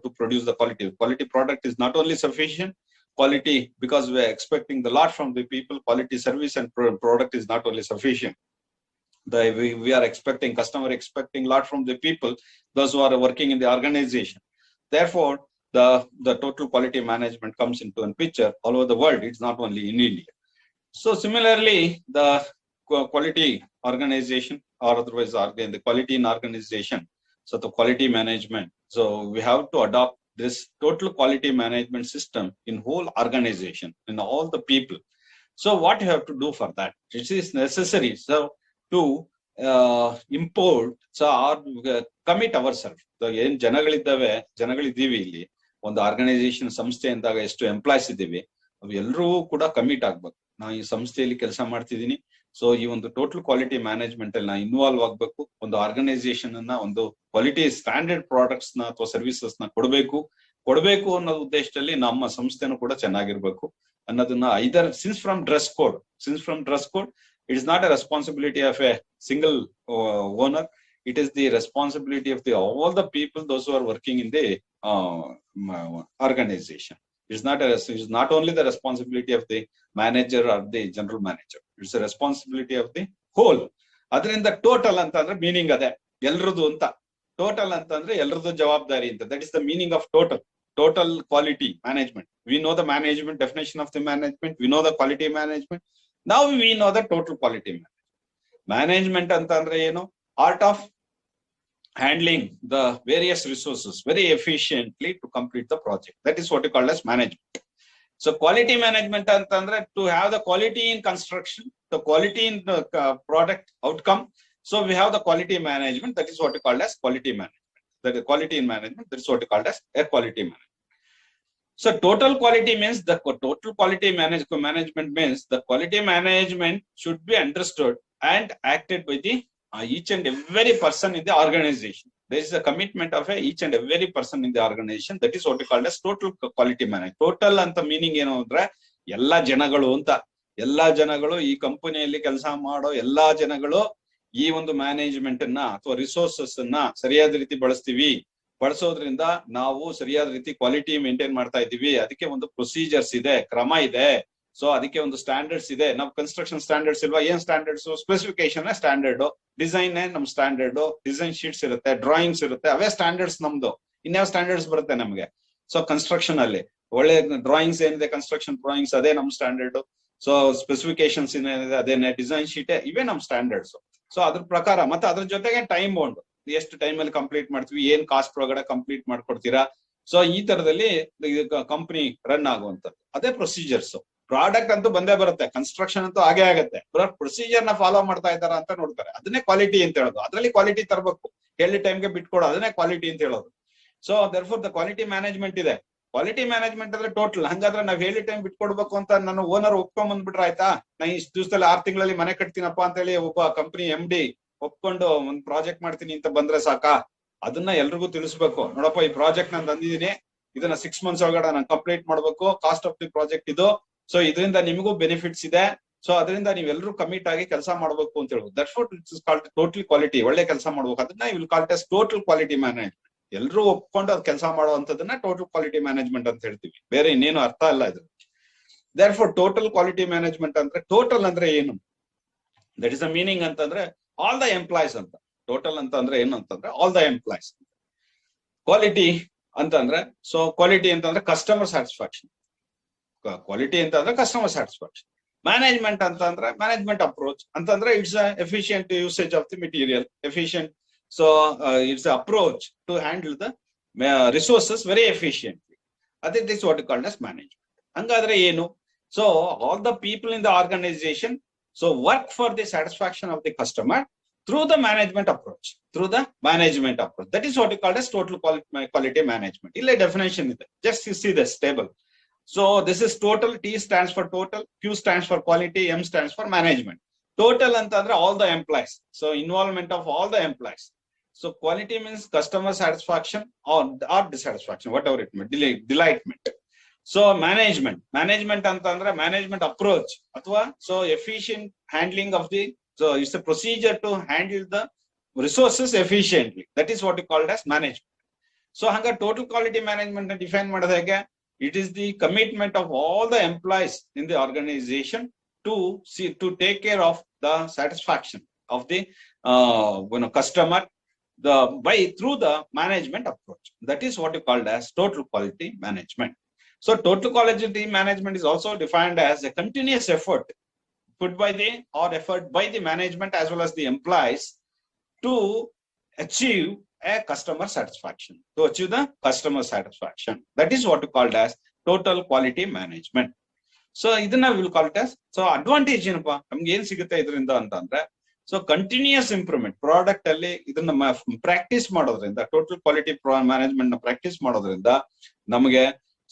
to produce the quality product is not only sufficient quality, because we are expecting the lot from the people. Quality service and product is not only sufficient. We are expecting, customer expecting lot from the people, those who are working in the organization. Therefore, the total quality management comes into a picture all over the world. It's not only in India. So similarly, the quality organization or otherwise in the quality in organization, so the quality management. So we have to adopt this total quality management system in whole organization, in all the people. So what you have to do for that? It is necessary so to import, so or commit ourselves. So ಏನ್ ಜನಗಳಿದ್ದೀವಿ ಇಲ್ಲಿ ಒಂದು organisation ಸಂಸ್ಥೆ ಅಂದಾಗ ಎಷ್ಟು employees ಇದ್ದೀವಿ, ಅವು ಎಲ್ಲರೂ ಕೂಡ ಕಮಿಟ್ ಆಗ್ಬೇಕು. ನಾ ಈ ಸಂಸ್ಥೆಯಲ್ಲಿ ಕೆಲಸ ಮಾಡ್ತಿದ್ದೀನಿ, ಸೊ ಈ ಒಂದು ಟೋಟಲ್ ಕ್ವಾಲಿಟಿ ಮ್ಯಾನೇಜ್ಮೆಂಟ್ ಅಲ್ಲಿ ನಾ ಇನ್ವಾಲ್ವ್ ಆಗ್ಬೇಕು. ಒಂದು ಆರ್ಗನೈಸೇಷನ್ ಅನ್ನ ಒಂದು ಕ್ವಾಲಿಟಿ ಸ್ಟ್ಯಾಂಡರ್ಡ್ ಪ್ರಾಡಕ್ಟ್ಸ್ ನ ಅಥವಾ ಸರ್ವಿಸಸ್ ನ ಕೊಡಬೇಕು ಅನ್ನೋ ಉದ್ದೇಶದಲ್ಲಿ ನಮ್ಮ ಸಂಸ್ಥೆನೂ ಕೂಡ ಚೆನ್ನಾಗಿರ್ಬೇಕು ಅನ್ನೋದನ್ನ either since from dress code it is not a responsibility of a single owner. It is the responsibility of all the people, those who are working in the organization. It is not only the responsibility of the manager or the general manager. It's a responsibility of the whole. ಅದರಿಂದ total ಅಂತ ಅಂದ್ರೆ meaning ಅದೇ, ಎಲ್ರದು ಅಂತ. Total ಅಂತ ಅಂದ್ರೆ ಎಲ್ರದು ಜವಾಬ್ದಾರಿ ಅಂತ. That is the meaning of total quality management. We know the management definition of the management. We know the quality management. Now we know the total quality management ಅಂತ ಅಂದ್ರೆ ಏನು? Art of handling the various resources very efficiently to complete the project. That is what you call as management. So quality management ಅಂತ ಅಂದ್ರೆ to have the quality in construction, the quality in the product outcome. So we have the quality management. That is what you call as quality management. That is quality in management. That is what you call as a quality management. So total quality means the total quality management means the quality management should be understood and acted by the each and every person in the organization. There is a commitment of each and every person in the organization. That is what we call as total quality management. Total anta meaning ಏನು ಅಂದ್ರೆ ಎಲ್ಲಾ ಜನಗಳು ಅಂತ. ಎಲ್ಲಾ ಜನಗಳು ಈ ಕಂಪನಿಯಲ್ಲಿ ಕೆಲಸ ಮಾಡೋ ಎಲ್ಲಾ ಜನಗಳು ಈ ಒಂದು ಮ್ಯಾನೇಜ್ಮೆಂಟ್ ಅನ್ನ ಅಥವಾ ರಿಸೋರ್ಸಸ್ ಅನ್ನ ಸರಿಯಾದ ರೀತಿ ಬಳಸೋದ್ರಿಂದ ನಾವು ಸರಿಯಾದ ರೀತಿ ಕ್ವಾಲಿಟಿ ಮೇಂಟೈನ್ ಮಾಡ್ತಾ ಇದ್ದೀವಿ. ಅದಕ್ಕೆ ಒಂದು ಪ್ರೊಸೀಜರ್ಸ್ ಇದೆ, ಕ್ರಮ ಇದೆ. ಸೊ ಅದಕ್ಕೆ ಒಂದು ಸ್ಟ್ಯಾಂಡರ್ಡ್ಸ್ ಇದೆ. ನಾವು ಕನ್ಸ್ಟ್ರಕ್ಷನ್ ಸ್ಟ್ಯಾಂಡರ್ಡ್ಸ್ ಇಲ್ವಾ? ಏನ್ ಸ್ಟ್ಯಾಂಡರ್ಡ್ಸ್? ಸ್ಪೆಸಿಫಿಕೇಶನ್ ಸ್ಟ್ಯಾಂಡರ್ಡ್, ಡಿಸೈನ್ ನಮ್ ಸ್ಟ್ಯಾಂಡರ್ಡ್, ಡಿಸೈನ್ ಶೀಟ್ಸ್ ಇರುತ್ತೆ, ಡ್ರಾಯಿಂಗ್ಸ್ ಇರುತ್ತೆ, ಅವೇ ಸ್ಟ್ಯಾಂಡರ್ಡ್ಸ್ ನಮ್ದು. ಇನ್ಯಾವ ಸ್ಟ್ಯಾಂಡರ್ಡ್ಸ್ ಬರುತ್ತೆ ನಮ್ಗೆ? ಸೊ ಕನ್ಸ್ಟ್ರಕ್ಷನ್ ಅಲ್ಲಿ ಒಳ್ಳೆ ಡ್ರಾಯಿಂಗ್ಸ್ ಏನಿದೆ, ಕನ್ಸ್ಟ್ರಕ್ಷನ್ ಡ್ರಾಯಿಂಗ್ಸ್ ಅದೇ ನಮ್ ಸ್ಟ್ಯಾಂಡರ್ಡ್. ಸೊ ಸ್ಪೆಸಿಫಿಕೇಶನ್ಸ್ ಏನಿದೆ ಅದೇನೆ, ಡಿಸೈನ್ ಶೀಟ್ ಇವೇ ನಮ್ ಸ್ಟ್ಯಾಂಡರ್ಡ್ಸ್. ಸೊ ಅದ್ರ ಪ್ರಕಾರ ಮತ್ತೆ ಅದ್ರ ಜೊತೆಗೆ ಟೈಮ್ ಬೌಂಡ್, ಎಷ್ಟು ಟೈಮ್ ಅಲ್ಲಿ ಕಂಪ್ಲೀಟ್ ಮಾಡ್ತೀವಿ, ಏನ್ ಕಾಸ್ಟ್ ಒಳಗಡೆ ಕಂಪ್ಲೀಟ್ ಮಾಡ್ಕೊಡ್ತೀರಾ. ಸೊ ಈ ತರದಲ್ಲಿ ಕಂಪನಿ ರನ್ ಆಗುವಂತದ್ದು ಅದೇ ಪ್ರೊಸೀಜರ್ಸ್. ಪ್ರಾಡಕ್ಟ್ ಅಂತೂ ಬಂದೇ ಬರುತ್ತೆ, ಕನ್ಸ್ಟ್ರಕ್ಷನ್ ಅಂತೂ ಹಾಗೆ ಆಗುತ್ತೆ. ಪ್ರೊಸೀಜರ್ ನ ಫಾಲೋ ಮಾಡ್ತಾ ಇದಾರ ಅಂತ ನೋಡ್ತಾರೆ, ಅದನ್ನೇ ಕ್ವಾಲಿಟಿ ಅಂತ ಹೇಳೋದು. ಅದ್ರಲ್ಲಿ ಕ್ವಾಲಿಟಿ ತರಬೇಕು, ಹೇಳಿ ಟೈಮ್ಗೆ ಬಿಟ್ಕೊಡೋ, ಅದನ್ನೇ ಕ್ವಾಲಿಟಿ ಅಂತ ಹೇಳೋದು. So therefore the quality management ಇದೆ. ಕ್ವಾಲಿಟಿ ಮ್ಯಾನೇಜ್ಮೆಂಟ್ ಅಂದ್ರೆ ಟೋಟಲ್. ಹಂಗಾದ್ರೆ ನಾವ್ ಹೇಳಿ ಟೈಮ್ ಬಿಟ್ಕೊಡ್ಬೇಕು ಅಂತ ನಾನು ಓನರ್ ಒಪ್ಕೊಂಡ್ ಬಂದ್ಬಿಟ್ರೆ ಆಯ್ತಾ? ನಾ ಇಷ್ಟು ದಿವಸದಲ್ಲಿ 6 ತಿಂಗಳಲ್ಲಿ ಮನೆ ಕಟ್ತೀನಪ್ಪ ಅಂತ ಹೇಳಿ ಒಬ್ಬ ಕಂಪನಿ MD ಒಪ್ಕೊಂಡು ಒಂದ್ ಪ್ರಾಜೆಕ್ಟ್ ಮಾಡ್ತೀನಿ ಅಂತ ಬಂದ್ರೆ ಸಾಕಾ? ಅದನ್ನ ಎಲ್ರಿಗೂ ತಿಳಿಸ್ಬೇಕು. ನೋಡಪ್ಪ, ಈ ಪ್ರಾಜೆಕ್ಟ್ ನಾನು ತಂದಿದ್ದೀನಿ, ಇದನ್ನ 6 ಮಂತ್ಸ್ ಒಳಗಡೆ ನಾನು ಕಂಪ್ಲೀಟ್ ಮಾಡ್ಬೇಕು, ಕಾಸ್ಟ್ ಆಫ್ ದಿ ಪ್ರಾಜೆಕ್ಟ್ ಇದು, ಸೊ ಇದರಿಂದ ನಿಮಗೂ ಬೆನಿಫಿಟ್ಸ್ ಇದೆ, ಸೊ ಅದರಿಂದ ನೀವೆಲ್ಲರೂ ಕಮಿಟ್ ಆಗಿ ಕೆಲಸ ಮಾಡ್ಬೇಕು ಅಂತ ಹೇಳ್ಬೋದು. That's what it is called total quality. ಒಳ್ಳೆ ಕೆಲಸ ಮಾಡ್ಬೇಕು, ಅದನ್ನ will call it as total quality management. ಎಲ್ಲರೂ ಒಪ್ಕೊಂಡು ಅದ್ ಕೆಲಸ ಮಾಡುವಂತದನ್ನ ಟೋಟಲ್ ಕ್ವಾಲಿಟಿ ಮ್ಯಾನೇಜ್ಮೆಂಟ್ ಅಂತ ಹೇಳ್ತೀವಿ. ಬೇರೆ ಇನ್ನೇನು ಅರ್ಥ ಅಲ್ಲ ಇದು. ದೇರ್ಫೋರ್ ಟೋಟಲ್ ಕ್ವಾಲಿಟಿ ಮ್ಯಾನೇಜ್ಮೆಂಟ್ ಅಂದ್ರೆ ಟೋಟಲ್ ಅಂದ್ರೆ ಏನು? ದಟ್ ಇಸ್ ದ ಮೀನಿಂಗ್ ಅಂತಂದ್ರೆ ಆಲ್ ದ ಎಂಪ್ಲಾಯ್ಸ್ ಅಂತ. ಟೋಟಲ್ ಅಂತ ಅಂದ್ರೆ ಏನು ಅಂತಂದ್ರೆ ಆಲ್ ದ ಎಂಪ್ಲಾಯ್ಸ್. ಕ್ವಾಲಿಟಿ ಅಂತಂದ್ರೆ, ಸೊ ಕ್ವಾಲಿಟಿ ಅಂತಂದ್ರೆ ಕಸ್ಟಮರ್ ಸ್ಯಾಟಿಸ್ಫ್ಯಾಕ್ಷನ್. ಕ್ವಾಲಿಟಿ ಅಂತ ಅಂದ್ರೆ ಕಸ್ಟಮರ್ ಸ್ಯಾಟಿಸ್ಫ್ಯಾಕ್ಷನ್. ಮ್ಯಾನೇಜ್ಮೆಂಟ್ ಅಂತ ಅಂದ್ರೆ ಮ್ಯಾನೇಜ್ಮೆಂಟ್ ಅಪ್ರೋಚ್ ಅಂತಂದ್ರೆ it's efficient usage of the material, efficient. So it's approach to handle the resources very efficiently. ಅದೇ this what called as management. ಹಂಗಾದ್ರೆ ಏನು? So all the people in the organisation so work for the satisfaction of the customer through the management approach. That is what you call as total quality management. Illa definition ide, just you see this table. So this is total. T stands for total, Q stands for quality, M stands for management. Total antandre all the employees, so involvement of all the employees. So quality means customer satisfaction or dissatisfaction, whatever it means, delightment. So management antandre management approach athwa so efficient handling of the, so it's a procedure to handle the resources efficiently. That is what we call as management. So hanga total quality management define madada hege, it is the commitment of all the employees in the organization to take care of the satisfaction of the customer through the management approach. That is what we call as total quality management. So total quality management is also defined as a continuous effort put by the management as well as the employees to achieve a customer satisfaction. That is what we called as total quality management. So idana we will call it as, so advantage ಏನಪ್ಪ ನಮ್ಗೆ ಏನ್ ಸಿಗುತ್ತೆ ಇದರಿಂದ ಅಂತಂದ್ರೆ, so continuous improvement product ಅಲ್ಲಿ ಇದನ್ನ practice ಮಾಡೋದ್ರಿಂದ, total quality management ನ ಪ್ರಾಕ್ಟೀಸ್ ಮಾಡೋದ್ರಿಂದ ನಮಗೆ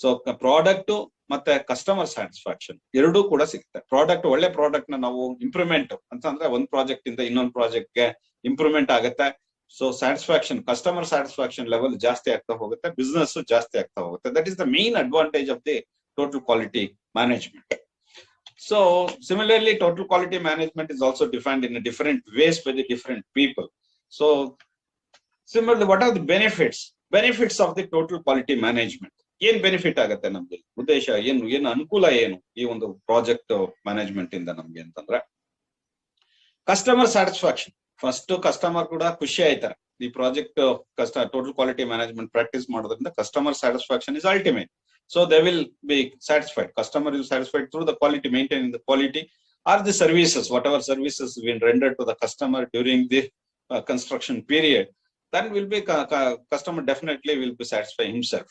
ಸೊ ಪ್ರಾಡಕ್ಟ್ ಮತ್ತೆ ಕಸ್ಟಮರ್ ಸ್ಯಾಟಿಸ್ಫ್ಯಾಕ್ಷನ್ ಎರಡೂ ಕೂಡ ಸಿಗುತ್ತೆ. ಪ್ರಾಡಕ್ಟ್, ಒಳ್ಳೆ ಪ್ರಾಡಕ್ಟ್ ನ ನಾವು ಇಂಪ್ರೂವ್ಮೆಂಟ್ ಅಂತಂದ್ರೆ ಒಂದ್ ಪ್ರಾಜೆಕ್ಟ್ ಇಂದ ಇನ್ನೊಂದು ಪ್ರಾಜೆಕ್ಟ್ ಗೆ ಇಂಪ್ರೂವ್ಮೆಂಟ್ ಆಗುತ್ತೆ. So satisfaction, customer satisfaction level ಜಾಸ್ತಿ ಆಗ್ತಾ ಹೋಗುತ್ತೆ, ಬಿಸ್ನೆಸ್ ಜಾಸ್ತಿ ಆಗ್ತಾ ಹೋಗುತ್ತೆ. That is the main advantage of the total quality management. So similarly, total quality management is also defined in a different ways by the different people. So similarly, what are the benefits of the total quality management? ಏನ್ benefit ಆಗುತ್ತೆ ನಮ್ಗೆ, ಉದ್ದೇಶ ಏನು ಅನುಕೂಲ ಏನು ಈ ಒಂದು project management ಇಂದ ನಮ್ಗೆ ಅಂತಂದ್ರೆ, ಕಸ್ಟಮರ್ ಸ್ಯಾಟಿಸ್ಫ್ಯಾಕ್ಷನ್. ಫಸ್ಟ್ ಕಸ್ಟಮರ್ ಕೂಡ ಖುಷಿ ಆಯ್ತಾರೆ ಈ project total quality management practice ಮಾಡೋದ್ರಿಂದ. Customer satisfaction is ultimate. So they will be satisfied. Customer is satisfied through the quality, maintaining the quality or the services, whatever services been rendered to the customer during the construction period. Then will be customer definitely will be satisfied himself.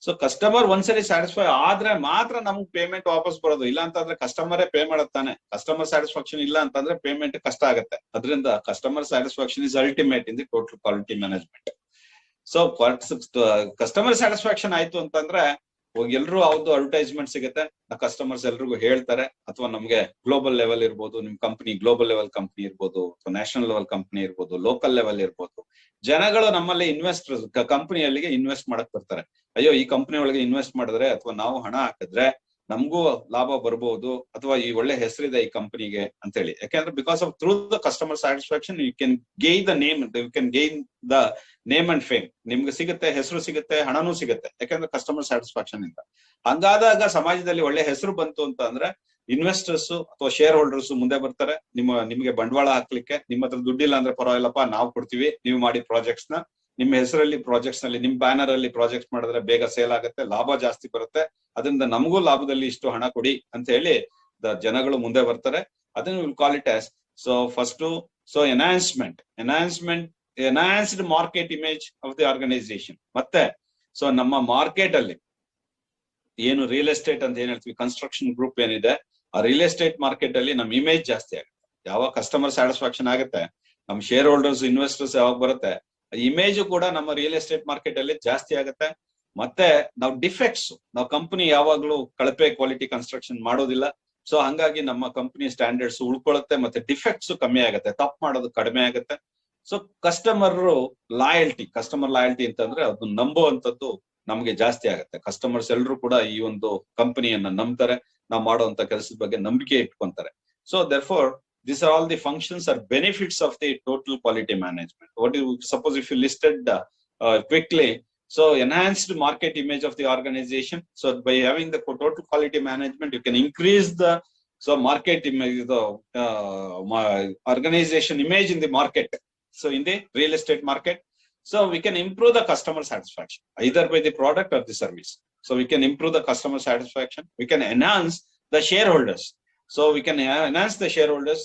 So customer once satisfied ಆದ್ರೆ ಮಾತ್ರ ನಮ್ಗೆ payment ವಾಪಸ್ ಬರೋದು. ಇಲ್ಲ ಅಂತಂದ್ರೆ ಕಸ್ಟಮರೇ pay ಮಾಡುತ್ತಾನೆ. Customer satisfaction ಇಲ್ಲ ಅಂತಂದ್ರೆ ಪೇಮೆಂಟ್ ಕಷ್ಟ ಆಗುತ್ತೆ. ಅದರಿಂದ customer satisfaction is ultimate in the total quality management. So customer satisfaction ಆಯ್ತು ಅಂತಂದ್ರೆ ಎಲ್ರು ಅವ್ರದ್ದು ಅಡ್ವರ್ಟೈಸ್ಮೆಂಟ್ ಸಿಗುತ್ತೆ, ಕಸ್ಟಮರ್ಸ್ ಎಲ್ರಿಗೂ ಹೇಳ್ತಾರೆ. ಅಥವಾ ನಮ್ಗೆ ಗ್ಲೋಬಲ್ ಲೆವೆಲ್ ಇರ್ಬೋದು, ನಿಮ್ ಕಂಪನಿ ಗ್ಲೋಬಲ್ ಲೆವೆಲ್ ಕಂಪನಿ ಇರ್ಬೋದು, ಅಥವಾ ನ್ಯಾಷನಲ್ ಲೆವೆಲ್ ಕಂಪನಿ ಇರ್ಬೋದು, ಲೋಕಲ್ ಲೆವೆಲ್ ಇರ್ಬೋದು. ಜನಗಳು ನಮ್ಮಲ್ಲಿ ಇನ್ವೆಸ್ಟರ್ಸ್ ಕಂಪನಿಯಲ್ಲಿಗೆ ಇನ್ವೆಸ್ಟ್ ಮಾಡಕ್ ಬರ್ತಾರೆ. ಅಯ್ಯೋ ಈ ಕಂಪನಿ ಒಳಗೆ ಇನ್ವೆಸ್ಟ್ ಮಾಡಿದ್ರೆ ಅಥವಾ ನಾವು ಹಣ ಹಾಕಿದ್ರೆ ನಮಗೂ ಲಾಭ ಬರ್ಬೋದು, ಅಥವಾ ಈ ಒಳ್ಳೆ ಹೆಸರಿದೆ ಈ ಕಂಪನಿಗೆ ಅಂತ ಹೇಳಿ. ಯಾಕೆಂದ್ರೆ because of through the customer satisfaction you can gain the name, you can gain the name and fame. ನಿಮ್ಗೆ ಸಿಗುತ್ತೆ, ಹೆಸರು ಸಿಗುತ್ತೆ, ಹಣನೂ ಸಿಗುತ್ತೆ, ಯಾಕಂದ್ರೆ ಕಸ್ಟಮರ್ ಸ್ಯಾಟಿಸ್ಫ್ಯಾಕ್ಷನ್ ಇಂದ. ಹಂಗಾದಾಗ ಸಮಾಜದಲ್ಲಿ ಒಳ್ಳೆ ಹೆಸರು ಬಂತು ಅಂತ ಅಂದ್ರೆ ಇನ್ವೆಸ್ಟರ್ಸ್ ಅಥವಾ ಶೇರ್ ಹೋಲ್ಡರ್ಸ್ ಮುಂದೆ ಬರ್ತಾರೆ ನಿಮ್ಗೆ ಬಂಡವಾಳ ಹಾಕ್ಲಿಕ್ಕೆ. ನಿಮ್ಮ ಹತ್ರ ದುಡ್ಡಿಲ್ಲ ಅಂದ್ರೆ ಪರವಾಗಿಲ್ಲಪ್ಪ, ನಾವು ಕೊಡ್ತೀವಿ, ನೀವು ಮಾಡಿ ಪ್ರಾಜೆಕ್ಟ್ಸ್ ನ. ನಿಮ್ಮ ಹೆಸರಲ್ಲಿ ಪ್ರಾಜೆಕ್ಟ್ಸ್ ನಲ್ಲಿ, ನಿಮ್ ಬ್ಯಾನರ್ ಅಲ್ಲಿ ಪ್ರಾಜೆಕ್ಟ್ ಮಾಡಿದ್ರೆ ಬೇಗ ಸೇಲ್ ಆಗುತ್ತೆ, ಲಾಭ ಜಾಸ್ತಿ ಬರುತ್ತೆ. ಅದರಿಂದ ನಮಗೂ ಲಾಭದಲ್ಲಿ ಇಷ್ಟು ಹಣ ಕೊಡಿ ಅಂತ ಹೇಳಿ ಜನಗಳು ಮುಂದೆ ಬರ್ತಾರೆ. ಅದನ್ನ will call it as, so first so enhanced market image of the organisation. ಮತ್ತೆ ಸೊ ನಮ್ಮ ಮಾರ್ಕೆಟ್ ಅಲ್ಲಿ ಏನು ರಿಯಲ್ ಎಸ್ಟೇಟ್ ಅಂತ ಏನ್ ಹೇಳ್ತೀವಿ, ಕನ್ಸ್ಟ್ರಕ್ಷನ್ ಗ್ರೂಪ್ ಏನಿದೆ, ಆ ರಿಯಲ್ ಎಸ್ಟೇಟ್ ಮಾರ್ಕೆಟ್ ಅಲ್ಲಿ ನಮ್ ಇಮೇಜ್ ಜಾಸ್ತಿ ಆಗುತ್ತೆ. ಯಾವಾಗ ಕಸ್ಟಮರ್ ಸ್ಯಾಟಿಸ್ಫ್ಯಾಕ್ಷನ್ ಆಗುತ್ತೆ, ನಮ್ ಶೇರ್ ಹೋಲ್ಡರ್ಸ್, ಇನ್ವೆಸ್ಟರ್ಸ್ ಯಾವಾಗ ಬರುತ್ತೆ, ಇಮೇಜ್ ಕೂಡ ನಮ್ಮ ರಿಯಲ್ ಎಸ್ಟೇಟ್ ಮಾರ್ಕೆಟ್ ಅಲ್ಲಿ ಜಾಸ್ತಿ ಆಗುತ್ತೆ. ಮತ್ತೆ ನಾವು ಡಿಫೆಕ್ಟ್ಸ್, ನಾವು ಕಂಪನಿ ಯಾವಾಗ್ಲೂ ಕಳಪೆ ಕ್ವಾಲಿಟಿ ಕನ್ಸ್ಟ್ರಕ್ಷನ್ ಮಾಡೋದಿಲ್ಲ. ಸೊ ಹಂಗಾಗಿ ನಮ್ಮ ಕಂಪನಿ ಸ್ಟ್ಯಾಂಡರ್ಡ್ಸ್ ಉಳ್ಕೊಳ್ಳುತ್ತೆ, ಮತ್ತೆ ಡಿಫೆಕ್ಟ್ಸ್ ಕಮ್ಮಿ ಆಗುತ್ತೆ, ತಪ್ಪು ಮಾಡೋದು ಕಡಿಮೆ ಆಗುತ್ತೆ. ಸೊ ಕಸ್ಟಮರ್ ಲಾಯಲ್ಟಿ ಅಂತಂದ್ರೆ ಅದು ನಂಬುವಂಥದ್ದು ನಮ್ಗೆ ಜಾಸ್ತಿ ಆಗುತ್ತೆ. ಕಸ್ಟಮರ್ಸ್ ಎಲ್ಲರೂ ಕೂಡ ಈ ಒಂದು ಕಂಪನಿಯನ್ನ ನಂಬ್ತಾರೆ, ನಾವು ಮಾಡುವಂತ ಕೆಲಸದ ಬಗ್ಗೆ ನಂಬಿಕೆ ಇಟ್ಕೊಂತಾರೆ. So therefore these are all the functions or benefits of the total quality management. What do you suppose if you listed quickly? So enhanced market image of the organization. So by having the total quality management, you can increase the market image, the organization image in the market. So in the real estate market, so we can improve the customer satisfaction either by the product or the service. So we can improve the customer satisfaction. We can enhance the shareholders. So we can enhance the shareholders.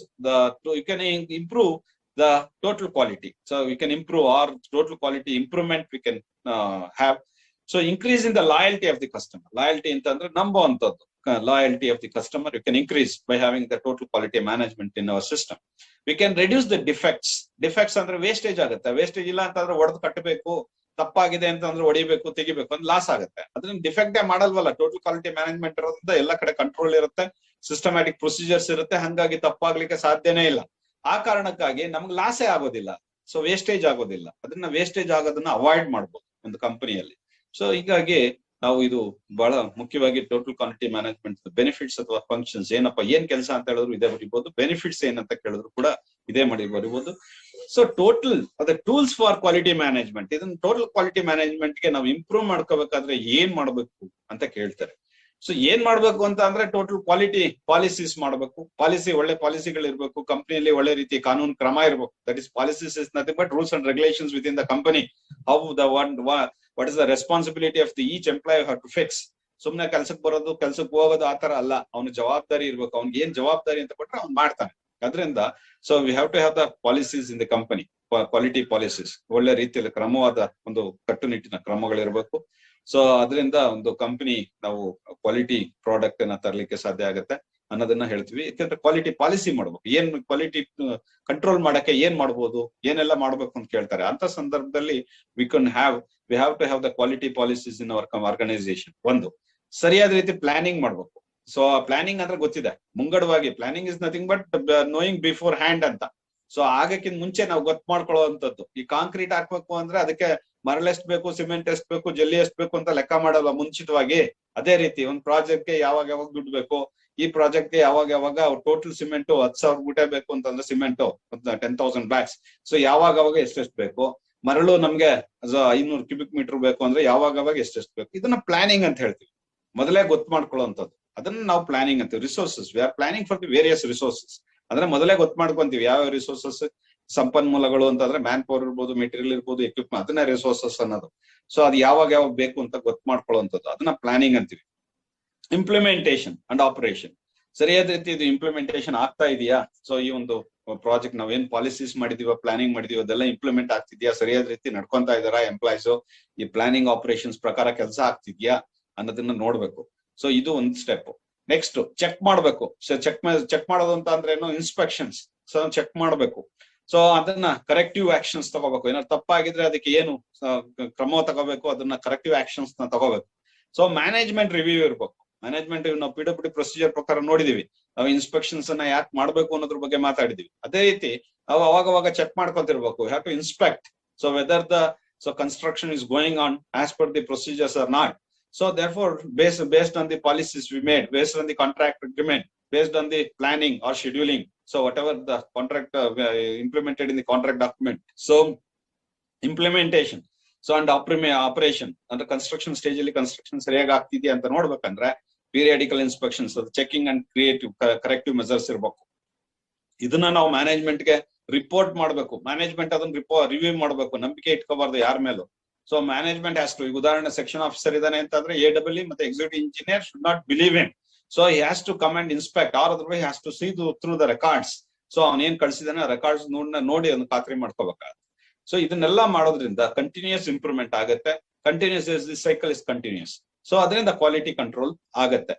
You can improve the total quality. So we can improve our total quality improvement. We can have. So increasing the loyalty of the customer. Loyalty ಅಂತಂದ್ರೆ ನಂಬುವಂತದ್ದು. Loyalty of the customer you can increase by having the total quality management in our system. We can reduce the defects. Defects ಅಂದ್ರೆ wastage ಆಗುತ್ತೆ. Wastage ಇಲ್ಲ ಅಂತಂದ್ರೆ ಒಡೆದು ಕಟ್ಟಬೇಕು, ತಪ್ಪಾಗಿದೆ ಅಂತಂದ್ರೆ ಹೊಡಿಬೇಕು, ತೆಗಿಬೇಕು ಅಂತ ಲಾಸ್ ಆಗುತ್ತೆ. ಅದನ್ನ ಡಿಫೆಕ್ಟೇ ಮಾಡಲ್ವಲ್ಲ. ಟೋಟಲ್ ಕ್ವಾಲಿಟಿ ಮ್ಯಾನೇಜ್ಮೆಂಟ್ ಇರೋದ್ರಿಂದ ಎಲ್ಲ ಕಡೆ ಕಂಟ್ರೋಲ್ ಇರುತ್ತೆ, ಸಿಸ್ಟಮ್ಯಾಟಿಕ್ ಪ್ರೊಸೀಜರ್ಸ್ ಇರುತ್ತೆ, ಹಂಗಾಗಿ ತಪ್ಪಾಗ್ಲಿಕ್ಕೆ ಸಾಧ್ಯನೇ ಇಲ್ಲ. ಆ ಕಾರಣಕ್ಕಾಗಿ ನಮ್ಗೆ ಲಾಸೇ ಆಗೋದಿಲ್ಲ. ಸೊ ವೇಸ್ಟೇಜ್ ಆಗೋದಿಲ್ಲ. ಅದನ್ನ ವೇಸ್ಟೇಜ್ ಆಗೋದನ್ನ ಅವಾಯ್ಡ್ ಮಾಡ್ಬೋದು ಒಂದು ಕಂಪನಿಯಲ್ಲಿ. ಸೊ ಹೀಗಾಗಿ ನಾವು ಇದು ಬಹಳ ಮುಖ್ಯವಾಗಿ ಟೋಟಲ್ ಕ್ವಾಲಿಟಿ ಮ್ಯಾನೇಜ್ಮೆಂಟ್ ಬೆನಿಫಿಟ್ಸ್ ಅಥವಾ ಫಂಕ್ಷನ್ಸ್ ಏನಪ್ಪಾ, ಏನ್ ಕೆಲಸ ಅಂತ ಹೇಳಿದ್ರು ಇದೇ ಬರಿಬಹುದು. ಬೆನಿಫಿಟ್ಸ್ ಏನಂತ ಕೇಳಿದ್ರು ಕೂಡ ಇದೇ ಮಾಡಿ ಬರಿಬಹುದು. ಸೊ ಟೋಟಲ್ ಅದ ಟೂಲ್ಸ್ ಫಾರ್ ಕ್ವಾಲಿಟಿ ಮ್ಯಾನೇಜ್ಮೆಂಟ್. ಇದನ್ನ ಟೋಟಲ್ ಕ್ವಾಲಿಟಿ ಮ್ಯಾನೇಜ್ಮೆಂಟ್ ಗೆ ನಾವು ಇಂಪ್ರೂವ್ ಮಾಡ್ಕೋಬೇಕಾದ್ರೆ ಏನ್ ಮಾಡ್ಬೇಕು ಅಂತ ಕೇಳ್ತಾರೆ. ಸೊ ಏನ್ ಮಾಡ್ಬೇಕು ಅಂತ ಅಂದ್ರೆ ಟೋಟಲ್ ಕ್ವಾಲಿಟಿ ಪಾಲಿಸೀಸ್ ಮಾಡ್ಬೇಕು. ಒಳ್ಳೆ ಪಾಲಿಸಿಗಳು ಇರ್ಬೇಕು. ಕಂಪನಿಯಲ್ಲಿ ಒಳ್ಳೆ ರೀತಿ ಕಾನೂನು ಕ್ರಮ ಇರ್ಬೇಕು. That is policies is nothing but rules and regulations with in the company. How the what is the responsibility of the each employee have to fix. ಸುಮ್ನೆ ಕೆಲ್ಸಕ್ಕೆ ಬರೋದು, ಕೆಲ್ಸಕ್ಕೆ ಹೋಗೋದು ಆತರ ಅಲ್ಲ. ಅವನ ಜವಾಬ್ದಾರಿ ಇರ್ಬೇಕು. ಅವ್ನಿಗೆ ಏನ್ ಜವಾಬ್ದಾರಿ ಅಂತ ಕೊಟ್ರೆ ಅವ್ನು ಮಾಡ್ತಾನೆ. ಅದರಿಂದ so we have to have the policies in the company. Quality policies ಒಳ್ಳೆ ರೀತಿಯಲ್ಲಿ ಕ್ರಮವಾದ ಒಂದು ಕಟ್ಟುನಿಟ್ಟಿನ ಕ್ರಮಗಳಿರ್ಬೇಕು. ಸೊ ಅದರಿಂದ ಒಂದು ಕಂಪನಿ ನಾವು ಕ್ವಾಲಿಟಿ ಪ್ರಾಡಕ್ಟ್ ಅನ್ನ ತರಲಿಕ್ಕೆ ಸಾಧ್ಯ ಆಗುತ್ತೆ ಅನ್ನೋದನ್ನ ಹೇಳ್ತೀವಿ. ಯಾಕಂದ್ರೆ ಕ್ವಾಲಿಟಿ ಪಾಲಿಸಿ ಮಾಡ್ಬೇಕು. ಏನ್ ಕ್ವಾಲಿಟಿ ಕಂಟ್ರೋಲ್ ಮಾಡಕ್ಕೆ ಏನ್ ಮಾಡ್ಬೋದು, ಏನೆಲ್ಲ ಮಾಡ್ಬೇಕು ಅಂತ ಕೇಳ್ತಾರೆ. ಅಂತ ಸಂದರ್ಭದಲ್ಲಿ we have to have the quality policies in our organisation. ಒಂದು ಸರಿಯಾದ ರೀತಿ ಪ್ಲಾನಿಂಗ್ ಮಾಡ್ಬೇಕು. ಸೊ ಪ್ಲಾನಿಂಗ್ ಅಂದ್ರೆ ಗೊತ್ತಿದೆ, ಮುಂಗಡವಾಗಿ. Planning is nothing but knowing before hand ಅಂತ. ಸೊ ಆಗಕ್ಕಿಂತ ಮುಂಚೆ ನಾವು ಗೊತ್ತು ಮಾಡ್ಕೊಳ್ಳುವಂಥದ್ದು. ಈ ಕಾಂಕ್ರೀಟ್ ಹಾಕ್ಬೇಕು ಅಂದ್ರೆ ಅದಕ್ಕೆ ಮರಳು ಎಷ್ಟು ಬೇಕು, ಸಿಮೆಂಟ್ ಎಷ್ಟು ಬೇಕು, ಜಲ್ಲಿ ಎಷ್ಟು ಬೇಕು ಅಂತ ಲೆಕ್ಕ ಮಾಡಲ್ವಾ ಮುಂಚಿತವಾಗಿ. ಅದೇ ರೀತಿ ಒಂದು ಪ್ರಾಜೆಕ್ಟ್ ಗೆ ಯಾವಾಗ ದುಡ್ಡು ಬೇಕು, ಈ ಪ್ರಾಜೆಕ್ಟ್ ಗೆ ಯಾವಾಗ ಟೋಟಲ್ ಸಿಮೆಂಟ್ 10,000 ಮೂಟೆ ಬೇಕು ಅಂತಂದ್ರೆ ಸಿಮೆಂಟ್ 10,000 ಬ್ಯಾಗ್ಸ್. ಸೊ ಯಾವಾಗ ಎಷ್ಟೆಷ್ಟು ಬೇಕು. ಮರಳು ನಮ್ಗೆ 500 ಕ್ಯೂಬಿಕ್ ಮೀಟರ್ ಬೇಕು ಅಂದ್ರೆ ಯಾವಾಗ ಎಷ್ಟೆಷ್ಟು ಬೇಕು. ಇದನ್ನ ಪ್ಲಾನಿಂಗ್ ಅಂತ ಹೇಳ್ತೀವಿ. ಮೊದಲೇ ಗೊತ್ತು ಮಾಡ್ಕೊಳ್ಳುವಂಥದ್ದು. ಅದನ್ನ ನಾವು ಪ್ಲಾನಿಂಗ್ ಅಂತೀವಿ. Resources, we are planning for the various resources. ಅಂದ್ರೆ ಮೊದಲೇ ಗೊತ್ತು ಮಾಡ್ಕೊಂತೀವಿ ಯಾವ ರಿಸೋರ್ಸಸ್, ಸಂಪನ್ಮೂಲಗಳು ಅಂತಂದ್ರೆ ಮ್ಯಾನ್ ಪವರ್ ಇರ್ಬೋದು, ಮೆಟೀರಿಯಲ್ ಇರ್ಬೋದು, ಎಕ್ವಿಪ್ಮೆಂಟ್, ಅದನ್ನ ರಿಸೋರ್ಸಸ್ ಅನ್ನೋದು. ಸೊ ಅದು ಯಾವಾಗ ಬೇಕು ಅಂತ ಗೊತ್ತು ಮಾಡ್ಕೊಳ್ಳುವಂಥದ್ದು, ಅದನ್ನ ಪ್ಲಾನಿಂಗ್ ಅಂತೀವಿ. Implementation and operation. ಸರಿಯಾದ ರೀತಿ ಇದು ಇಂಪ್ಲಿಮೆಂಟೇಷನ್ ಆಗ್ತಾ ಇದೆಯಾ. ಸೊ ಈ ಒಂದು ಪ್ರಾಜೆಕ್ಟ್ ನಾವ್ ಏನ್ ಪಾಲಿಸೀಸ್ ಮಾಡಿದೀವ, ಪ್ಲಾನಿಂಗ್ ಮಾಡಿದೀವಿ, ಅದೆಲ್ಲ ಇಂಪ್ಲಿಮೆಂಟ್ ಆಗ್ತಿದ್ಯಾ, ಸರಿಯಾದ ರೀತಿ ನಡ್ಕೊಂತಾ ಇದಾರಾ ಎಂಪ್ಲಾಯ್ಸ್, ಈ ಪ್ಲಾನಿಂಗ್ ಆಪರೇಷನ್ಸ್ ಪ್ರಕಾರ ಕೆಲಸ ಆಗ್ತಿದ್ಯಾ ಅನ್ನೋದನ್ನ ನೋಡ್ಬೇಕು. ಸೊ ಇದು ಒಂದು ಸ್ಟೆಪ್. ನೆಕ್ಸ್ಟ್ ಚೆಕ್ ಮಾಡ್ಬೇಕು. ಸೊ ಚೆಕ್ ಮಾಡೋದು ಅಂತ ಅಂದ್ರೆ ಏನು, ಇನ್ಸ್ಪೆಕ್ಷನ್ಸ್. ಸೊ ಚೆಕ್ ಮಾಡ್ಬೇಕು. ಸೊ ಅದನ್ನ ಕರೆಕ್ಟಿವ್ ಆಕ್ಷನ್ಸ್ ತಗೋಬೇಕು. ಏನಾದ್ರು ತಪ್ಪಾಗಿದ್ರೆ ಅದಕ್ಕೆ ಏನು ಕ್ರಮ ತಗೋಬೇಕು, ಅದನ್ನ ಕರೆಕ್ಟಿವ್ ಆಕ್ಷನ್ಸ್ ನ ತಗೋಬೇಕು. ಸೊ ಮ್ಯಾನೇಜ್ಮೆಂಟ್ ರಿವ್ಯೂ ಇರ್ಬೇಕು. ಮ್ಯಾನೇಜ್ಮೆಂಟ್ ನಾವು PWD ಪ್ರೊಸೀಜರ್ ಪ್ರಕಾರ ನೋಡಿದೀವಿ. ನಾವು ಇನ್ಸ್ಪೆಕ್ಷನ್ಸ್ ಅನ್ನ ಯಾಕೆ ಮಾಡ್ಬೇಕು ಅನ್ನೋದ್ರ ಬಗ್ಗೆ ಮಾತಾಡಿದೀವಿ. ಅದೇ ರೀತಿ ನಾವು ಅವಾಗ ಚೆಕ್ ಮಾಡ್ಕೊತಿರ್ಬೇಕು. Have to inspect. So whether so construction is going on as per the procedures or not. So therefore based on the policies we made, based on the contract agreement, based on the planning or scheduling, so whatever the contract implemented in the contract document. So implementation, so and operation under construction stage ಅಲ್ಲಿ construction ಸರಿಯಾಗಿ ಆಗ್ತಿದೆಯಾ ಅಂತ ನೋಡ್ಬೇಕಂದ್ರೆ periodical inspections, checking and corrective measures ಇರಬೇಕು. ಇದನ್ನ ನಾವು management ಗೆ report ಮಾಡ್ಬೇಕು. Management ಅದನ್ನ ರಿವ್ಯೂ ಮಾಡ್ಬೇಕು. ನಂಬಿಕೆ ಇಟ್ಕೋಬಾರ್ದು ಯಾರ ಮೇಲೂ. ಸೊ ಮ್ಯಾನೇಜ್ಮೆಂಟ್ ಹ್ಯಾಸ್ ಟು, ಈಗ ಉದಾಹರಣೆ ಸೆಕ್ಷನ್ ಆಫೀಸರ್ ಇದಾನೆ ಅಂತಂದ್ರೆ AEE ಮತ್ತೆ executive engineer should not believe in. So he has to come and inspect or otherwise has to see through the records. So ಅವನ್ ಏನ್ ಕಳ್ಸಿದಾನೆ ರೆಕಾರ್ಡ್ಸ್ ನೋಡಿ ಅದನ್ನ ಖಾತ್ರಿ ಮಾಡ್ಕೋಬೇಕಾಗುತ್ತೆ. ಸೊ ಇದನ್ನೆಲ್ಲ ಮಾಡೋದ್ರಿಂದ ಕಂಟಿನ್ಯೂಸ್ ಇಂಪ್ರೂವ್ಮೆಂಟ್ ಆಗುತ್ತೆ. Continuous cycle is continuous. So ಅದರಿಂದ ಕ್ವಾಲಿಟಿ ಕಂಟ್ರೋಲ್ ಆಗತ್ತೆ.